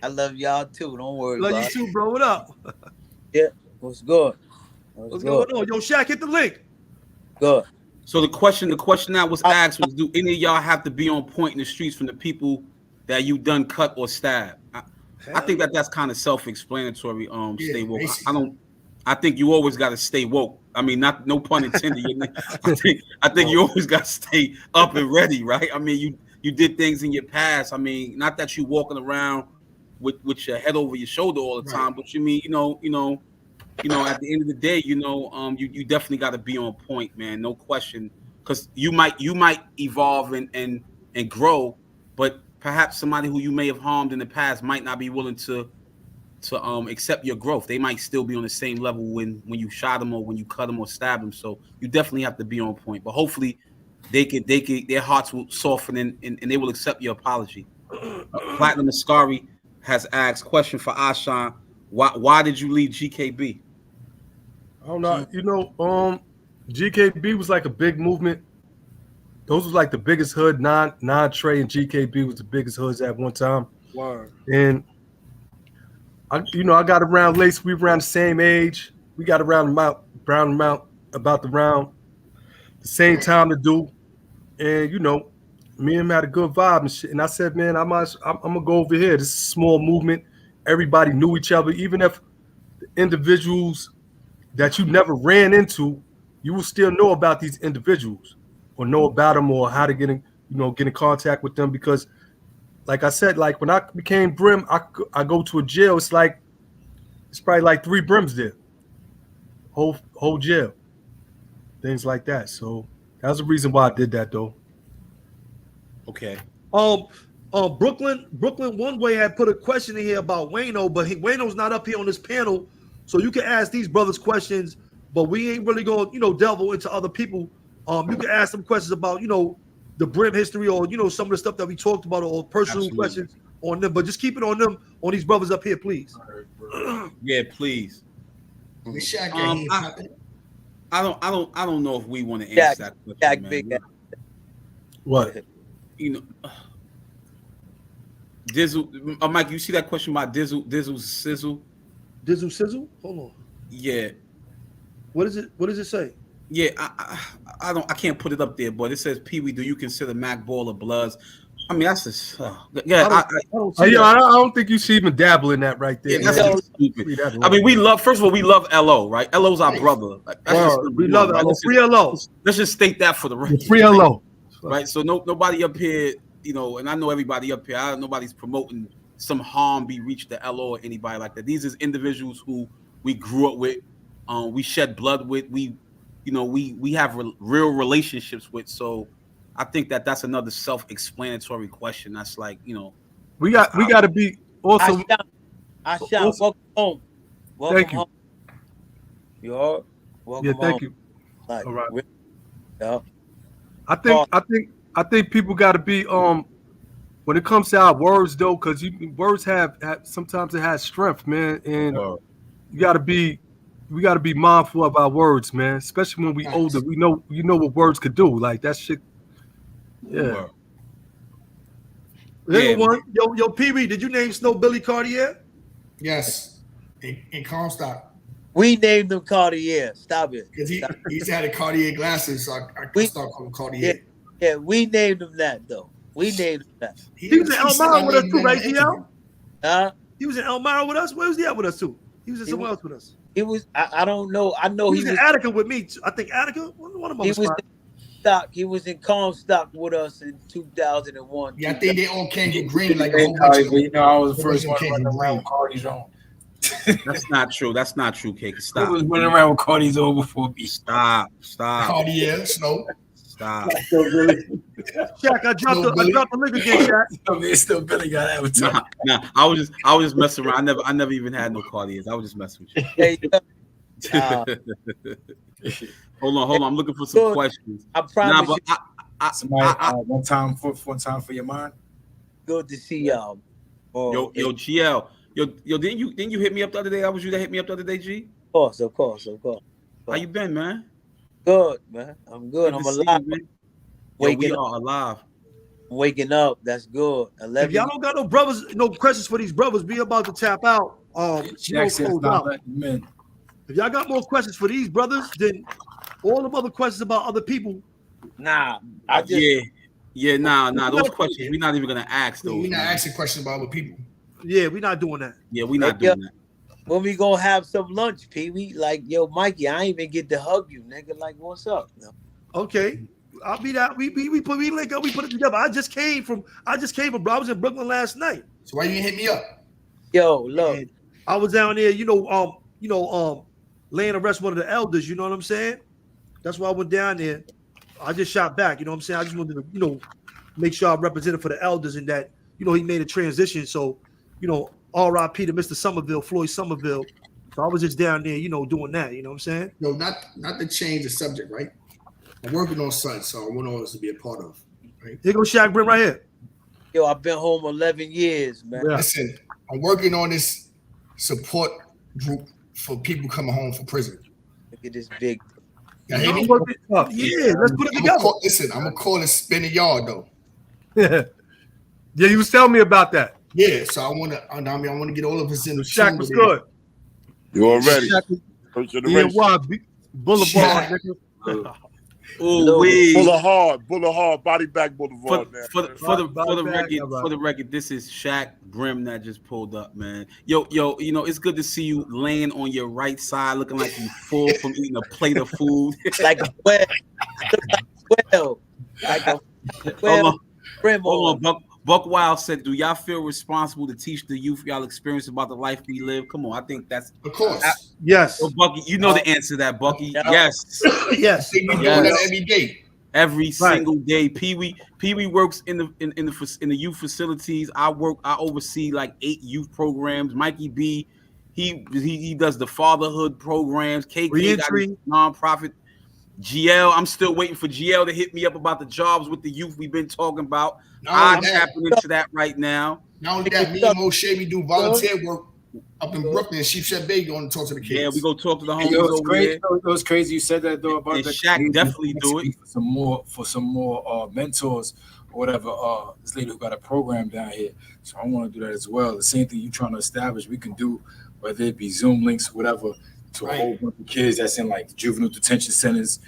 I love y'all too. Don't worry. Love you too, bro. What up? Yeah, what's good? What's going on? Yo, Shaq, hit the link. Good. So the question that was asked was, do any of y'all have to be on point in the streets from the people that you done cut or stab? I think that's kind of self-explanatory. Stay woke. I think you always got to stay woke. I mean, no pun intended. I think you always got to stay up and ready, right? I mean, you did things in your past. I mean, not that you walking around with your head over your shoulder all the time, but you mean, you know, at the end of the day, you definitely got to be on point, man. No question, because you might evolve and grow, but perhaps somebody who you may have harmed in the past might not be willing to accept your growth. They might still be on the same level when you shot them or when you cut them or stab them. So you definitely have to be on point. But hopefully, their hearts will soften and they will accept your apology. Platinum Ascari has asked, question for Ashan: Why did you leave GKB? I don't know. GKB was like a big movement. Those was like the biggest hood. Non-Trey and GKB was the biggest hoods at one time. Word. And I got around Lace. We were around the same age. We got around about the same time to do. And me and him had a good vibe and shit. And I said, man, I'm gonna go over here. This is a small movement. Everybody knew each other. Even if the individuals that you never ran into, you will still know about these individuals or know about them or how to get in contact with them. Because like I said, like when I became Brim, I go to a jail. It's probably like 3 Brims there. Whole jail. Things like that. So that was the reason why I did that though. Okay. Brooklyn one way had put a question in here about Wayno, but Wayno's not up here on this panel, so you can ask these brothers questions, but we ain't really going delve into other people. You can ask them questions about the Brim history or some of the stuff that we talked about or personal questions on them, but just keep it on them, on these brothers up here, please. Yeah, please. I don't know if we want to answer that question, man. What? Dizzle, Mike, you see that question about Dizzle Sizzle? Dizzle Sizzle? Hold on. Yeah. What is it? What does it say? Yeah, I can't put it up there, but it says, Pee-wee, do you consider Mac Baller Bloods? I mean, that's just I don't think you should even dabble in that right there. Yeah, that's stupid. I mean, we love LO, right? LO's our brother. We love LO. Free LO. Let's just state that for the record. Free LO. Right. So nobody up here, and I know everybody up here, nobody's promoting some harm be reached to LO or anybody like that. These is individuals who we grew up with, we shed blood with, we have real relationships with. So I think that's another self-explanatory question. That's like, we got to be also. I shall welcome home. Welcome home. You all right? Welcome home. Thank you. Like, all right. Yeah. I think people got to be when it comes to our words, though, because words have sometimes it has strength, man, and we got to be mindful of our words, man. Especially when we older, we know what words could do. Like that shit. Yeah. One. Yo, Pee Wee, did you name Snow Billy Cartier? Yes. In Comstock. We named him Cartier. Stop it. Because he's had a Cartier glasses, so I start calling him Cartier. Yeah, we named him that though. We named him that. He was in Elmira with us too, right, GL? Huh? He was in Elmira with us. Where was he at with us too? He was in somewhere else with us. He was. I don't know. I know he was in Attica with me too. I think Attica. One of my Stock. He was in Comstock with us in 2001. Yeah, I think they all came get green like a whole bunch of, you know, I was the first one running around with Cardi's on. That's not true. That's not true, Cake. Stop. Who was running around with Cardi's on before me? Stop. Cartier, Snow. Stop. Shaq, I dropped the link again, Shaq. It's still Billy got avatar. Nah, I was just messing around. I never even had no Cartiers. I was just messing with you. Hold on. I'm looking for some questions. I promise you. One time for your mind. Good to see y'all. Yo, GL. Yo, didn't you hit me up the other day? I was you that hit me up the other day, G? Of course. How you been, man? Good, man. I'm good. I'm alive. We are alive. Waking up. That's good. 11. If y'all don't got no brothers, no questions for these brothers, we about to tap out. If y'all got more questions for these brothers, then all the other questions about other people. Nah, nah. Those questions we're not even gonna ask those. We're not asking questions about other people. Yeah, we're not doing that. Yeah, we're not doing that. When we gonna have some lunch, Pee Wee? Like, yo, Mikey, I ain't even get to hug you, nigga. Like, what's up? No. Okay, I'll be that. We link up. We put it together. I just came from. I was in Brooklyn last night. So why you didn't hit me up? Yo, look, and I was down there. Laying to rest one of the elders. You know what I'm saying? That's why I went down there. I just shot back. You know what I'm saying? I just wanted to, make sure I represented for the elders and that, he made a transition. So, R.I.P. to Mr. Somerville, Floyd Somerville. So I was just down there, doing that. You know what I'm saying? No, not to change the subject, right? I'm working on something, so I want all this to be a part of. Right? Here goes Shaq Brim right here. Yo, I've been home 11 years, man. Yeah. Listen, I'm working on this support group for people coming home from prison. Look at this big. Yeah, let's put it together. I'm gonna call it Spin the Yard though. Yeah, you was telling me about that. Yeah, so I want to get all of us in the Shaq was good. You already? Boulevard. Boulevard, body back Boulevard. For the record, this is Shaq Brim that just pulled up, man. Yo, it's good to see you laying on your right side, looking like you full from eating a plate of food. Like a well. Hold on, Buck Wild said, "Do y'all feel responsible to teach the youth y'all experience about the life we live?" Come on, I think that's of course. Yes. So Bucky, you know the answer to that, Bucky. Yeah. Yes. Yes. We doing that every day. Every single day. Pee Wee works in the youth facilities. I oversee like 8 youth programs. Mikey B, he does the fatherhood programs. KK got his nonprofit. GL, I'm still waiting for GL to hit me up about the jobs with the youth we've been talking about. I'm tapping into that right now. Not only that, me and Moshe, we do volunteer work up in Brooklyn. Sheepshead Bay going to talk to the kids. Yeah, we go talk to the homies over there. It was crazy you said that though about and that. Shaq definitely do it for some more mentors or whatever. This lady who got a program down here, so I want to do that as well. The same thing you trying to establish, we can do, whether it be Zoom links, whatever, to a whole bunch of kids that's in like juvenile detention centers.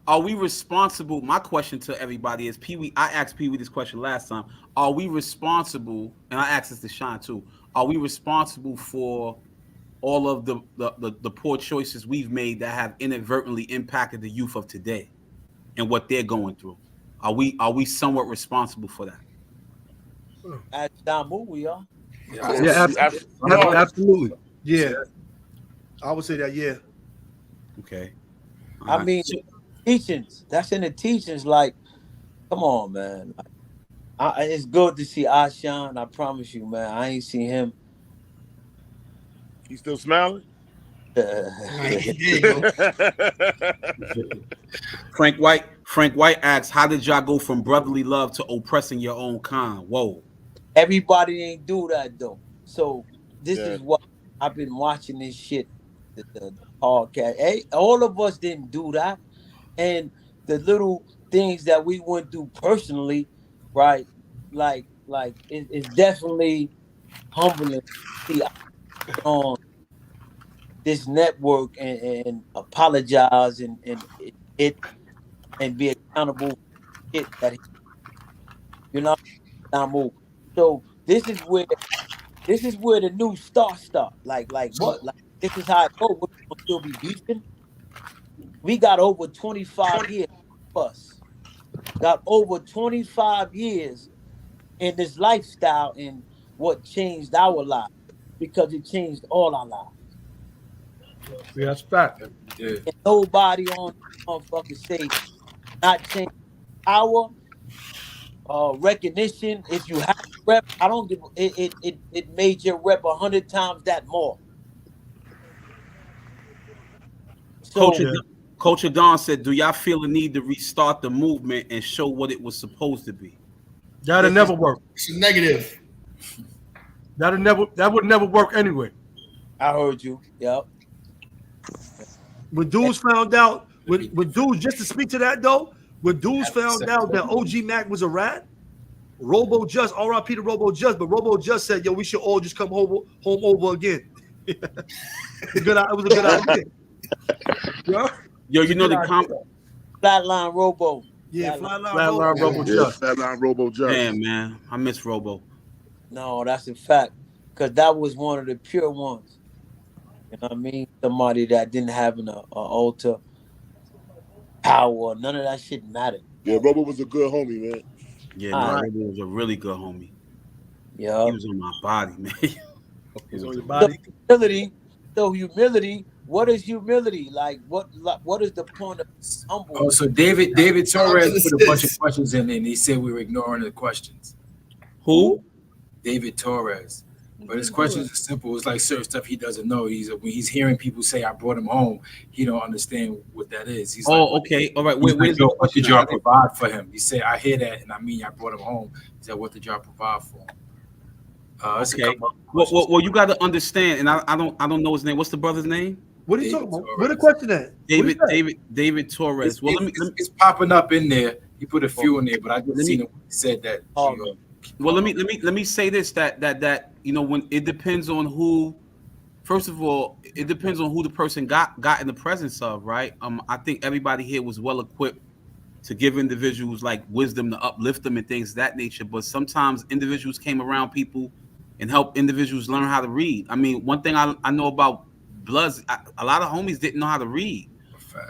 Are we responsible? My question to everybody is, Pee Wee, I asked Pee Wee this question last time. Are we responsible, and I asked this to Sean too, are we responsible for all of the poor choices we've made that have inadvertently impacted the youth of today and what they're going through? Are we somewhat responsible for that? At Damu, we are. Yeah, absolutely. Yeah. I would say that, yeah. Okay. I mean, teachings. That's in the teachings. Like, come on, man. It's good to see Ashan. I promise you, man. I ain't seen him. He still smiling? There you go. Frank White asks, how did y'all go from brotherly love to oppressing your own kind? Whoa. Everybody ain't do that though. So this Yeah. is what I've been watching this shit, the podcast. Hey, all of us didn't do that. And the little things that we went through personally, right? Like it's definitely humbling to see on this network and apologize and it and be accountable for shit that you know not move. So this is where the new start. Like So what? Like this is how it go. We're gonna still be beefing. We got over 25 years of us. Got over 25 years in this lifestyle and what changed our lives because it changed all our lives. Yeah, that's fact. Yeah. And nobody on motherfucker say not change our recognition. If you have rep, I don't give it made your rep 100 times that more. So Coach Don said, do y'all feel the need to restart the movement and show what it was supposed to be? That'll never work. it's a negative. That would never work anyway. I heard you. Yep. When dudes found out, when dudes, just to speak to that though, when dudes found out that OG Mac was a rat, Robo Just, RIP to Robo Just, but Robo Just said, yo, we should all just come home over again. It was a good idea. Yo, you know the Flatline Robo. Yeah, Flatline Robo Just. Flatline Robo Just. Damn, man. I miss Robo. No, that's a fact. Because that was one of the pure ones. You know what I mean? Somebody that didn't have an altar power. None of that shit mattered. Yeah, Robo was a good homie, man. Yeah, no, Robo was a really good homie. Yeah. He was on my body, man. He was on your body. Humility. What is humility? Like what is the point of humble? Oh, so David Torres put a bunch of questions in there and he said we were ignoring the questions. Who? David Torres. But his questions are simple. It's like certain stuff he doesn't know. When he's hearing people say I brought him home, he don't understand what that is. He's okay. All right. Where's the what did y'all provide for him? He said, I hear that, and I mean I brought him home. He said, what did y'all provide for him? Okay. Well, you got to understand, and I don't know his name. What's the brother's name? What are you talking about? What the question at? David Torres. Well, it's popping up in there. He put a few in there, but I just seen him said that. Well, let me say this that when it depends on who. First of all, it depends on who the person got in the presence of, right? I think everybody here was well equipped to give individuals like wisdom to uplift them and things of that nature. But sometimes individuals came around people and helped individuals learn how to read. I mean, one thing I know about Bloods, a lot of homies didn't know how to read.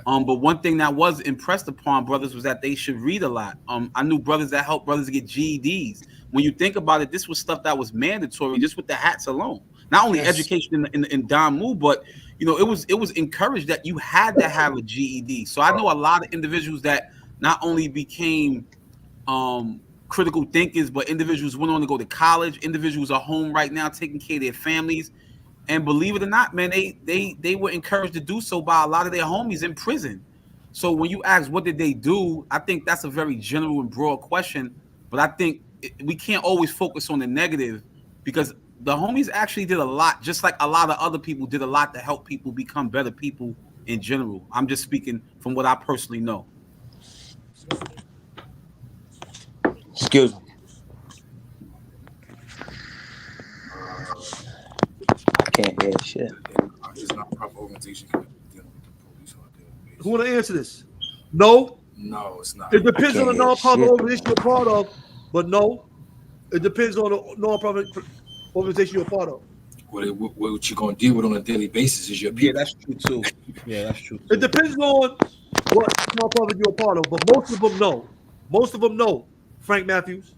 But one thing that was impressed upon brothers was that they should read a lot. I knew brothers that helped brothers get GEDs. When you think about it, this was stuff that was mandatory just with the hats alone. Not only education in Damu, but it was encouraged that you had to have a GED. So I know a lot of individuals that not only became critical thinkers, but individuals went on to go to college. Individuals are home right now taking care of their families. And believe it or not, man, they were encouraged to do so by a lot of their homies in prison. So when you ask what did they do, I think that's a very general and broad question. But I think we can't always focus on the negative because the homies actually did a lot, just like a lot of other people did a lot to help people become better people in general. I'm just speaking from what I personally know. Excuse me. I can't hear shit. It's not proper organization. Who want to answer this? No, it's not. It depends on the non-profit organization you're part of, but no, it depends on the non-profit organization you're part of. What you're gonna deal with on a daily basis is your people. Yeah, that's true too. It depends on what non-profit you're a part of, but most of them know. Frank Matthews.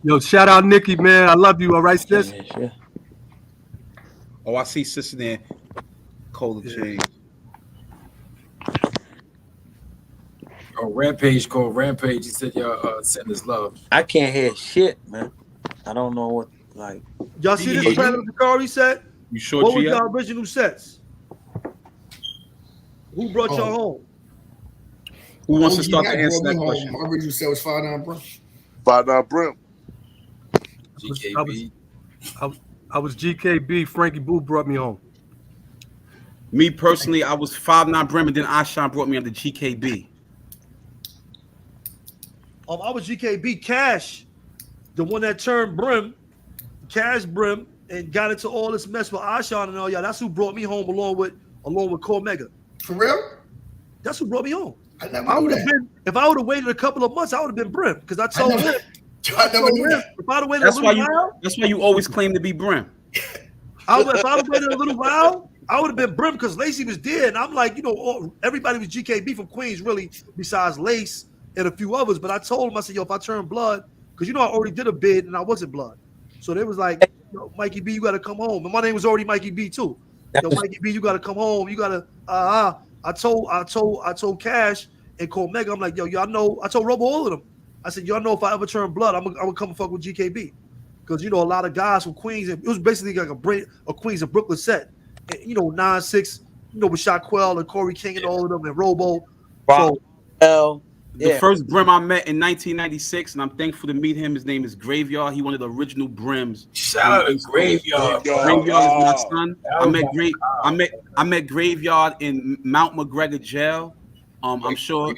Yo, shout out Nikki, man. I love you. All right, sis. Yeah. Oh, I see sister there. Cold change. Rampage called Rampage. He said, "Y'all send his love." I can't hear shit, man. I don't know what like. Y'all see this Platinum Zakari set? You sure? What was your original sets? Who brought y'all home? Who wants to start to answer that question? I read you said it was 5'9" Brim. 5'9" Brim. GKB. I was GKB. Frankie Boo brought me home. Me personally, I was 5'9" Brim, and then Ashan brought me under GKB. I was GKB Cash, the one that turned Brim, Cash Brim, and got into all this mess with Ashan and all y'all. That's who brought me home along with Omega. For real? That's who brought me home. I never knew that. If I would have waited a couple of months, I would have been Brim because I told him. I never knew that. If I'd have waited a little while, that's why you always claim to be Brim. if I would have waited a little while, I would have been Brim because Lacey was dead. And I'm like, everybody was GKB from Queens, really, besides Lace and a few others. But I told him, I said, yo, if I turn blood, because I already did a bid and I wasn't blood. So they was like, Mikey B, you got to come home. And my name was already Mikey B too. Yo, Mikey B, you got to come home. You got to, I told Cash and Omega, I'm like, yo, y'all know, I told Robo all of them. I said, y'all know if I ever turn blood, I'm gonna come and fuck with GKB. Because, a lot of guys from Queens, it was basically like a Queens and Brooklyn set. And, 9-6, with Shaquille and Corey King and all of them and Robo. So, the first Brim I met in 1996, and I'm thankful to meet him. His name is Graveyard. He one of the original Brims. Shout out to Graveyard. Graveyard is my son. I met Graveyard in Mount McGregor jail. I'm sure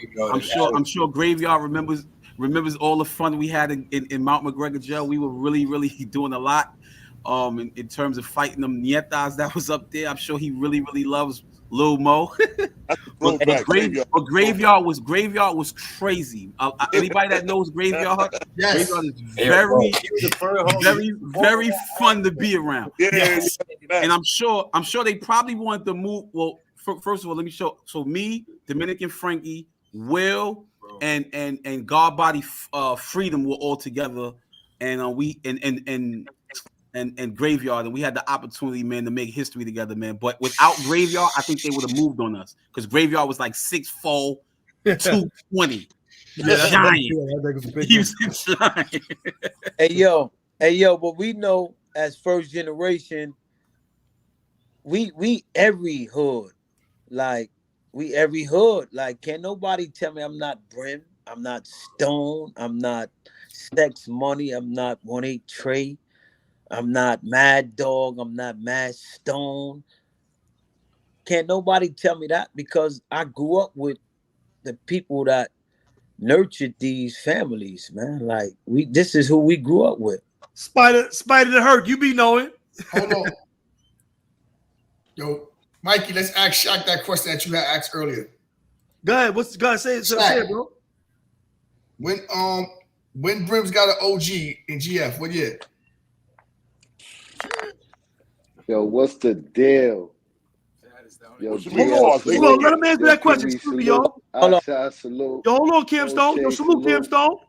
Graveyard remembers all the fun we had in Mount McGregor jail. We were really, really doing a lot in terms of fighting them nietas that was up there. I'm sure he really, really loves Lil Mo. but Graveyard was crazy. Anybody that knows Graveyard, yes. Graveyard is very fun to be around. Yes. And I'm sure they probably wanted to move. Well, first of all, let me show. So me, Dominican Frankie, Will, and God Body Freedom were all together, and we and Graveyard, and we had the opportunity, man, to make history together, man. But without Graveyard, I think they would have moved on us because Graveyard was like 6'4", 220. Giant. He was a giant. Hey yo, but we know as first generation, we every hood. Like, we every hood. Like, can't nobody tell me I'm not Brim, I'm not Stone, I'm not Sex Money, I'm not 1-8 Trey, I'm not Mad Dog, I'm not Mad Stone. Can't nobody tell me that because I grew up with the people that nurtured these families, man. Like, this is who we grew up with. Spider the Hurt, you be knowing. Hold on. Yo, Mikey, let's ask Shaq that question that you had asked earlier. Go ahead. Say it, bro. When Brim's got an OG in GF, what year? Yo, what's the deal? Yo, Hold on, let him answer that question, y'all. Hold on, Cam Stone. Yo, salute Cam Stone.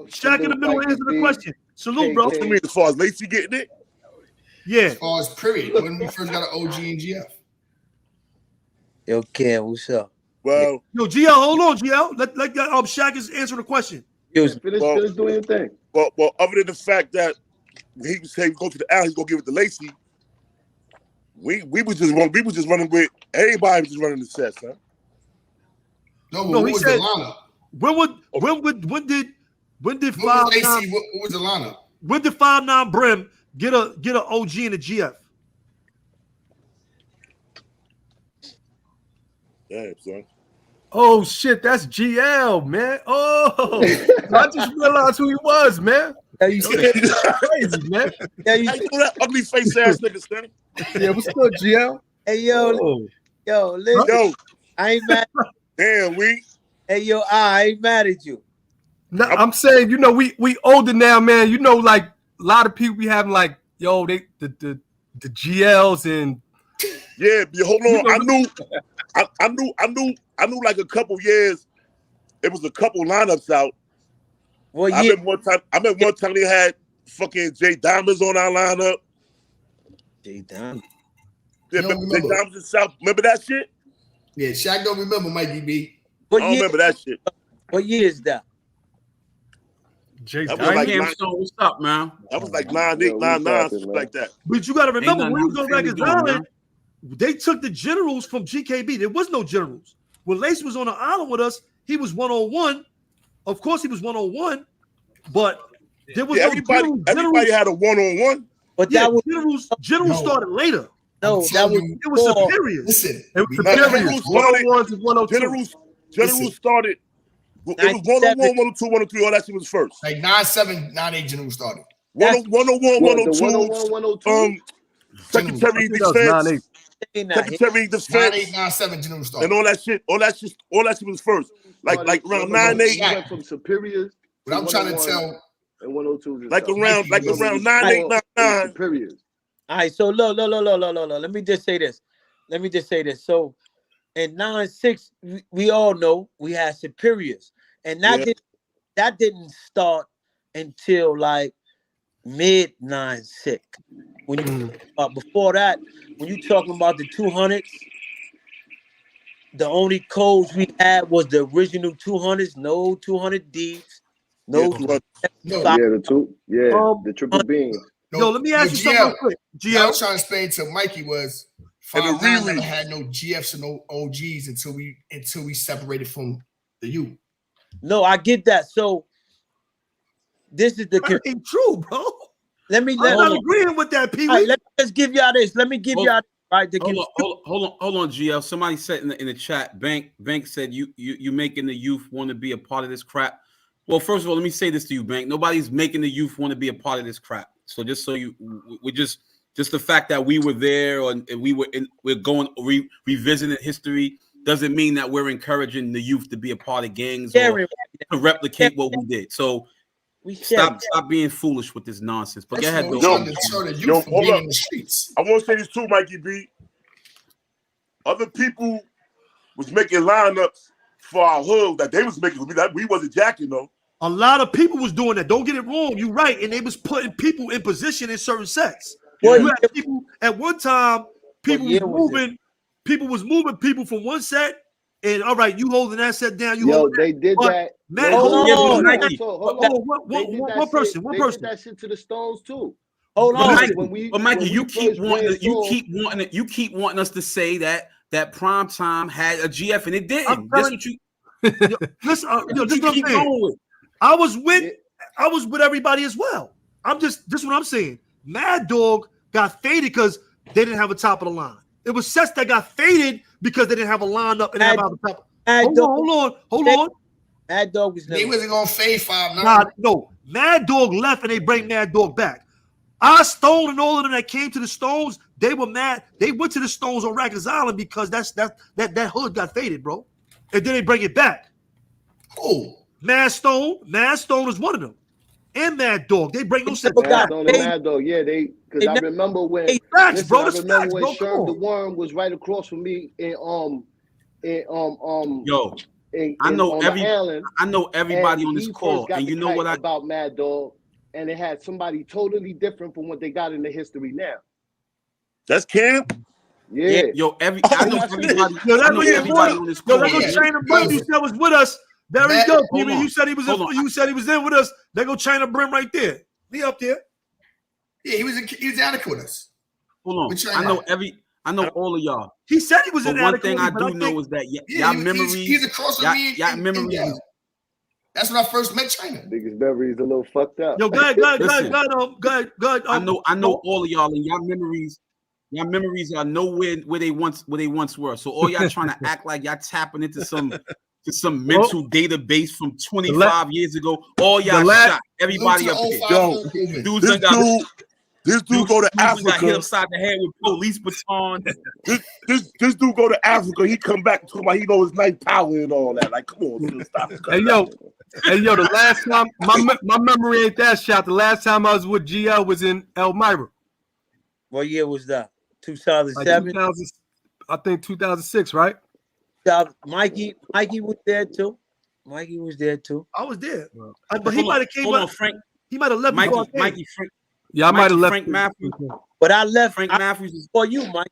Shaq in the middle answer the question. Salute, bro. What you mean as far as Lacey getting it? Yeah. As far as period, when we first got an OG in GF. Yo, Cam, what's up? Well, yo, GL, hold on, GL. Let Shaq is answer the question. Finish doing your thing. Well, other than the fact that he was saying go to the alley, he's gonna give it to Lacey. We was just running with everybody was just running the sets, huh? No, he said the lineup? When did what 5'9" was the lineup? When did 5'9" Brim get a OG in the GF? Damn, son. Oh shit, that's GL, man. Oh, I just realized who he was, man. Yeah, you see crazy, man. Yeah, you How you know that ugly face ass nigga, son? Yeah, what's good, GL? Hey, yo, listen. Yo, I ain't mad. Damn, Hey, yo, I ain't mad at you. No, I'm saying, we older now, man. Like a lot of people be having like, yo, they the GLs and yeah. Hold on, I knew like a couple years. It was a couple lineups out. Well, I remember one time they had fucking Jay Diamonds on our lineup. Jay Diamonds. Yeah, Jay Diamonds in South. Remember that shit? Yeah, Shaq don't remember Mikey B. I don't remember that shit. What year is that? Jay Diamonds. What's up, man? That was like 98, 99, something like that. But you got to remember, when we was on Records Island, they took the generals from GKB. There was no generals. When Lace was on the island with us, he was 101. Of course, he was 101, but there was everybody had a 1-on-1. But that was generals started later. No, that was it was superiors. Listen, it was superiors. 101 and 102. Generals started. It was 101, 102, 103. All that shit was first. Like 9-7, 9-8 generals started. 101, 102. 102. Secretary of Defense. Secretary of Defense. 9-7 generals started. And all that shit was first. Like around 9-8. Went from superiors. What I'm trying to tell. And 102. Like around 9-8, 9-9. Superiors. All right, so look. Let me just say this. So in 9-6, we all know we had superiors, and that didn't start until like mid 9-6. When you before that, when you talking about the 200s, the only codes we had was the original 200s, no 200Ds, the triple beams. Yo, let me ask you something real quick. What I was trying to explain to Mikey was 5-9 never had no GFs and no OGs until we separated from the U. No, I get that. So this is the ain't true, bro. I'm not agreeing with that, Pee-wee. Right, let me just give y'all this. Let me give y'all this. Right, hold on, GL. Somebody said in the chat, Bank said you making the youth want to be a part of this crap. Well, first of all, let me say this to you, Bank. Nobody's making the youth want to be a part of this crap. So just so we're just the fact that we were there and we're going revisiting history doesn't mean that we're encouraging the youth to be a part of gangs or to replicate what we did. So stop being foolish with this nonsense. But go ahead, hold up. I want to say this too, Mikey B. Other people was making lineups for our hood that they was making. We wasn't jacking though. A lot of people was doing that. Don't get it wrong. You're right. And they was putting people in position in certain sets. Well, you had people at one time, people was moving people from one set. And all right, you holding that set down. They did that. Man, one person. They did that shit to the Stones too. Hold on, Mikey, you keep wanting us to say that Prime Time had a GF and it didn't. That's what you. Listen, this is what I'm saying. I was with everybody as well. This is what I'm saying. Mad Dog got faded because they didn't have a top of the line. It was sets that got faded because they didn't have a lineup and have a top. Hold on. Mad Dog was never. He wasn't gonna fade 5-9. Nah, no. Mad Dog left and they bring Mad Dog back. Our Stone and all of them that came to the Stones, they were mad. They went to the Stones on Rikers Island because that hood got faded, bro. And then they bring it back. Oh. Mad Stone is one of them. And Mad Dog. They bring those sets back. Mad Dog, yeah, because I remember when facts, bro. Sherm the Worm was right across from me in I know everybody on this call, and you know what about Mad Dog, and it had somebody totally different from what they got in the history now. That's Camp. Yeah. I know everybody on this call. They go China Brim. You said was with us. There we go. You said he was in with us. They go China Brim right there. He up there. Yeah, he was Attica with us. Hold on. I know all of y'all. He said he was in Attica. One thing I do know is that y'all memories. He's across from me. Y'all memories. That's when I first met China. Biggest memories a little fucked up. Yo, go ahead. I know all of y'all, and y'all memories are nowhere where they once were. So all y'all trying to act like y'all tapping into some mental database from 25 years ago. All y'all shot. Everybody up here. Yo, this dude go to Africa. Got hit upside the head with police baton. This dude go to Africa. He come back talking about he know his night power and all that. Like, come on, dude, stop. Hey yo, the last time my memory ain't that shot. The last time I was with GL was in Elmira. What year was that? 2007. I think 2006, right? Mikey was there too. I was there, but he might have came up. Frank. He might have left. Mikey Frank. Yeah, I might have left. Frank Matthews. But I left. Frank Matthews before you, Mike.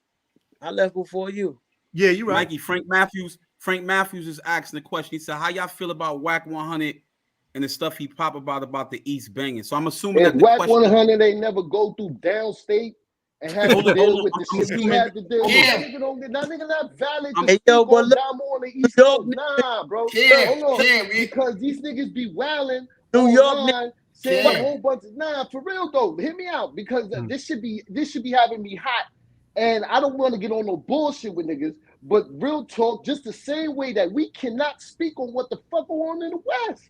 I left before you. Yeah, you're right. Mikey, Frank Matthews is asking the question. He said, "How y'all feel about Whack 100 and the stuff he pop about the East banging?" So I'm assuming if that the Whack question, 100 they never go through downstate and had to deal with the shit we had to deal with. Yeah. That nigga not valid to Hey, speak yo, but on look, Damo on the East York, Coast. Nah, bro. Cam, Hold on. Cam, Because these niggas be wilding New York, online, saying Cam. a whole bunch of for real though. Hear me out because this should be having me hot. And I don't want to get on no bullshit with niggas, but real talk, just the same way that we cannot speak on what the fuck go on in the West.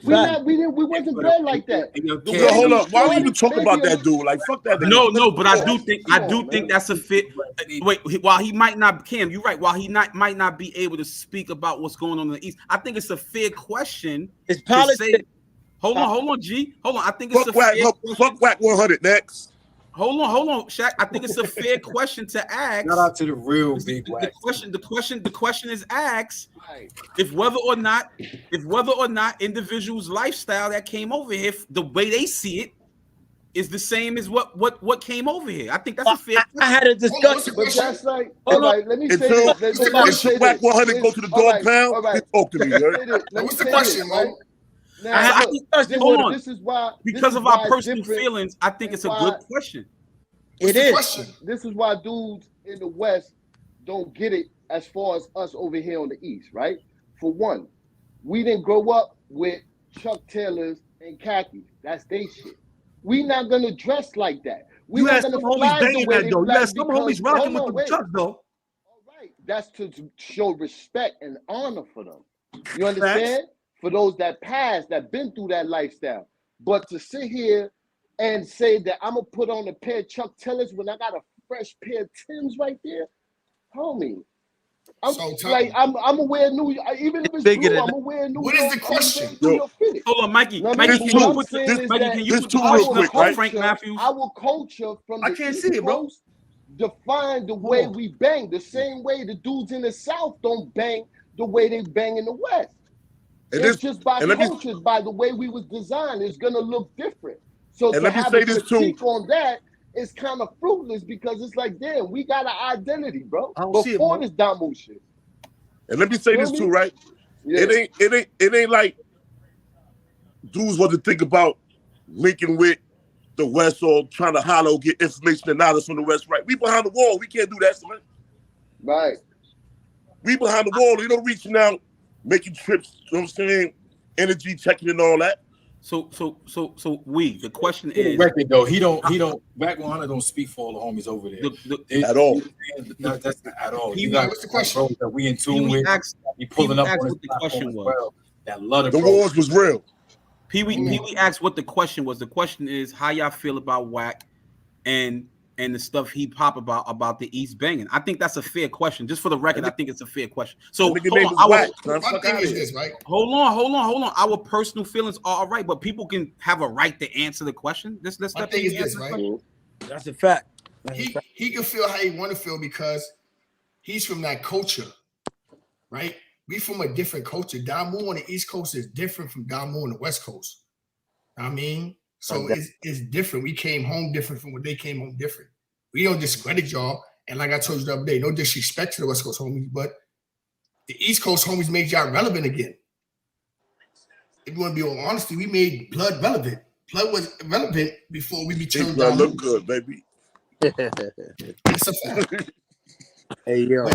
We wasn't bred like that. Yo, hold up. Why we even talk about that dude? Like, fuck that. No, but I do think Come on, think that's a fit. Wait, while he might not, Cam, you're right. While he might not be able to speak about what's going on in the East, I think it's a fair question. It's politics. Hold on, G. Hold on. I think it's fuck whack 100 next. Hold on, Shaq. I think it's a fair question to ask. Shout out to the real big whack. The question is asked if whether or not individuals' lifestyle that came over here, the way they see it, is the same as what came over here. I think that's a fair question. I had a discussion. But that's like, all right, let me say If this. whack 100 go to the dog pound, all right. talk to me. What's the question, right? Mo? Now, Hold on. This is why, because of our personal feelings, I think it's a good question. It is. This is why dudes in the West don't get it as far as us over here on the East, right? For one, we didn't grow up with Chuck Taylors and khakis. That's they shit. We not gonna dress like that. We You not had gonna some homies fly the banging way that they though. You fly had some homies because- rocking hold on, with the Chucks though. All right, that's to show respect and honor for them. You understand? For those that passed, that been through that lifestyle. But to sit here and say that I'm gonna put on a pair of Chuck Taylors when I got a fresh pair of Timbs right there, homie. I'm gonna wear New York, even if it's blue, I'm gonna wear New York. What is the question? Hold on, Mikey. Now, Mikey, what can you I'm put saying this? is Mikey, that can you put the real question quick, up on right? Frank Matthews? Our culture from the I can't East see it, bro. Coast define the way we bang, the same way the dudes in the South don't bang the way they bang in the West. It's just by cultures, by the way we was designed, it's gonna look different. So to have a critique on that is kind of fruitless because it's like, damn, we got an identity, bro. Before this Damo shit. And let me say this too, right? Yeah. It ain't like dudes want to think about linking with the West or trying to hollow get information and knowledge from the West, right? We behind the wall. We can't do that, man. Right. We behind the wall. You know, reaching out, making trips. You know what I'm saying? Energy checking and all that. So the question is, record though, he don't Back 100 don't speak for all the homies over there at all. No, that's not at all. You What's the question? bros that we in tune with. He pulling up on his what the question was. well. That love the wars was real. Pee Wee asked what the question was. The question is how y'all feel about whack and the stuff he pop about the East banging. I think that's a fair question. Just for the record, I think it's a fair question. So hold on. Our personal feelings are all right, but people can have a right to answer the question. Let's my thing is this, right? That's a fact. He can feel how he want to feel because he's from that culture, right? We from a different culture. Damo on the East Coast is different from Damo on the West Coast. I mean, so it's different. We came home different from when they came home different. We don't discredit y'all. And like I told you the other day, no disrespect to the West Coast homies, but the East Coast homies made y'all relevant again. If you want to be all honesty, we made blood relevant. Blood was relevant before we became Blood look good, baby. It's a fact. Hey, yo.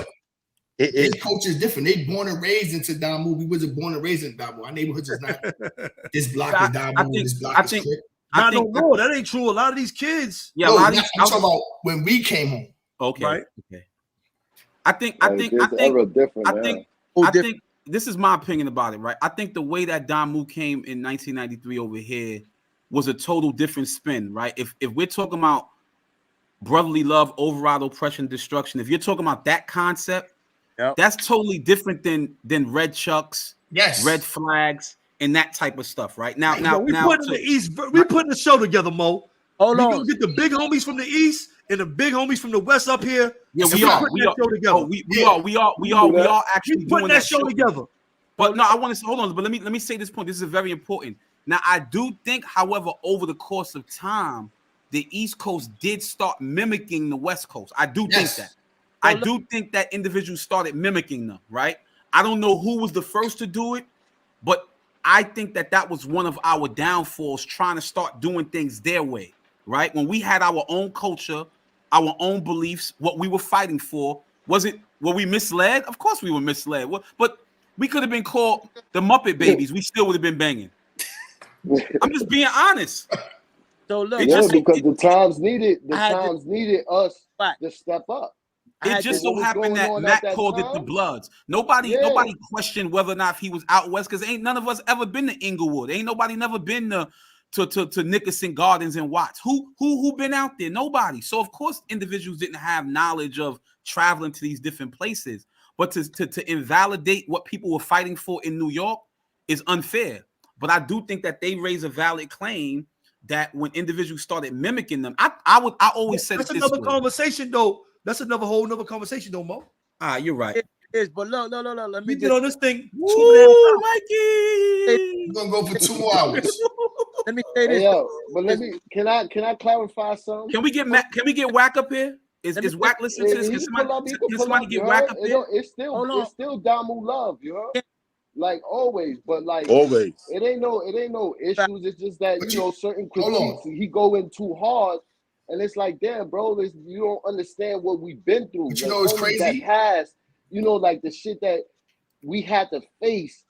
His culture is different. They born and raised into Damo. We wasn't born and raised in Damo. Our neighborhoods is not this block is Damo. This block is Crick. Not no more. That ain't true. A lot of these kids. Yeah, I'm talking about when we came home. Okay. Right. Okay. I think this is my opinion about it, right? I think the way that Damo came in 1993 over here was a total different spin, right? If we're talking about brotherly love, override oppression, destruction, if you're talking about that concept, that's totally different than red chucks, red flags, and that type of stuff, right? Now, we putting the East. We putting the show together, Mo. Hold on. We gonna get the big homies from the East and the big homies from the West up here. Yeah, we are actually putting that show together. But no, I want to hold on. But let me say this point. This is very important. Now, I do think, however, over the course of time, the East Coast did start mimicking the West Coast. I do think that. I do think that individuals started mimicking them, right? I don't know who was the first to do it, but I think that was one of our downfalls, trying to start doing things their way, right? When we had our own culture our own beliefs, what we were fighting for. Were we misled? Of course we were misled. But we could have been called the Muppet Babies. We still would have been banging. I'm just being honest. So look, because the times needed us to step up. It just so happened that Matt called it the Bloods. Nobody questioned whether or not if he was out west, because ain't none of us ever been to Inglewood. Ain't nobody never been to Nickerson Gardens and Watts. Who been out there? Nobody. So of course individuals didn't have knowledge of traveling to these different places. But to invalidate what people were fighting for in New York is unfair. But I do think that they raise a valid claim that when individuals started mimicking them, I always said that's it this another way. conversation though. That's another whole conversation though, Mo. You're right. It is, but no. Let me get on this thing. Woo, Mikey, we're gonna go for 2 more hours. Let me say this. But can I clarify something? Can we get Whack up here? Is Whack listening to this? Can somebody get Whack up here? It's still Damu love, you heard? Like always, but like always, it ain't no issues. It's just that certain critiques he go in too hard, and it's like, damn, bro, you don't understand what we've been through. But it's crazy. That past, like the shit that we had to face,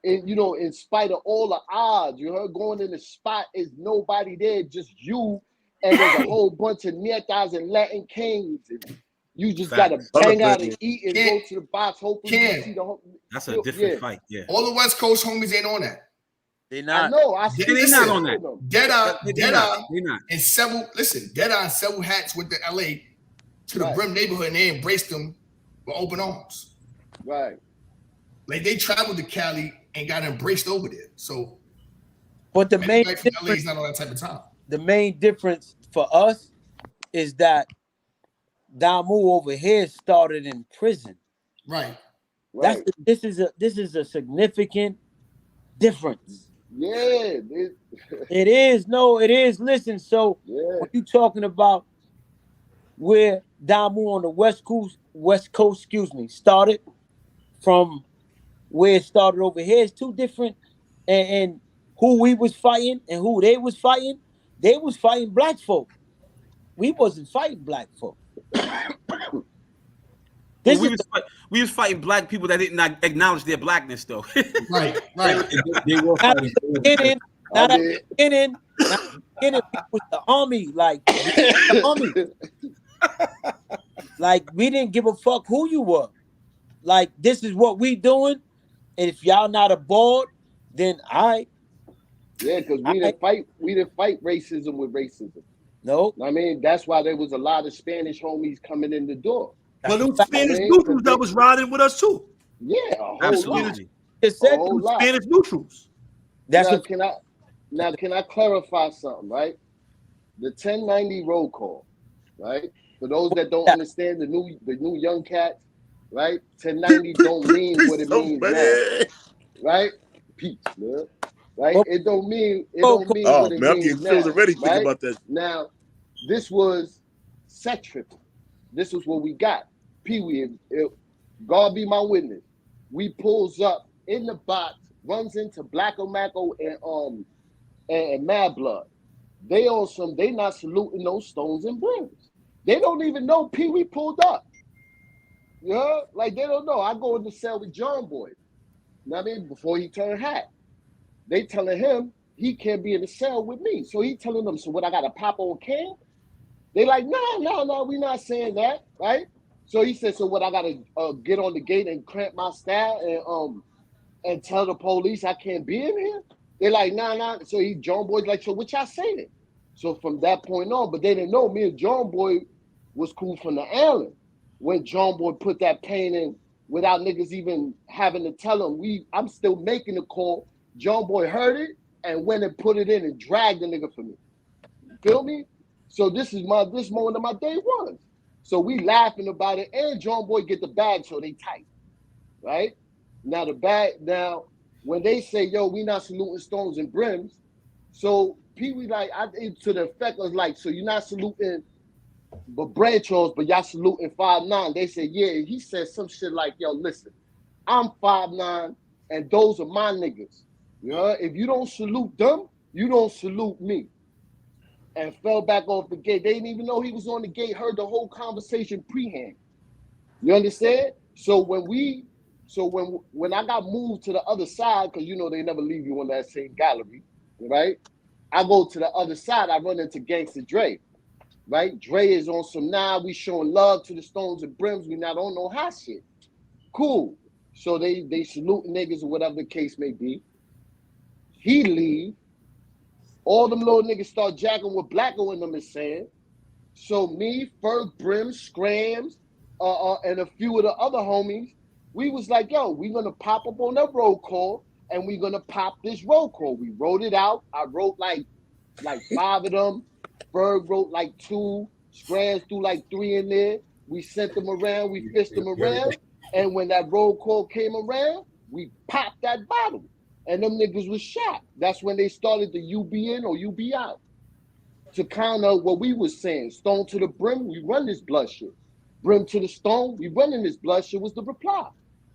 and in spite of all the odds, you heard, going in the spot is nobody there, just you, and there's a whole bunch of Nietas and Latin kings. And you just gotta bang out and eat and go to the box. Hopefully, you see the whole. That's a different fight. Yeah. All the West Coast homies ain't on that. They not. I know. They're not on that. Dead-Eye, and several. Listen, Dead-Eye and several hats with the LA to the Brim neighborhood, and they embraced them with open arms. Right. Like they traveled to Cali and got embraced over there. So, but the main difference, LA is not on that type of time. The main difference for us is that Damu over here started in prison. Right. This is a significant difference. Yeah. It is. No, it is. Listen, so when you talking about where Damu on the West Coast, started from where it started over here, it's two different, and who we was fighting and who they was fighting black folk. We wasn't fighting black folk. We was fighting black people that didn't acknowledge their blackness, though. Right. They were fighting. Not it was the army, like the army. Like we didn't give a fuck who you were. Like this is what we doing, and if y'all not aboard, then yeah, because we didn't fight racism with racism. No, I mean that's why there was a lot of Spanish homies coming in the door. But those Spanish neutrals that was riding with us too. Yeah, absolutely. It said Spanish neutrals. Can I clarify something, right? The 1090 roll call, right? For those that don't understand the new young cats, right? 1090 don't mean what it means now, right? Peace, man. Right? It don't mean what it means now. I'm getting feels already thinking about that. Now, this was set tripping. This was what we got. Pee-wee, God be my witness. We pulls up in the box, runs into Blacko Macko and Mad Blood. They not saluting those stones and brims. They don't even know Pee-wee pulled up. You know, like they don't know. I go in the cell with John Boy. You know what I mean? Before he turned hat. They telling him he can't be in the cell with me. So he telling them, so what, I got to pop on King? They like, no, we not saying that, right? So he said, so what, I got to get on the gate and cramp my style and tell the police I can't be in here? They like, nah. So John Boy's like, so what y'all saying? So from that point on, but they didn't know me and John Boy was cool from the island. When John Boy put that pain in without niggas even having to tell him, I'm still making the call. John Boy heard it and went and put it in and dragged the nigga for me. Feel me? So this moment of my day ones. So we laughing about it, and John Boy get the bag, so they tight, right? Now when they say, yo, we not saluting stones and brims, so Pee-wee to the effect was like, so you're not saluting but Branchos, but y'all saluting 5'9". They said, yeah. He said some shit like, yo, listen, I'm 5'9", and those are my niggas. You know, if you don't salute them, you don't salute me. and fell back off the gate. They didn't even know he was on the gate, heard the whole conversation pre-hand. You understand? So when I got moved to the other side, because you know they never leave you on that same gallery, right? I go to the other side, I run into Gangsta Dre, right? Dre is on some we showing love to the Stones and Brims, we not on no hot shit. Cool. So they salute niggas or whatever the case may be. He leave. All them little niggas start jacking what Blacko and them is saying. So me, Ferg, Brim, Scrams, and a few of the other homies, we was like, yo, we gonna pop up on that roll call and we gonna pop this roll call. We wrote it out. I wrote like 5 of them. Ferg wrote like 2. Scrams threw like 3 in there. We sent them around. We fished them around. And when that roll call came around, we popped that bottle. And them niggas was shot. That's when they started the you be in or you be out. To counter what we was saying, Stone to the Brim, we run this blood shit. Brim to the Stone, we running this blood shit was the reply.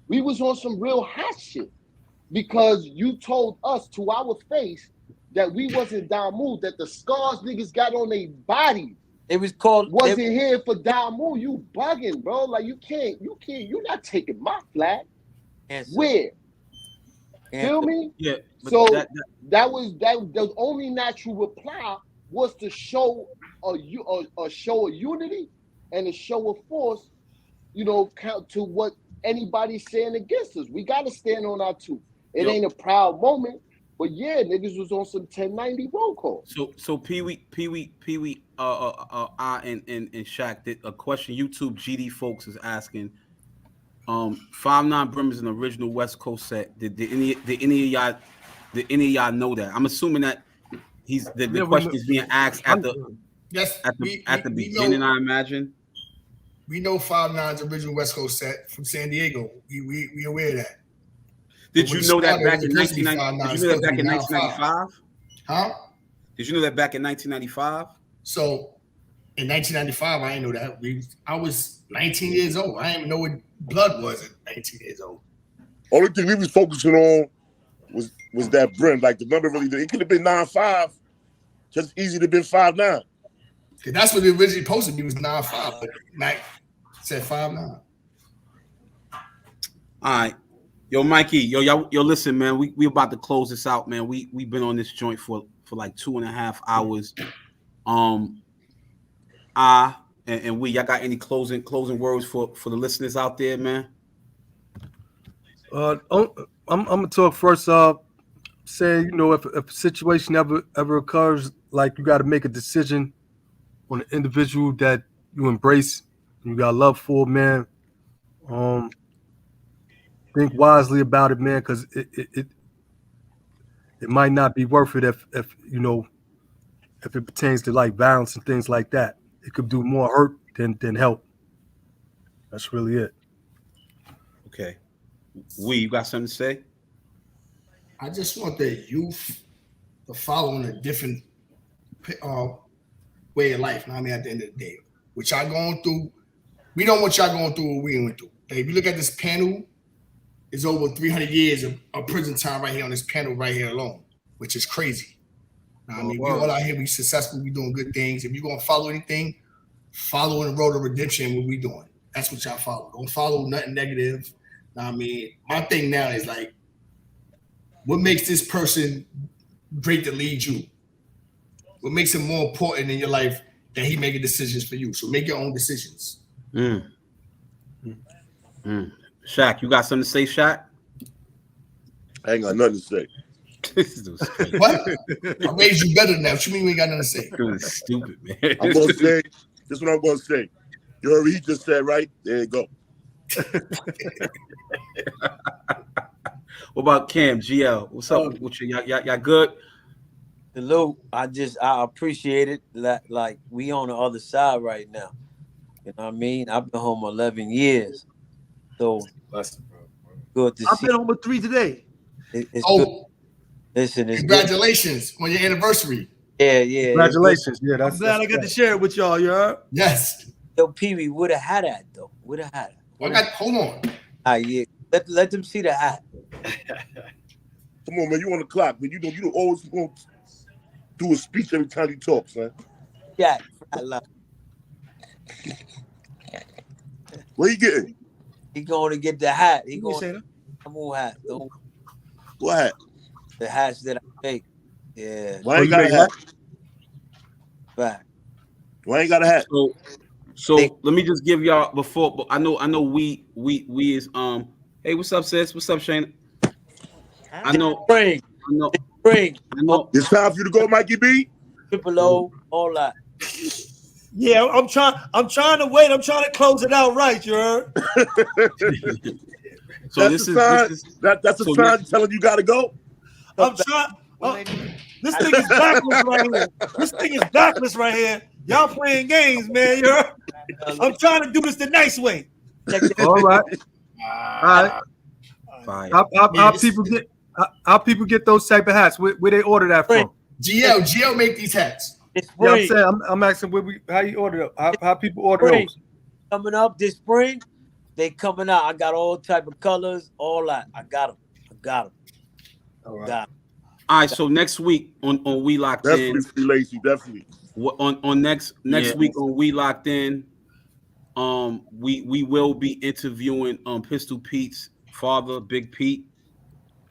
We was on some real hot shit because you told us to our face that we wasn't Damu, that the scars niggas got on their bodies. It was called wasn't here for Damu. You bugging, bro. Like you're not taking my flag. Where? Feel me? Yeah. So that was the only natural reply was to show a show of unity and a show of force, you know, count to what anybody's saying against us. We gotta stand on our two. It ain't a proud moment, but yeah, niggas was on some 1090 roll call. So Pee Wee, I and Shaq did a question. YouTube GD folks is asking. 5'9" Brim is an original West Coast set. Did any of y'all know that? I'm assuming that the question is being asked at the beginning. I imagine. We know 5'9's original West Coast set from San Diego. We aware of that. Did you know that back in 1995? Did you know that back in 1995? Huh? Did you know that back in 1995? So in 1995, I didn't know that. I was 19 years old. I didn't even know what blood was at 19 years old. Only thing we was focusing on was that Brim. Like the number really, it could have been 9'5", just easy to have been 5'9". That's what it originally posted me was 9'5", but Mac said 5'9". All right. Yo, Mikey, yo, listen, man. We about to close this out, man. We've been on this joint for like 2.5 hours. Y'all got any closing words for the listeners out there, man? I'm gonna talk first. Saying, you know, if a situation ever occurs, like you got to make a decision on an individual that you embrace, and you got love for, man. Think wisely about it, man, because it might not be worth it if you know, if it pertains to like violence and things like that. It could do more hurt than help. That's really it. Okay. You got something to say? I just want the youth to follow in a different way of life. I mean, at the end of the day, what y'all going through, we don't want y'all going through what we went through. If you look at this panel, it's over 300 years of prison time right here on this panel right here alone, which is crazy. I mean, we all out here, we successful, we doing good things. If you're going to follow anything, follow in the road of redemption what we doing. That's what y'all follow. Don't follow nothing negative. I mean, my thing now is like, what makes this person great to lead you? What makes him more important in your life that he making decisions for you? So make your own decisions. Shaq, you got something to say, Shaq? I ain't got nothing to say. What? I raised you better than that. What you mean we ain't got nothing to say? Stupid, man. I'm gonna say this is what I'm gonna say. You heard what he just said, right? There you go. What about Cam, GL? What's up with you? Y'all good? Salute. I appreciate it. Like we on the other side right now. You know what I mean? I've been home 11 years. So good to see. I've been home with 3 today. It's good. Listen, congratulations on your anniversary. Yeah. Congratulations. Yeah, I'm glad I got to share it with y'all, you heard? Yes. Yo, Pee Wee, would have had that though. Would have had it. Well, hold on. Yeah. Let them see the hat. Come on, man. You on the clock, man. You know always going. do a speech every time you talk, son. Yeah, I love. What you getting? He going to get the hat. He You going say to that? get hat. What? The hats that I make. Yeah. Why ain't got a hat? Back. Why ain't got a hat? So let me just give y'all before. But I know we is Hey, what's up, sis? What's up, Shane? I know. Spring. I know. Spring. I know. It's time for you to go, Mikey B. Bl00d, all that. Yeah, I'm trying to wait. I'm trying to close it out right, you heard? So that's a sign telling you gotta go. I'm trying. This thing is backless right here. This thing is backless right here. Y'all playing games, man. You heard? I'm trying to do this the nice way. All right. All right. How people get those type of hats? Where they order that from? GL make these hats. Yeah, I'm saying I'm asking how you order them. How people order those? Coming up this spring, they coming out. I got all type of colors, all that. I got them. All right. All right. So next week on We Locked In. Definitely, Lacey. Definitely. On next week on We Locked In, we will be interviewing Pistol Pete's father, Big Pete.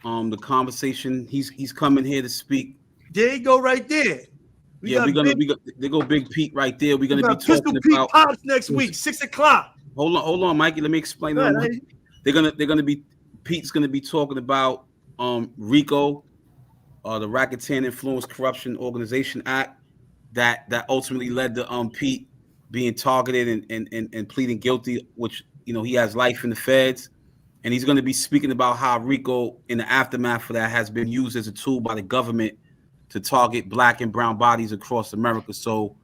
The conversation he's coming here to speak. There you go, right there. There go Big Pete right there. We're gonna be Pistol talking Pete about Pops next week, 6 o'clock. Hold on, Mikey. Let me explain. They're gonna be Pete's gonna be talking about RICO, the Racketeering Influence Corruption Organization Act that ultimately led to Pete being targeted and pleading guilty, which he has life in the feds. And he's going to be speaking about how RICO, in the aftermath of that, has been used as a tool by the government to target Black and brown bodies across America. So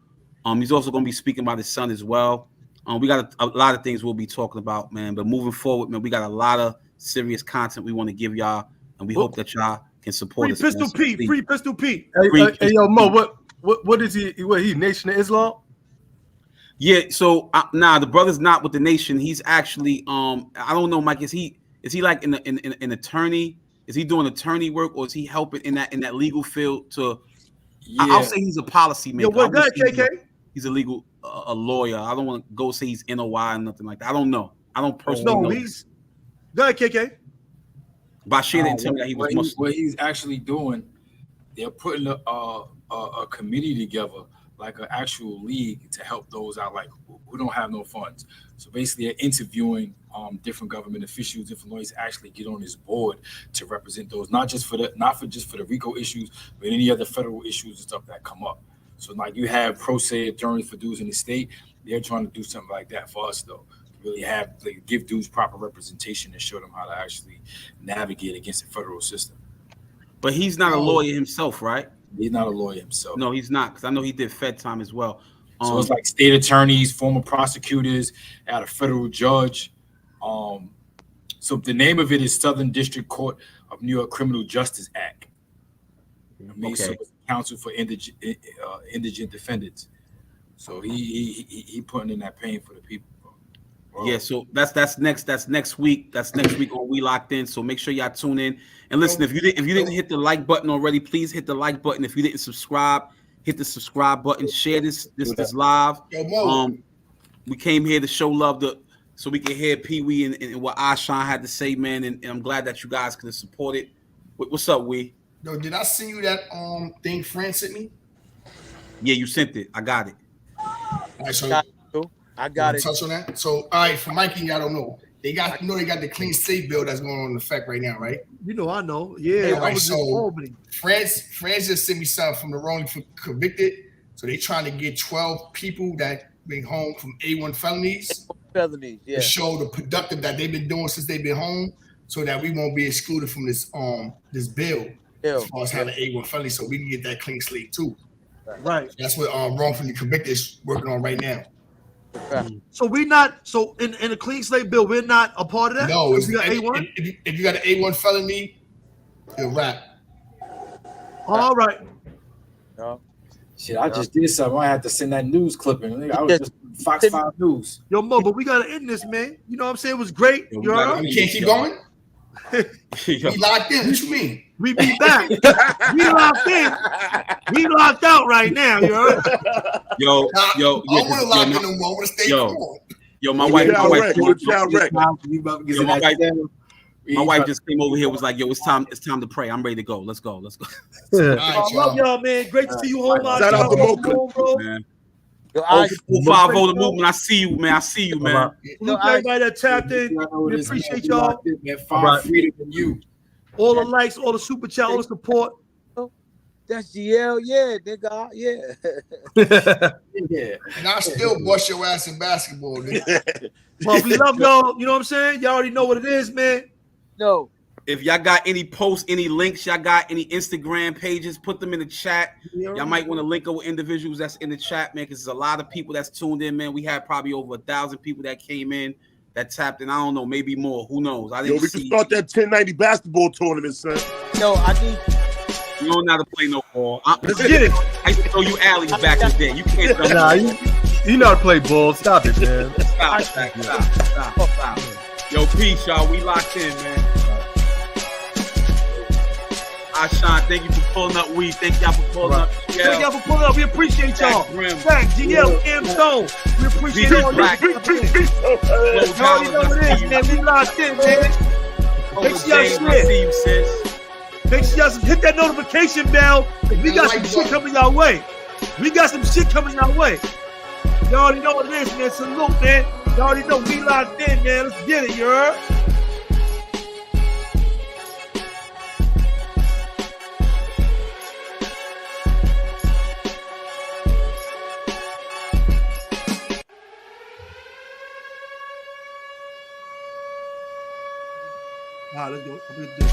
he's also going to be speaking about his son as well. We got a lot of things we'll be talking about, man. But moving forward, man, we got a lot of serious content we want to give y'all, and we hope that y'all can support us. Pistol Pete, free Pistol Pete. Hey, yo, Mo, what is he? What he? Nation of Islam? Yeah, so the brother's not with the Nation. He's actually I don't know, Mike. Is he like an attorney? Is he doing attorney work, or is he helping in that legal field? I'll say he's a policy maker. Yo, what that, KK? He's a legal a lawyer. I don't want to go say he's NOI and nothing like that. I don't know. I don't personally know. Go ahead, KK. Bashir didn't tell me that he was Muslim. What he's actually doing, they're putting a committee together, like an actual league, to help those out, like who don't have no funds. So basically, they're interviewing different government officials, different lawyers, actually get on this board to represent those, not just for the RICO issues, but any other federal issues and stuff that come up. So like you have pro se attorneys for dudes in the state, they're trying to do something like that for us though. Really give dudes proper representation and show them how to actually navigate against the federal system. But he's not a lawyer himself, right? He's not a lawyer himself. No, he's not, because I know he did Fed time as well. So it's like state attorneys, former prosecutors, at a federal judge. So the name of it is Southern District Court of New York Criminal Justice Act. Okay. So it's counsel for indigent defendants. So he putting in that pain for the people. Bro. Yeah, so that's next week. That's next week on We Locked In. So make sure y'all tune in and listen. If you didn't hit the like button already, please hit the like button. If you didn't subscribe, hit the subscribe button. Share this live. We came here to show love so we can hear Pee Wee and what Ashan had to say, man. And I'm glad that you guys could have supported. What's up, Wee? Yo, did I send you that thing Fran sent me? Yeah, you sent it. I got it. All right, so I got it. Touch on that. So, all right, for Mikey, I don't know. They got the clean slate bill that's going on in effect right now, right? I know. Yeah, right, so France just sent me something from the wrongly convicted. So they trying to get 12 people that been home from A1 felonies. Felonies, yeah. To show the productive that they've been doing since they've been home, so that we won't be excluded from this bill as far as having A1 felony, so we can get that clean slate too. Right. That's what wrongfully convicted is working on right now. So we're not in a clean slate bill. We're not a part of that. No, if you got A1. If you got an A1 felony, you're right. All right. No. Shit, I just did something. I had to send that news clipping. I was just Fox 5 News. Yo, Mo, but we gotta end this, man. You know what I'm saying? It was great. We can't keep going. We locked in. What you mean? We be back. We locked in. We locked out right now, you heard? Yo, I don't want to lock in no more. I want to stay warm. Yo, my wife just came over here. Was like, yo, it's time to pray. I'm ready to go. Let's go. I love y'all, man. Great to see you home. Shout out to Mocha, man. 450 the movement. I see you, man. Salute everybody that tapped in. We appreciate y'all. Find freedom in you. All the likes, all the super chat, all the support. That's GL, yeah, nigga, yeah. And I still bust your ass in basketball, nigga. Well, we love y'all. You know what I'm saying? Y'all already know what it is, man. No. If y'all got any posts, any links, y'all got any Instagram pages, put them in the chat. Y'all might want to link up with individuals that's in the chat, man, because there's a lot of people that's tuned in, man. We had probably over 1,000 people that came in, that tapped in. I don't know, maybe more. Who knows? We can start that 1090 basketball tournament, son. Yo, I think you don't know how to play no ball. Let's get it. I used to throw you alleys back in the day. You can't throw Nah, you know how to play ball. Stop it, man. Stop. Yo, peace, y'all. We locked in, man. Sean, thank you for pulling up. Thank y'all for pulling up. Thank y'all for pulling up. We appreciate y'all. Thanks, GL, Cam Stone. We appreciate y'all. You already know what it is, man. We locked in, man. Make sure y'all share. See you, sis. Make sure y'all hit that notification bell. We got some shit coming y'all way. Y'all already know what it is, man. Salute, man. Y'all already know we locked in, man. Let's get it, you heard? All right, let's go. I'm gonna do it.